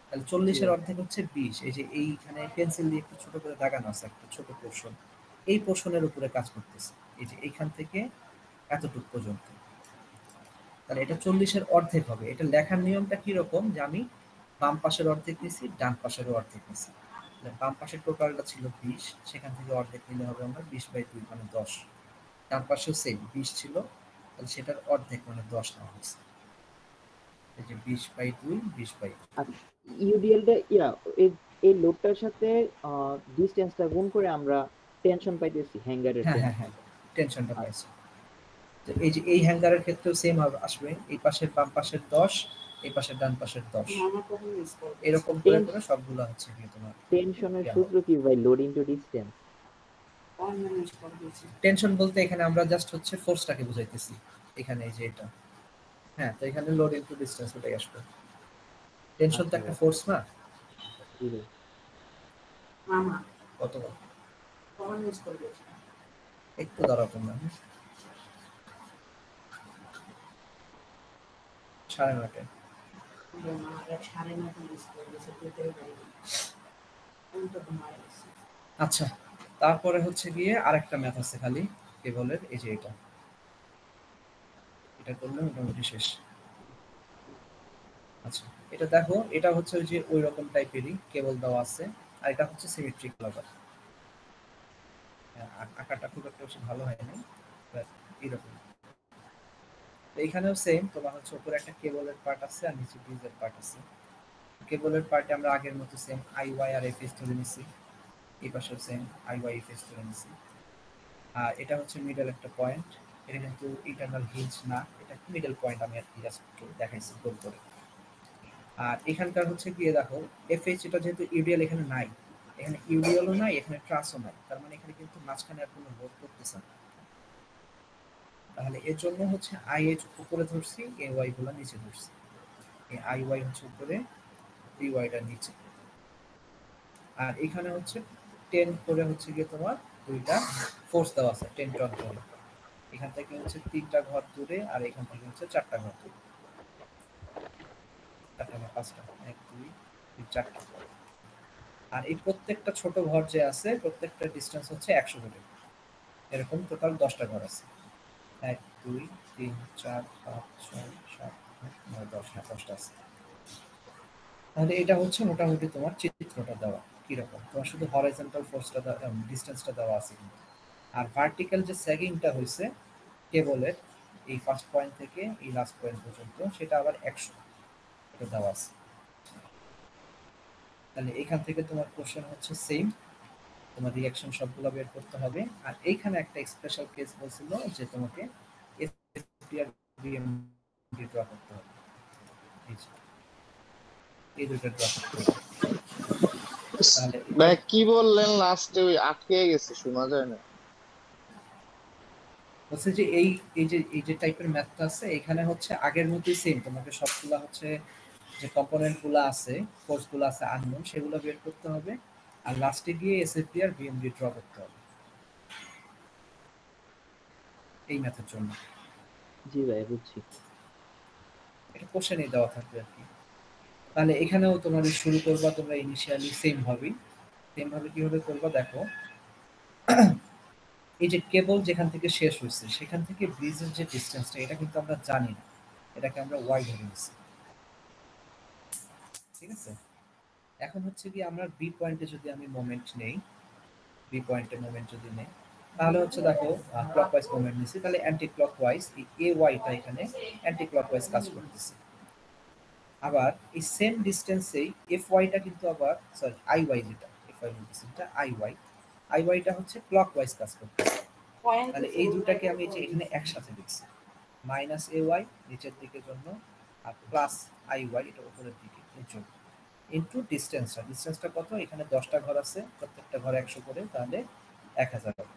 তাহলে 40-এর অর্ধেক হচ্ছে 20। এই যে এইখানে পেন্সিল দিয়ে একটু ছোট করে দাগানো আছে একটা ছোট পোর্শন, এই পোর্শনের উপরে কাজ করতেছে, এই যে এইখান থেকে এতটুকু পর্যন্ত। তাহলে এটা 40-এর অর্ধেক হবে। এটা লেখার নিয়মটা কিরকম, যে আমি বাম পাশের অর্ধেক নিছি, ডান পাশেরও অর্ধেক নিছি। বাম পাশের টোটালটা ছিল 20, সেখান থেকে অর্ধেক নিলে হবে আমরা 20/2 মানে 10। ডান পাশেও সেম 20 ছিল, তাহলে সেটার অর্ধেক মানে 10 নেওয়া হয়েছে। এই যে 20/2 20/2। ইউডিএলটা এই লোডটার সাথে ডিসটেন্সটা গুণ করে আমরা টেনশন পাইতেছি হ্যাঙ্গারের। হ্যাঁ টেনশনটা পাইছি। তো এই যে এই হ্যাঙ্গারের ক্ষেত্রেও সেম আসবে, এই পাশের বাম পাশের 10, এই পাশের ডান পাশের 10, এরকম করে সবগুলো হচ্ছে কি তোমার টেনশনের সূত্র কি ভাই? Load into distance. টেনশন বলতে এখানে আমরা জাস্ট হচ্ছে ফোর্সটাকে বুঝাইতেছি, এখানে এই যে এটা। হ্যাঁ, তো এখানে লোড ইনটু ডিসটেন্স ওটাই আসবে। টেনশন তো একটা ফোর্স না? কত একটু দাঁড়াও তোমরা, 9:30। আচ্ছা, তারপরে হচ্ছে গিয়ে আরেকটা ম্যাথ আছে খালি কেবলের, এই যে এটা করলে মোটামুটি শেষ। আচ্ছা, এটা দেখো, এটা হচ্ছে ওই যে ওই রকম টাইপেরই কেবল দেওয়া আছে, আর এটা হচ্ছে সিমেট্রিক্যাল আবার। আকারটা খুব একটা বেশি ভালো হয় নাই, এইরকম। এইখানেও সেম, তোমার হচ্ছে উপরে একটা কেবলের পার্ট আছে আর নিচে ব্রিজের পার্ট আছে। কেবলের পার্টে আমরা আগের মতো সেম আইওয়াই আর এফএস ধরে নিছি, এই পাশেও সেম আইওয়াই এফএস ধরে নিছি। আর এটা হচ্ছে মিডল একটা পয়েন্ট, এটা কিন্তু ইন্টারনাল হিঞ্জ না, এটা মিডল পয়েন্ট আমি আর কি জাস্ট দেখাইছি গোল করে। আর এখানকার হচ্ছে গিয়ে দেখো এফএইচ, এটা যেহেতু ইউডিএল এখানে নাই, এখানে ইউডিএলও নাই, এখানে ট্রাসও নাই, তার মানে এখানে কিন্তু মাঝখানে আর কোনো লোড করতেছে না। তাহলে এর জন্য হচ্ছে আইএইচ উপরে ধরছি, এ ওয়াই গুলো নিচে ধরছি। এই আই ওয়াই হচ্ছে উপরে, বি ওয়াইটা নিচে। আর এখানে হচ্ছে 10 করে হচ্ছে গিয়ে তোমার দুইটা ফোর্স দেওয়া আছে 10 টন করে। এখান থেকে হচ্ছে 3টা ঘর দূরে, আর এখান থেকে হচ্ছে 4টা ঘর দূরে, 4টা না 5টা, 1 2 3 4টা। আর এই প্রত্যেকটা ছোট ঘর যে আছে, প্রত্যেকটা ডিসটেন্স হচ্ছে 100 মিটার। এরকম টোটাল 10টা ঘর আছে, 1 2 3 4 5 6 7 8 9 10, হ্যাঁ 10টা আছে। তাহলে এটা হচ্ছে মোটামুটি তোমার চিত্রটা দেওয়া কিরকম, তোমার শুধু হরাইজন্টাল ফোর্সটা ডিসটেন্সটা দেওয়া আছে কিন্তু। আর ভার্টিক্যাল যে স্যাগিংটা হয়েছে কেবলের এই ফার্স্ট পয়েন্ট থেকে এই লাস্ট পয়েন্ট পর্যন্ত, সেটা আবার 100 এটা দেওয়া আছে। তাহলে এখান থেকে তোমার কোশ্চেন হচ্ছে সেম, তোমার রিঅ্যাকশন সবগুলো বের করতে হবে। আর এইখানে একটা স্পেশাল কেস বলছিল যে তোমাকে এসপিআর বিএমডি ড্র করতে হবে, এই দুটো ড্র করতে হবে। তাহলে ভাই কি বললেন লাস্টে, ওই আটকে গেছে, শোনা যায় না। হচ্ছে যে এই যে টাইপের ম্যাথটা আছে, এখানে হচ্ছে আগের মতোই সেম, তোমাকে সবগুলা হচ্ছে যে কম্পোনেন্ট গুলো আছে, ফোর্স গুলো আছে আননোন, সেগুলো বের করতে হবে। আর লাস্টে গিয়ে এসএফডি আর বিএমডি ড্র করতে হবে এই ম্যাথের জন্য। জি ভাই বুঝছি। এটা কোশ্চেনেই দেওয়া থাকবে আর কি। তাহলে এখানেও তোমরা শুরু করবা, তোমরা ইনিশিয়ালি সেম ভাবে কিভাবে করবা দেখো। এই যে কেবল যেখান থেকে শেষ হয়েছে সেখান থেকে ব্রিজের যে ডিসটেন্সটা, এটা কিন্তু আমরা জানি না, এটাকে আমরা ওয়াই ধরে নিচ্ছি, ঠিক আছে। এখন হচ্ছে কি আমরা বি পয়েন্টে যদি আমি মোমেন্ট নেই, বি পয়েন্টে মোমেন্ট যদি নেই, তাহলে হচ্ছে দেখো ক্লকওয়াইজ মোমেন্ট নিছি, তাহলে অ্যান্টি ক্লকওয়াইজ এই এ ওয়াইটা এখানে অ্যান্টি ক্লকওয়াইজ কাজ করতেছে। আবার এই সেম ডিসটেন্সেই এফ ওয়াইটা কিন্তু আবার সরি আই ওয়াই, যেটা এফ ওয়াই বলতেছি এটা আই ওয়াইটা হচ্ছে ক্লকওয়াইজ কাজ করতেছে। তাহলে এই দুটাকে আমি যে এখানে একসাথে লিখছি, মাইনাস এ ওয়াই নিচের দিকের জন্য, আর প্লাস আই ওয়াই এটা উপরের দিকে এর জন্য, ইনটু ডিসটেন্সটা কত, এখানে 10টা ঘর আছে, প্রত্যেকটা ঘরে 100 করে, তাহলে 1000 হবে।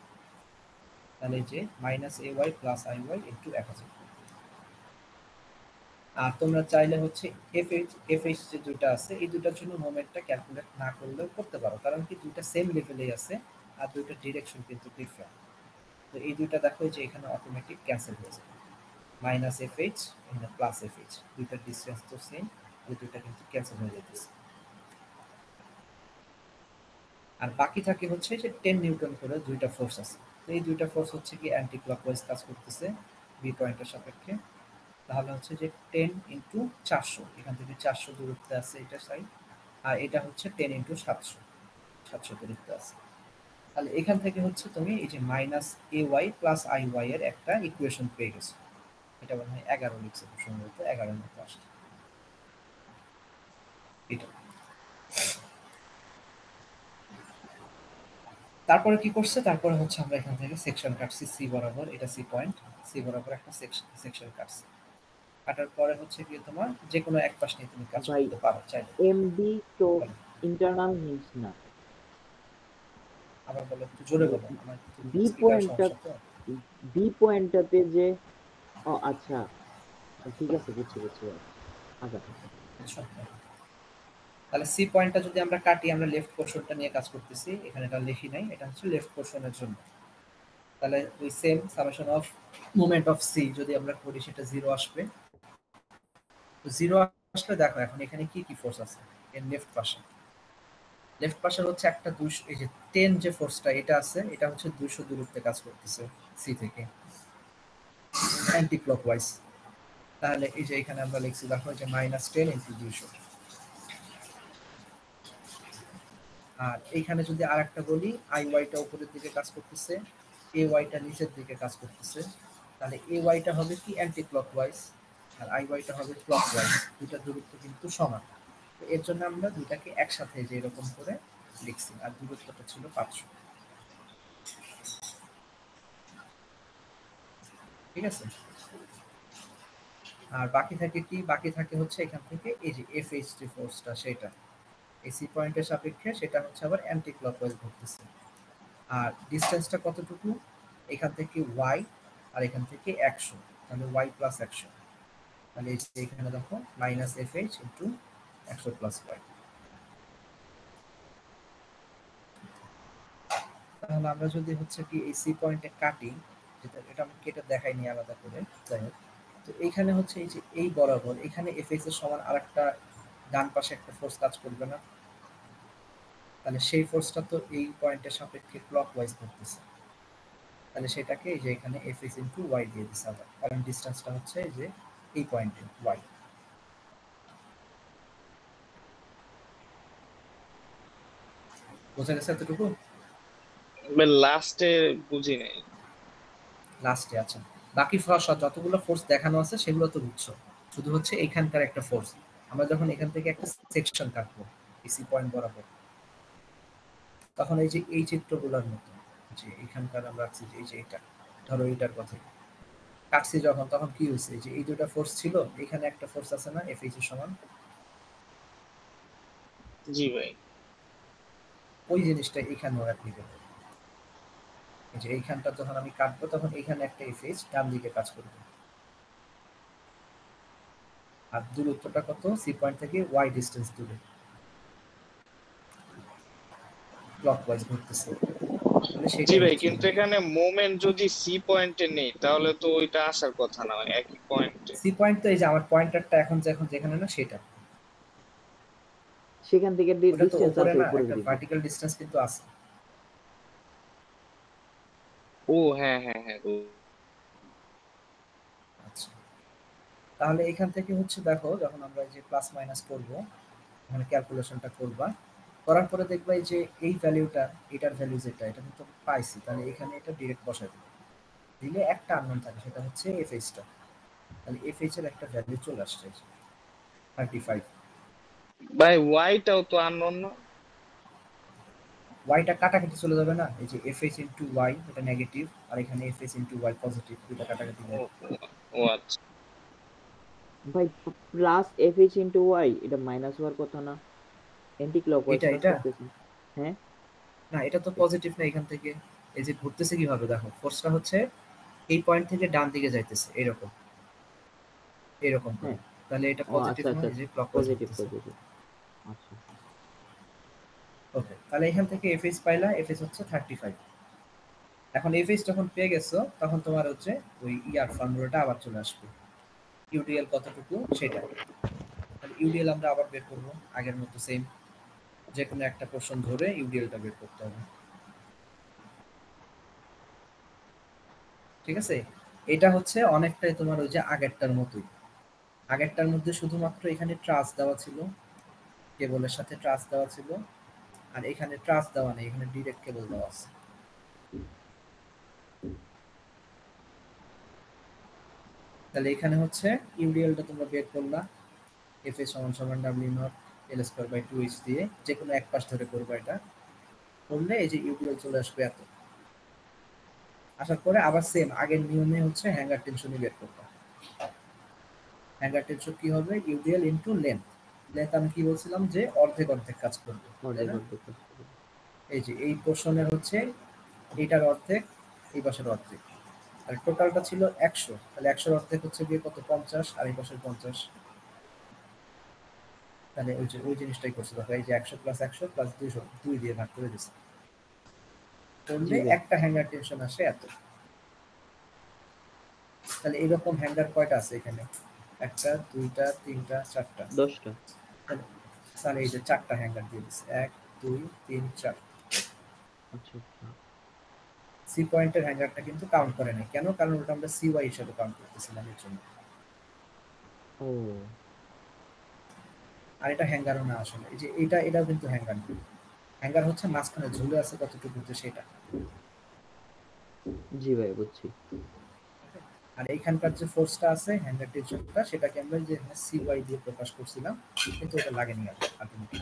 তাহলে যে minus A Y plus I Y into 1000। আর তোমরা চাইলে হচ্ছে এফএইচ যে দুটো আছে, এই দুটার জন্য মোমেন্টটা ক্যালকুলেট না করলেও করতে পারো, কারণ কি দুইটা সেম লেভেলেই আছে আর দুইটা ডিরেকশন কিন্তু ডিফারেন্ট। তো এই দুইটা দেখো যে এখানে অটোমেটিক ক্যান্সেল হয়ে যাবে, মাইনাস এফএইচ এখানে প্লাস এফএইচ, দুইটার ডিসটেন্স তো সেম, এই দুইটা কিন্তু ক্যান্সেল হয়ে যাচ্ছে। আর বাকি থাকে হচ্ছে যে 10 নিউটন করে দুইটা ফোর্স আছে। তো এই দুইটা ফোর্স হচ্ছে কি অ্যান্টি ক্লকওয়াইজ কাজ করতেছে বি পয়েন্টের সাপেক্ষে। তাহলে হচ্ছে যে 10 ইন্টু 400, এখান থেকে 400 দূরত্বে আছে এটা সাইড, আর এটা হচ্ছে 10 ইন্টু 700 দূরত্বে আছে। তাহলে এখান থেকে হচ্ছে তুমি এই যে minus A Y plus I Y এর একটা ইকুয়েশন পেয়ে গেছো, এটা মনে হয় 11 লিখছে খুব সম্ভবত, 11 মতো আসে এটা। তারপরে কি করছে, তারপরে হচ্ছে আমরা এখান থেকে সেকশন কাটছি সি বরাবর, এটা সি পয়েন্ট, সি বরাবর একটা সেকশন কাটছি। কাটার পরে হচ্ছে কি তোমার যে কোনো এক পাশ নিয়ে তুমি কাজ করতে পারো চাইলে। এমডি তো ইন্টারনাল হিঞ্জ না, আবার বলো একটু জোরে বলো, আমার বি পয়েন্টটাতে যে আচ্ছা ঠিক আছে বুঝছি আচ্ছা। তাহলে সি পয়েন্টটা যদি আমরা কাটি, আমরা লেফট পোরশনটা নিয়ে কাজ করতেছি, এখানে এটা লিখি নাই, এটা হচ্ছে লেফট পোরশনের জন্য। তাহলে ওই same summation of moment of C যদি আমরা করি, সেটা 0 আসবে। তো 0 আসলে দেখো এখন এখানে কি কি ফোর্স আছে এর লেফট লেফট পাশের হচ্ছে একটা 200, এই যে 10 যে ফোর্সটা এটা আছে, এটা হচ্ছে 200 দূরত্বে কাজ করতেছে সি থেকে অ্যান্টি ক্লকওয়াইজ। তাহলে এই যে এখানে আমরা লিখছি দেখো যে -10 × 200। আর এইখানে যদি আরেকটা বলি আই ওয়াইটা উপরের দিকে কাজ করতেছে, এ ওয়াইটা নিচের দিকে কাজ করতেছে, তাহলে এ ওয়াইটা হবে কি অ্যান্টি ক্লকওয়াইজ আর আই ওয়াইটা হবে ক্লকওয়াইজ। দুইটা দূরত্ব কিন্তু সমান, তো এর জন্য আমরা দুইটাকে একসাথে যে এরকম করে লিখছি, আর দূরত্বটা ছিল 500। ঠিক আছে, আর বাকি থাকে কি, বাকি থাকে হচ্ছে এখান থেকে এই যে FH যে ফোর্সটা সেটা এসি পয়েন্টের সাপেক্ষে সেটা হচ্ছে আবার অ্যান্টি ক্লকওয়াইজ ঘুরতেছে। আর ডিসটেন্সটা কতটুকু, এখান থেকে y আর এখান থেকে 100, তাহলে y + 100, তাহলে এই যে এখানে দেখো -FH × 100 + y। তাহলে আমরা যদি হচ্ছে কি এই সি পয়েন্টে কাটি, যেটা এটা আমি কেটে দেখাইনি আলাদা করে, যাই হোক, তো এইখানে হচ্ছে এই যে এই বরাবর এখানে FH এর সমান আরেকটা ডান পাশে একটা ফোর্স কাজ করবে না, তাহলে সেই ফোর্সটা তো এই পয়েন্টের সাপেক্ষে ক্লকওয়াইজ ঘুরতেছে, তাহলে সেটাকে এই যে এখানে FH × y দিয়ে দিতে হবে, কারণ ডিসটেন্সটা হচ্ছে এই যে এই পয়েন্টে y। বোঝা গেছে এতটুকু? লাস্টে বুঝি নাই। লাস্টে আচ্ছা, বাকি ফোর্স যতগুলো ফোর্স দেখানো আছে সেগুলো তো বুঝছো, শুধু হচ্ছে এখানকার একটা ফোর্স। আমরা যখন এখান থেকে একটা সেকশন কাটবো এসি পয়েন্ট বরাবর, তখন এই যে এই চিত্রগুলোর মতো যে এখানকার আমরা রাখছি যে এই যে এটা, ধরো এইটার কথা কাটছি যখন, তখন কি হয়েছে, যে এই দুটো ফোর্স ছিল, এখানে একটা ফোর্স আছে না FH এর সমান, জি ভাই, ওই জিনিসটা এখানেও অ্যাপ্লিকেবল। এই যে এইখানটা যখন আমি কাটবো তখন এখানে একটা FH ডান দিকে কাজ করবে, আর দূরত্বটা কত, সি পয়েন্ট থেকে y ডিসটেন্স দূরে ক্লকওয়াইজ ঘুরতেছে। জি ভাই, কিন্তু এখানে মোমেন্ট যদি সি পয়েন্টে নেই তাহলে তো ওইটা আসার কথা না, একই পয়েন্টে। সি পয়েন্ট তো এই যে আমার পয়েন্টারটা এখন যেখানে না সেটা, সেখান থেকে ডিসটেন্স আছে উপরে একটা ভার্টিক্যাল ডিসটেন্স কিন্তু আছে। ও হ্যাঁ হ্যাঁ হ্যাঁ। আচ্ছা, তাহলে এখান থেকে হচ্ছে দেখো যখন আমরা যে প্লাস মাইনাস করব, এখানে ক্যালকুলেশনটা করবা, করার পরে দেখবা যে এই ভ্যালুটা, এটার ভ্যালু যেটা, এটা কিন্তু পাইছি, তাহলে এখানে এটা ডিরেক্ট বসাই দেব, দিলে একটা আননোন থাকে, সেটা হচ্ছে FH টা, তাহলে FH এর একটা ভ্যালু চলে আসছে 35। ভাই ওয়াইটাও তো আননোন না, ওয়াইটা কাটাকাটি চলে যাবে না, এই যে FH × y এটা নেগেটিভ, আর এখানে FH × y পজিটিভ, দুটো কাটাকাটি যাবে। ও আচ্ছা ভাই প্লাস FH × y এটা মাইনাস হওয়ার কথা না, অ্যান্টি ক্লকওয়াইজ করতেছে। হ্যাঁ না, এটা তো পজিটিভ না, এখান থেকে এই যে ঘুরতেছে কিভাবে দেখো, ফোর্সটা হচ্ছে এই পয়েন্ট থেকে ডান দিকে যাইতেছে এরকম এরকম করে, তাহলে এটা পজিটিভ না, এই যে ক্লকওয়াইজ পজিটিভ। আচ্ছা ওকে, তাহলে এখান থেকে FH পাইলা, FH হচ্ছে 35। এখন FH যখন পেয়ে গেছো তখন তোমার হচ্ছে ওই ইয়ার ফর্মুলাটা আবার চলে আসবে, ইউডিএল কতটুকু সেটা, তাহলে ইউডিএল আমরা আবার বের করব আগের মতো সেম, যে কোনো একটা পোরশন ধরে ইউডিএলটা বের করতে হবে। ঠিক আছে, এটা হচ্ছে অনেকটাই তোমার ওই যে আগেরটার মতোই, আগেরটার মধ্যে শুধুমাত্র এখানে ট্রাস দেওয়া ছিল, কেবলের সাথে ট্রাস দেওয়া ছিল, আর এখানে ট্রাস দেওয়া নেই, এখানে ডাইরেক্ট কেবল দেওয়া আছে। তাহলে এখানে হচ্ছে ইউডিএলটা তোমরা বের করলা, FH = W0 L²/2h দিয়ে যে কোনো এক পাশ ধরে করবা, এটা করলে এই যে ইউডিএল চলে আসবে এত। আসার পরে আবার সেম আগের নিয়মে হচ্ছে হ্যাঙ্গার টেনশনই বের করবা। হ্যাঙ্গার টেনশন কি হবে, ইউডিএল × লেন্থ। লেন্থ আমি কি বলছিলাম যে অর্ধেক অর্ধেক কাজ করবে, এই যে এই পোরশনের হচ্ছে এইটার অর্ধেক, এই পাশের অর্ধেক, আর টোটালটা ছিল 100, তাহলে 100 এর অর্ধেক হচ্ছে গিয়ে কত, 50, আর এই পাশের 50, তাহলে ওই জিনিসটাই করছে দেখো, এই যে 100 + 100 + 200 2 দিয়ে ভাগ করে দিছে, করলে একটা হ্যাঙ্গার টেনশন আসে এত। তাহলে এরকম হ্যাঙ্গার কয়টা আছে এখানে, একটা, দুইটা, তিনটা, চারটা, 10টা। তাহলে এই যে 4টা হ্যাঙ্গার দিয়ে দিছে, 1 2 3 4 আচ্ছা আচ্ছা সি পয়েন্টের হ্যাঙ্গারটা কিন্তু কাউন্ট করে নাই কেন কারণ ওটা আমরা সিওয়াই হিসেবে কাউন্ট করতেছিলাম এর জন্য ও আর এটা হ্যাঙ্গারও না আসলে এই যে এটাও কিন্তু হ্যাঙ্গার না হ্যাঙ্গার হচ্ছে মাঝখানে ঝুলে আছে কতটুকুতে সেটা জি ভাই বুঝছি আর এইখানকার যে ফোর্সটা আছে হ্যাঙ্গার টেনশনটা সেটাকে আমরা যে সিওয়াই দিয়ে প্রকাশ করছিলাম কিন্তু ওটা লাগেনি আর আলটিমেটলি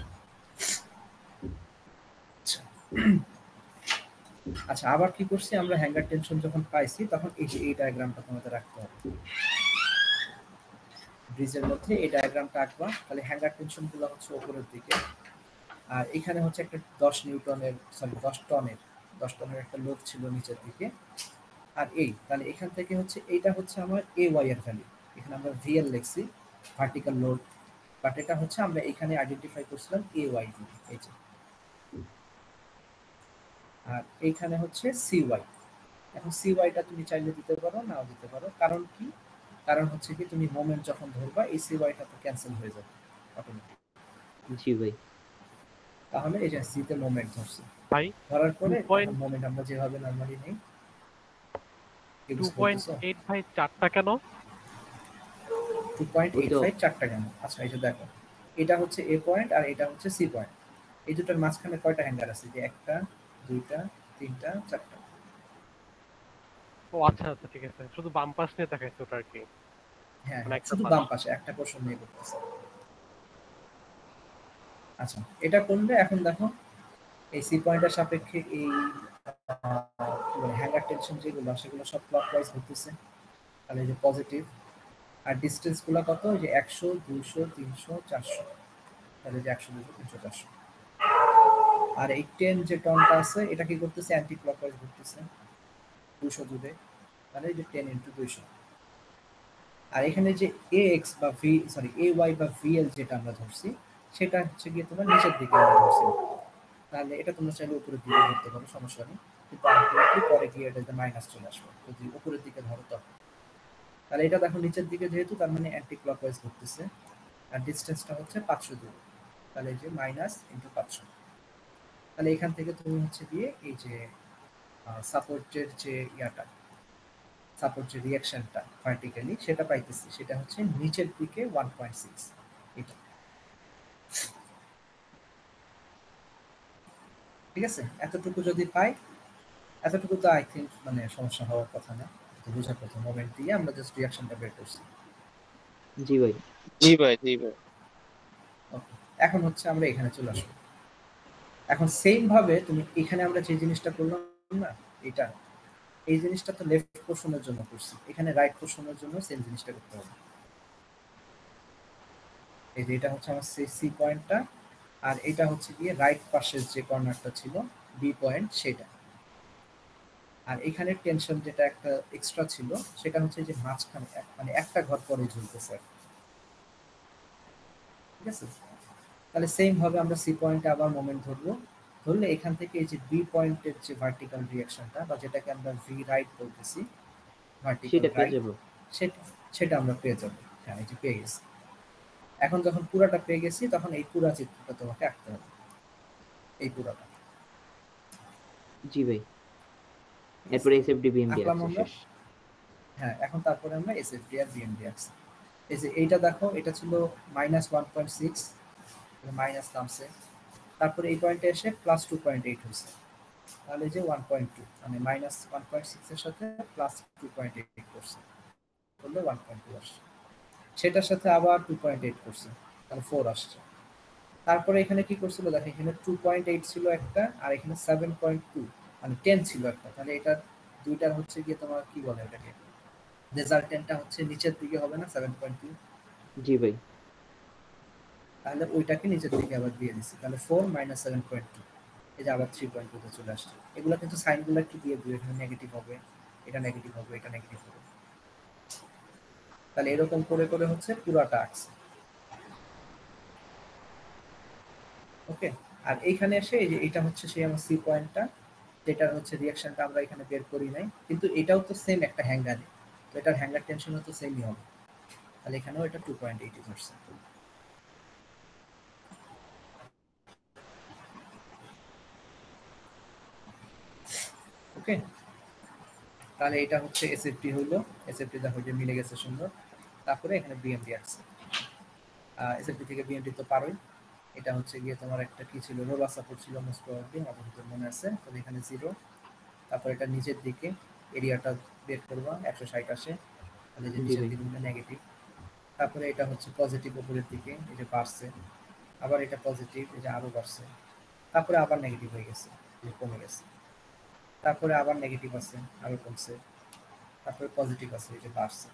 আচ্ছা আবার কি করছি আমরা হ্যাঙ্গার টেনশন যখন পাইছি তখন এই যে এই ডায়াগ্রামটা তোমাদের রাখতে হবে ব্রিজের মধ্যে এই ডায়াগ্রামটা আঁকবা তাহলে হ্যাঙ্গার টেনশন গুলো হচ্ছে উপরের দিকে আর এখানে হচ্ছে একটা 10 নিউটনের সরি 10 টনের একটা লোড ছিল নিচের দিকে আর তাহলে এখান থেকে হচ্ছে এইটা হচ্ছে আমার AY এর ভ্যালু এখানে আমরা VL লিখছি ভার্টিক্যাল লোড বাট এটা হচ্ছে আমরা এখানে আইডেন্টিফাই করছিলাম AY দিয়ে এই যে আর এইখানে হচ্ছে CY এখন CYটা তুমি চাইলে দিতে পারো নাও দিতে পারো কারণ কি কারণ হচ্ছে কি তুমি মোমেন্ট যখন ধরবা এই CYটা তো ক্যান্সেল হয়ে যাবে অটোমেটিক জি ভাই তাহলে এই যে সি তে মোমেন্ট ধরছি ভাই ধরার পরে মোমেন্ট আমরা যেভাবে নরমালি নেই 2.8 ভাই চারটা কেন 2.85 চারটা কেন আচ্ছা এই যে দেখো এটা হচ্ছে A পয়েন্ট আর এটা হচ্ছে C পয়েন্ট এই দুটোর মাঝখানে কয়টা হ্যাঙ্গার আছে যে একটা দুইটা তিনটা চারটা ও আচ্ছা আচ্ছা ঠিক আছে শুধু বাম পাশ নিয়ে দেখাইছে ওটা আর কি হ্যাঁ মানে একটা শুধু পাশ। বাম পাশে একটা পোরশন নিয়ে করতেছে আচ্ছা এটা করলে এখন দেখো এই সি পয়েন্টের সাপেক্ষে এই কি বলে হ্যাঙ্গার টেনশন যেগুলো সেগুলো সব ক্লকওয়াইজ হতেছে তাহলে এই যে পজিটিভ আর ডিসটেন্স গুলো কত যে 100 200 300 400 তাহলে যে 100 200 300 400 আর এই 10 যে টনটা আছে এটা কি করতেছে অ্যান্টি ক্লকওয়াইজ ঘুরতেছে 200 দূরে তাহলে এই যে 10 * 200 আর এখানে যে AX বা AY বা VL যেটা আমরা ধরছি সেটা হচ্ছে গিয়ে তোমার নিচের দিকে আমরা ধরছি তাহলে এটা তোমরা চাইলে উপরের দিকে ধরতে পারো সমস্যা নেই কিন্তু আলটিমেটলি পরে গিয়ে এটা মাইনাস চলে আসবে যদি উপরের দিকে ধরো তখন তাহলে এটা দেখো নিচের দিকে যেহেতু তার মানে অ্যান্টি ক্লকওয়াইজ ঘুরতেছে আর ডিসটেন্সটা হচ্ছে 500 দূর তাহলে এই যে মাইনাস ইনটু 500 তাহলে এখান থেকে তুমি হচ্ছে গিয়ে এই যে সাপোর্টের যে সাপোর্ট যে রিঅ্যাকশনটা ভার্টিক্যালি সেটা পাইতেছি সেটা হচ্ছে নিচের দিকে 1.6 এটা ঠিক আছে এতটুকু যদি পাই এতটুকু তো আই থিঙ্ক মানে সমস্যা হওয়ার কথা না তো বোঝার কথা মোমেন্ট দিয়ে আমরা জাস্ট রিঅ্যাকশনটা বের করছি জি ভাই জি ভাই জি ভাই ওকে এখন হচ্ছে আমরা এখানে চলে আসবো এখন সেম ভাবে তুমি এখানে আমরা যে জিনিসটা করলাম না এটা এই জিনিসটা তো লেফট পোরশনের জন্য করছি এখানে রাইট পোরশনের জন্য সেম জিনিসটা করতে হবে এই যে এটা হচ্ছে আমার সি পয়েন্টটা আর এটা হচ্ছে গিয়ে রাইট পাশের যে কর্নারটা ছিল বি পয়েন্ট সেটা আর এখানে টেনশন যেটা একটা এক্সট্রা ছিল সেটা হচ্ছে যে মাঝখানে মানে একটা ঘর পরে ঝুলতেছে ঠিক আছে তাহলে সেম ভাবে আমরা সি পয়েন্টে আবার মোমেন্ট ধরবো ধরলে এখান থেকে এই যে বি পয়েন্টের যে ভার্টিক্যাল রিঅ্যাকশনটা বা যেটাকে আমরা ভি রাইট বলতেছি ভার্টিক্যাল রাইট সেটা আমরা পেয়ে যাব হ্যাঁ এই যে পেয়ে গেছি এখন যখন পুরাটা পেয়ে গেছি তখন এই পুরা চিত্রটা তোমাকে আঁকতে হবে এই পুরাটা জি ভাই এরপর এসএফডি বিএমডি শেষ হ্যাঁ এখন তারপরে আমরা এসএফডি আর বিএমডি আঁকছি এই যে এইটা দেখো এটা ছিল -1.6 মাইনাস নামছে তারপরে এই পয়েন্টে এসে +2.8 হয়েছে তাহলে যে 1.2 মানে -1.6 এর সাথে +2.8 করছে তাহলে 1.2 আসছে সেটার সাথে আবার 2.8 করছে তাহলে 4 আসছে তারপরে এখানে কি করছিল দেখো এখানে 2.8 ছিল একটা আর এখানে 7.2 মানে 10 ছিল একটা তাহলে এটা দুইটার হচ্ছে গিয়ে তোমার কি বলে এটাকে রেজাল্টেন্টটা হচ্ছে নিচের দিকে হবে না 7.2 জি ভাই তাহলে ওইটাকে নিচের দিকে আবার দিয়ে দিছি তাহলে 4 - 7.2 এই যে আবার 3.2 তে চলে আসছে এগুলা কিন্তু সাইনগুলো একটু দিয়ে দিও এখানে নেগেটিভ হবে এটা নেগেটিভ হবে এটা নেগেটিভ হবে তাহলে এরকম করে করে হচ্ছে পুরাটা আসছে ওকে আর এইখানে এসে এই যে এটা হচ্ছে সেই আমার সি পয়েন্টটা যেটার হচ্ছে রিঅ্যাকশনটা আমরা এখানে বের করি নাই কিন্তু এটাও তো সেম একটা হ্যাঙ্গারে তো এটার হ্যাঙ্গার টেনশনও তো সেমই হবে তাহলে এখানেও এটা 2.8 ধরছে ওকে, তাহলে এটা হচ্ছে এসএফটি হইলো, এসএফটি দেখো যে মিলে গেছে সুন্দর। তারপরে এখানে বিএমডি আসছে, এসএফটি থেকে বিএমডি তো পারোই। এটা হচ্ছে গিয়ে তোমার একটা কি ছিল, রোলার সাপোর্ট ছিল মোস্ট প্রবাবলি, আমার ভিতরে মনে আছে। তবে এখানে 0, তারপর এটা নিচের দিকে এরিয়াটা বের করবা 160 আসে, তাহলে যে নিচের দিকে নেগেটিভ। তারপরে এটা হচ্ছে পজিটিভ উপরের দিকে, এই যে বাড়ছে, আবার এটা পজিটিভ, এই যে আরো বাড়ছে, তারপরে আবার নেগেটিভ হয়ে গেছে, এই কমে গেছে, তারপরে আবার নেগেটিভ আছে, আরো কমছে, তারপরে পজিটিভ আছে, এই যে বাড়ছে,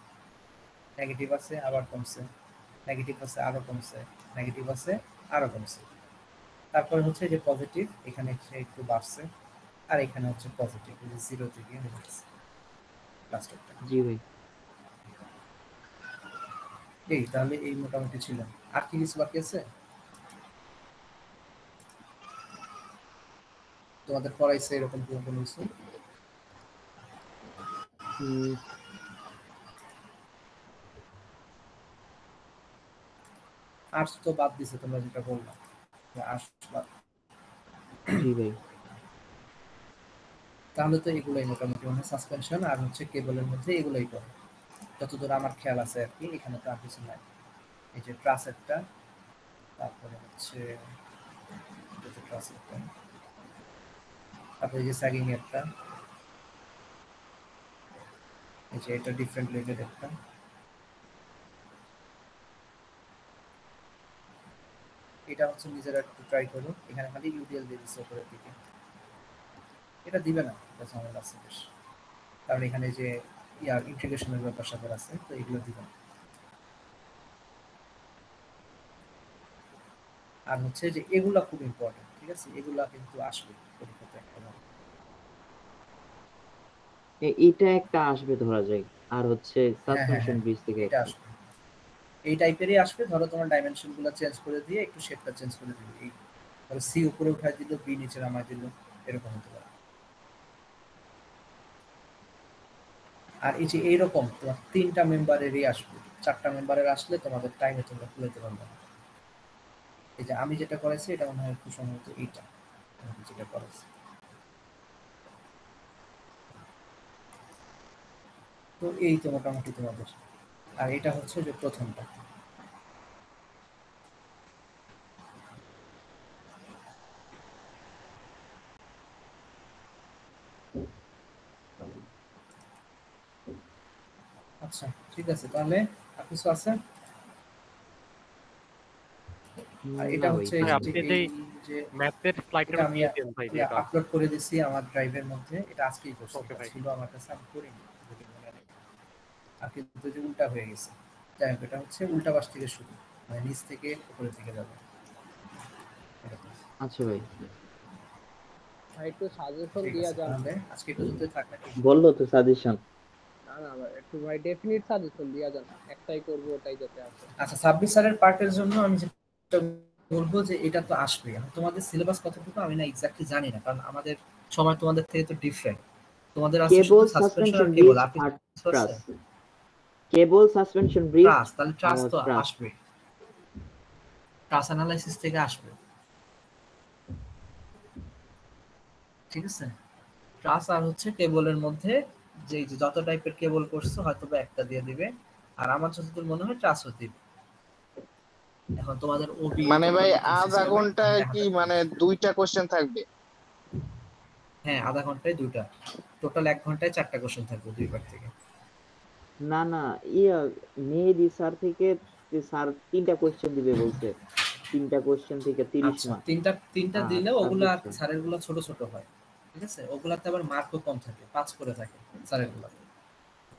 নেগেটিভ আছে আবার কমছে, নেগেটিভ আছে আরো কমছে, নেগেটিভ আছে আরো কমছে, তারপরে হচ্ছে যে পজিটিভ, এখানে একটু বাড়ছে, আর এখানে হচ্ছে পজিটিভ, এই যে 0 থেকে লাস্টটা। জি ভাই। এই তাহলে এই মোটামুটি ছিল। আর কি কিছু বাকি আছে তোমাদের পড়াইছে এরকম কোনো কিছু? আর্টস তো বাদ দিছে তোমরা যেটা বললা, আর্টস বাদ। জি ভাই। তাহলে তো এগুলাই মোটামুটি মানে সাসপেনশন আর হচ্ছে কেবলের মধ্যে এগুলাই পড়ে, যতদূর আমার খেয়াল আছে আর কি। এখানে তো আর কিছু নাই, এই যে ট্রাসেরটা, তারপরে হচ্ছে ট্রাসেরটা, তারপরে এই যে স্যাগিং এরটা, এই যে এটা ডিফারেন্ট লেভেল একটা, এটা হচ্ছে নিজেরা একটু ট্রাই করো। এখানে খালি ইউডিএল দিয়ে দিচ্ছে উপরের দিকে, এটা দিবে না, এটা ঝামেলা আছে বেশ, কারণ এখানে যে ইয়ার ইন্টিগ্রেশনের ব্যাপার স্যাপার আছে, তো এগুলো দিবে না। আর হচ্ছে যে এগুলা খুব ইম্পর্টেন্ট, ঠিক আছে, এগুলা কিন্তু আসবে পরীক্ষাতে একটা। এটা একটা আসবে ধরা যায়, আর হচ্ছে সাসপেনশন ব্রিজ থেকে এটা আসবে, এই টাইপেরই আসবে। ধরো তোমার ডাইমেনশন গুলো চেঞ্জ করে দিয়ে একটু শেপটা চেঞ্জ করে দিবে, এই ধরো সি উপরে উঠায় দিল, বি নিচে নামায় দিল, এরকম হতে পারে। আর এই যে এইরকম তোমার 3টা মেম্বারেরই আসবে, 4টা মেম্বারের আসলে তোমাদের টাইমে তোমরা খুলেতে পারবে না। এই যে আমি যেটা করেছি এটা মনে হয় খুব সম্ভবত এইটা যেটা করেছি। তো এই তো মোটামুটি তোমাদের। আর এটা হচ্ছে যে প্রথমটা। আচ্ছা ঠিক আছে, তাহলে আর কিছু আছে? আর এটা হচ্ছে আপনি যে ম্যাথের স্লাইডটা দিয়ে দেন ভাই, আমি আপলোড করে দিয়েছি আমার ড্রাইভের মধ্যে, এটা আজকেই করছি, ছিল আমার কাছে, আমি করিনি, আর কিন্তু যে উল্টা হয়ে গেছে। যাই হোক, এটা হচ্ছে উল্টা পাশ থেকে শুরু, মানে নিচ থেকে উপরের দিকে যাবে। আচ্ছা ভাই, একটু সাজেশন দিয়া যান। আজকে একটু যদি থাক নাকি বললো তো সাজেশন। না একটু ভাই ডেফিনিট সাজেশন দিয়া যান, একটাই করব ওটাই যাতে আসে। আচ্ছা, সাব্বির স্যারের পার্টের জন্য আমি যেটা বলবো যে এটা তো আসবে। তোমাদের সিলেবাস কতটুকু আমি না এক্স্যাক্টলি জানি না, কারণ আমাদের সময় তোমাদের থেকে তো ডিফারেন্ট। তোমাদের আছে শুধু সাসপেনশন আর কেবল, আপনি কেবল সাসপেনশন ব্রিজ, ট্রাস, তাহলে ট্রাস তো আসবে, ট্রাস অ্যানালাইসিস থেকে আসবে, ঠিক আছে। ট্রাস আর হচ্ছে কেবলের মধ্যে যে যত টাইপের কেবল করছো হয়তো বা একটা দিয়ে দিবে, আর আমার যতদূর মনে হয় ট্রাসও দিবে। এখন তোমাদের ওবি মানে ভাই আধা ঘন্টায় কি মানে 2টা কোশ্চেন থাকবে? হ্যাঁ, আধা ঘন্টায় 2টা, টোটাল 1 ঘন্টায় 4টা কোশ্চেন থাকবে 2 বার থেকে। না মেহেদি স্যার থেকে স্যার 3টা কোশ্চেন দিবে বলছে, 3টা কোশ্চেন থেকে 30 মার্ক। 3টা দিলে ওগুলো আর স্যারের গুলো ছোট ছোট হয়, ঠিক আছে, ওগুলাতে আবার মার্কও কম থাকে, 5 করে থাকে স্যারের গুলো,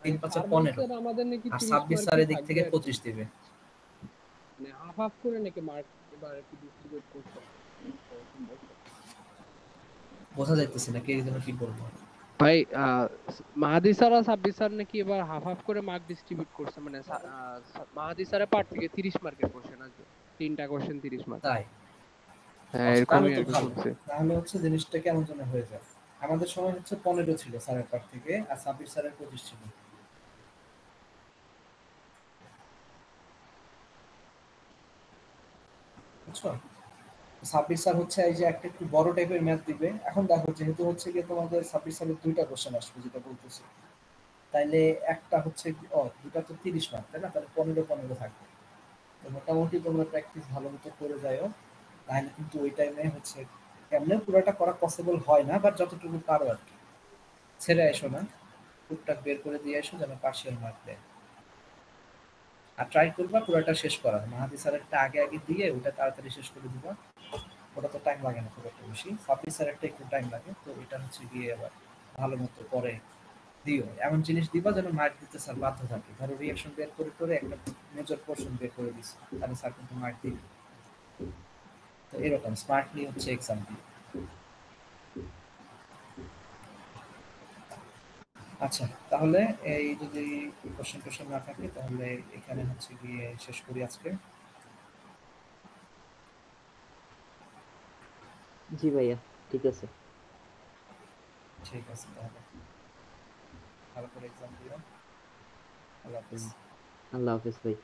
3 5 15, আমাদের নাকি আর 26 স্যারের দিক থেকে 25 দিবে, মানে হাফ করে নাকি মার্ক এবার কি ডিস্ট্রিবিউট করছে, বোঝা যাইতেছে না কে যেন কি বলবো ভাই। মাহাদি স্যার আর সাব্বির স্যার নাকি এবার হাফ করে মার্ক ডিস্ট্রিবিউট করছে, মানে মাহাদি স্যারের পার্ট থেকে 30 মার্কের কোশ্চেন আসবে, 3টা কোশ্চেন 30 মার্ক। তাই? হ্যাঁ, এরকমই আর কি বলছে। তাহলে হচ্ছে জিনিসটা কেমন যেন হয়ে যায়। আমাদের সময় হচ্ছে 15 ছিল স্যারের পার্ট থেকে, আর সাব্বির স্যারের 25 ছিল। বুঝছো? সাব্বির স্যার হচ্ছে এই যে একটা একটু বড় টাইপের ম্যাথ দিবে। এখন দেখো যেহেতু হচ্ছে গিয়ে তোমাদের সাব্বির স্যারের 2টা কোশ্চেন আসবে যেটা বলতেছি। তাইলে একটা হচ্ছে দুটা তো 30 মার্ক, তাই না? তাহলে 15 থাকবে। তো মোটামুটি তোমরা প্র্যাকটিস ভালো মতো করে যাও, তাহলে কিন্তু ওই টাইমে হচ্ছে এমনি পুরোটা করা পসিবল হয় না, বাট যতটুকু পারো আর কি। ছেড়ে এসো না, টুকটাক বের করে দিয়ে এসো যেন পার্সিয়াল মার্ক দেয়। আর ট্রাই করবা পুরোটা শেষ করার। মাহাদি স্যারেরটা আগে আগে দিয়ে ওটা তাড়াতাড়ি শেষ করে দিবা, ওটা তো টাইম লাগে না খুব একটা বেশি। সাব্বির স্যারেরটা একটু টাইম লাগে, তো এটা হচ্ছে গিয়ে আবার ভালো মতো পরে দিও। এমন জিনিস দিবা যেন মার্ক দিতে স্যার বাধ্য থাকে। ধরো রিঅ্যাকশন বের করে করে একটা মেজর পোর্শন বের করে দিচ্ছে, তাহলে স্যার কিন্তু মার্ক দিবে। তো এরকম স্মার্টলি হচ্ছে এক্সাম দিই। আচ্ছা, তাহলে এই যদি কোশ্চেন না থাকে তাহলে এখানে হচ্ছে গিয়ে শেষ করি আজকে। জি ভাইয়া, ঠিক আছে। ঠিক আছে, তাহলে ভালো করে এক্সাম দিও। আল্লাহ হাফেজ। আল্লাহ হাফেজ ভাই।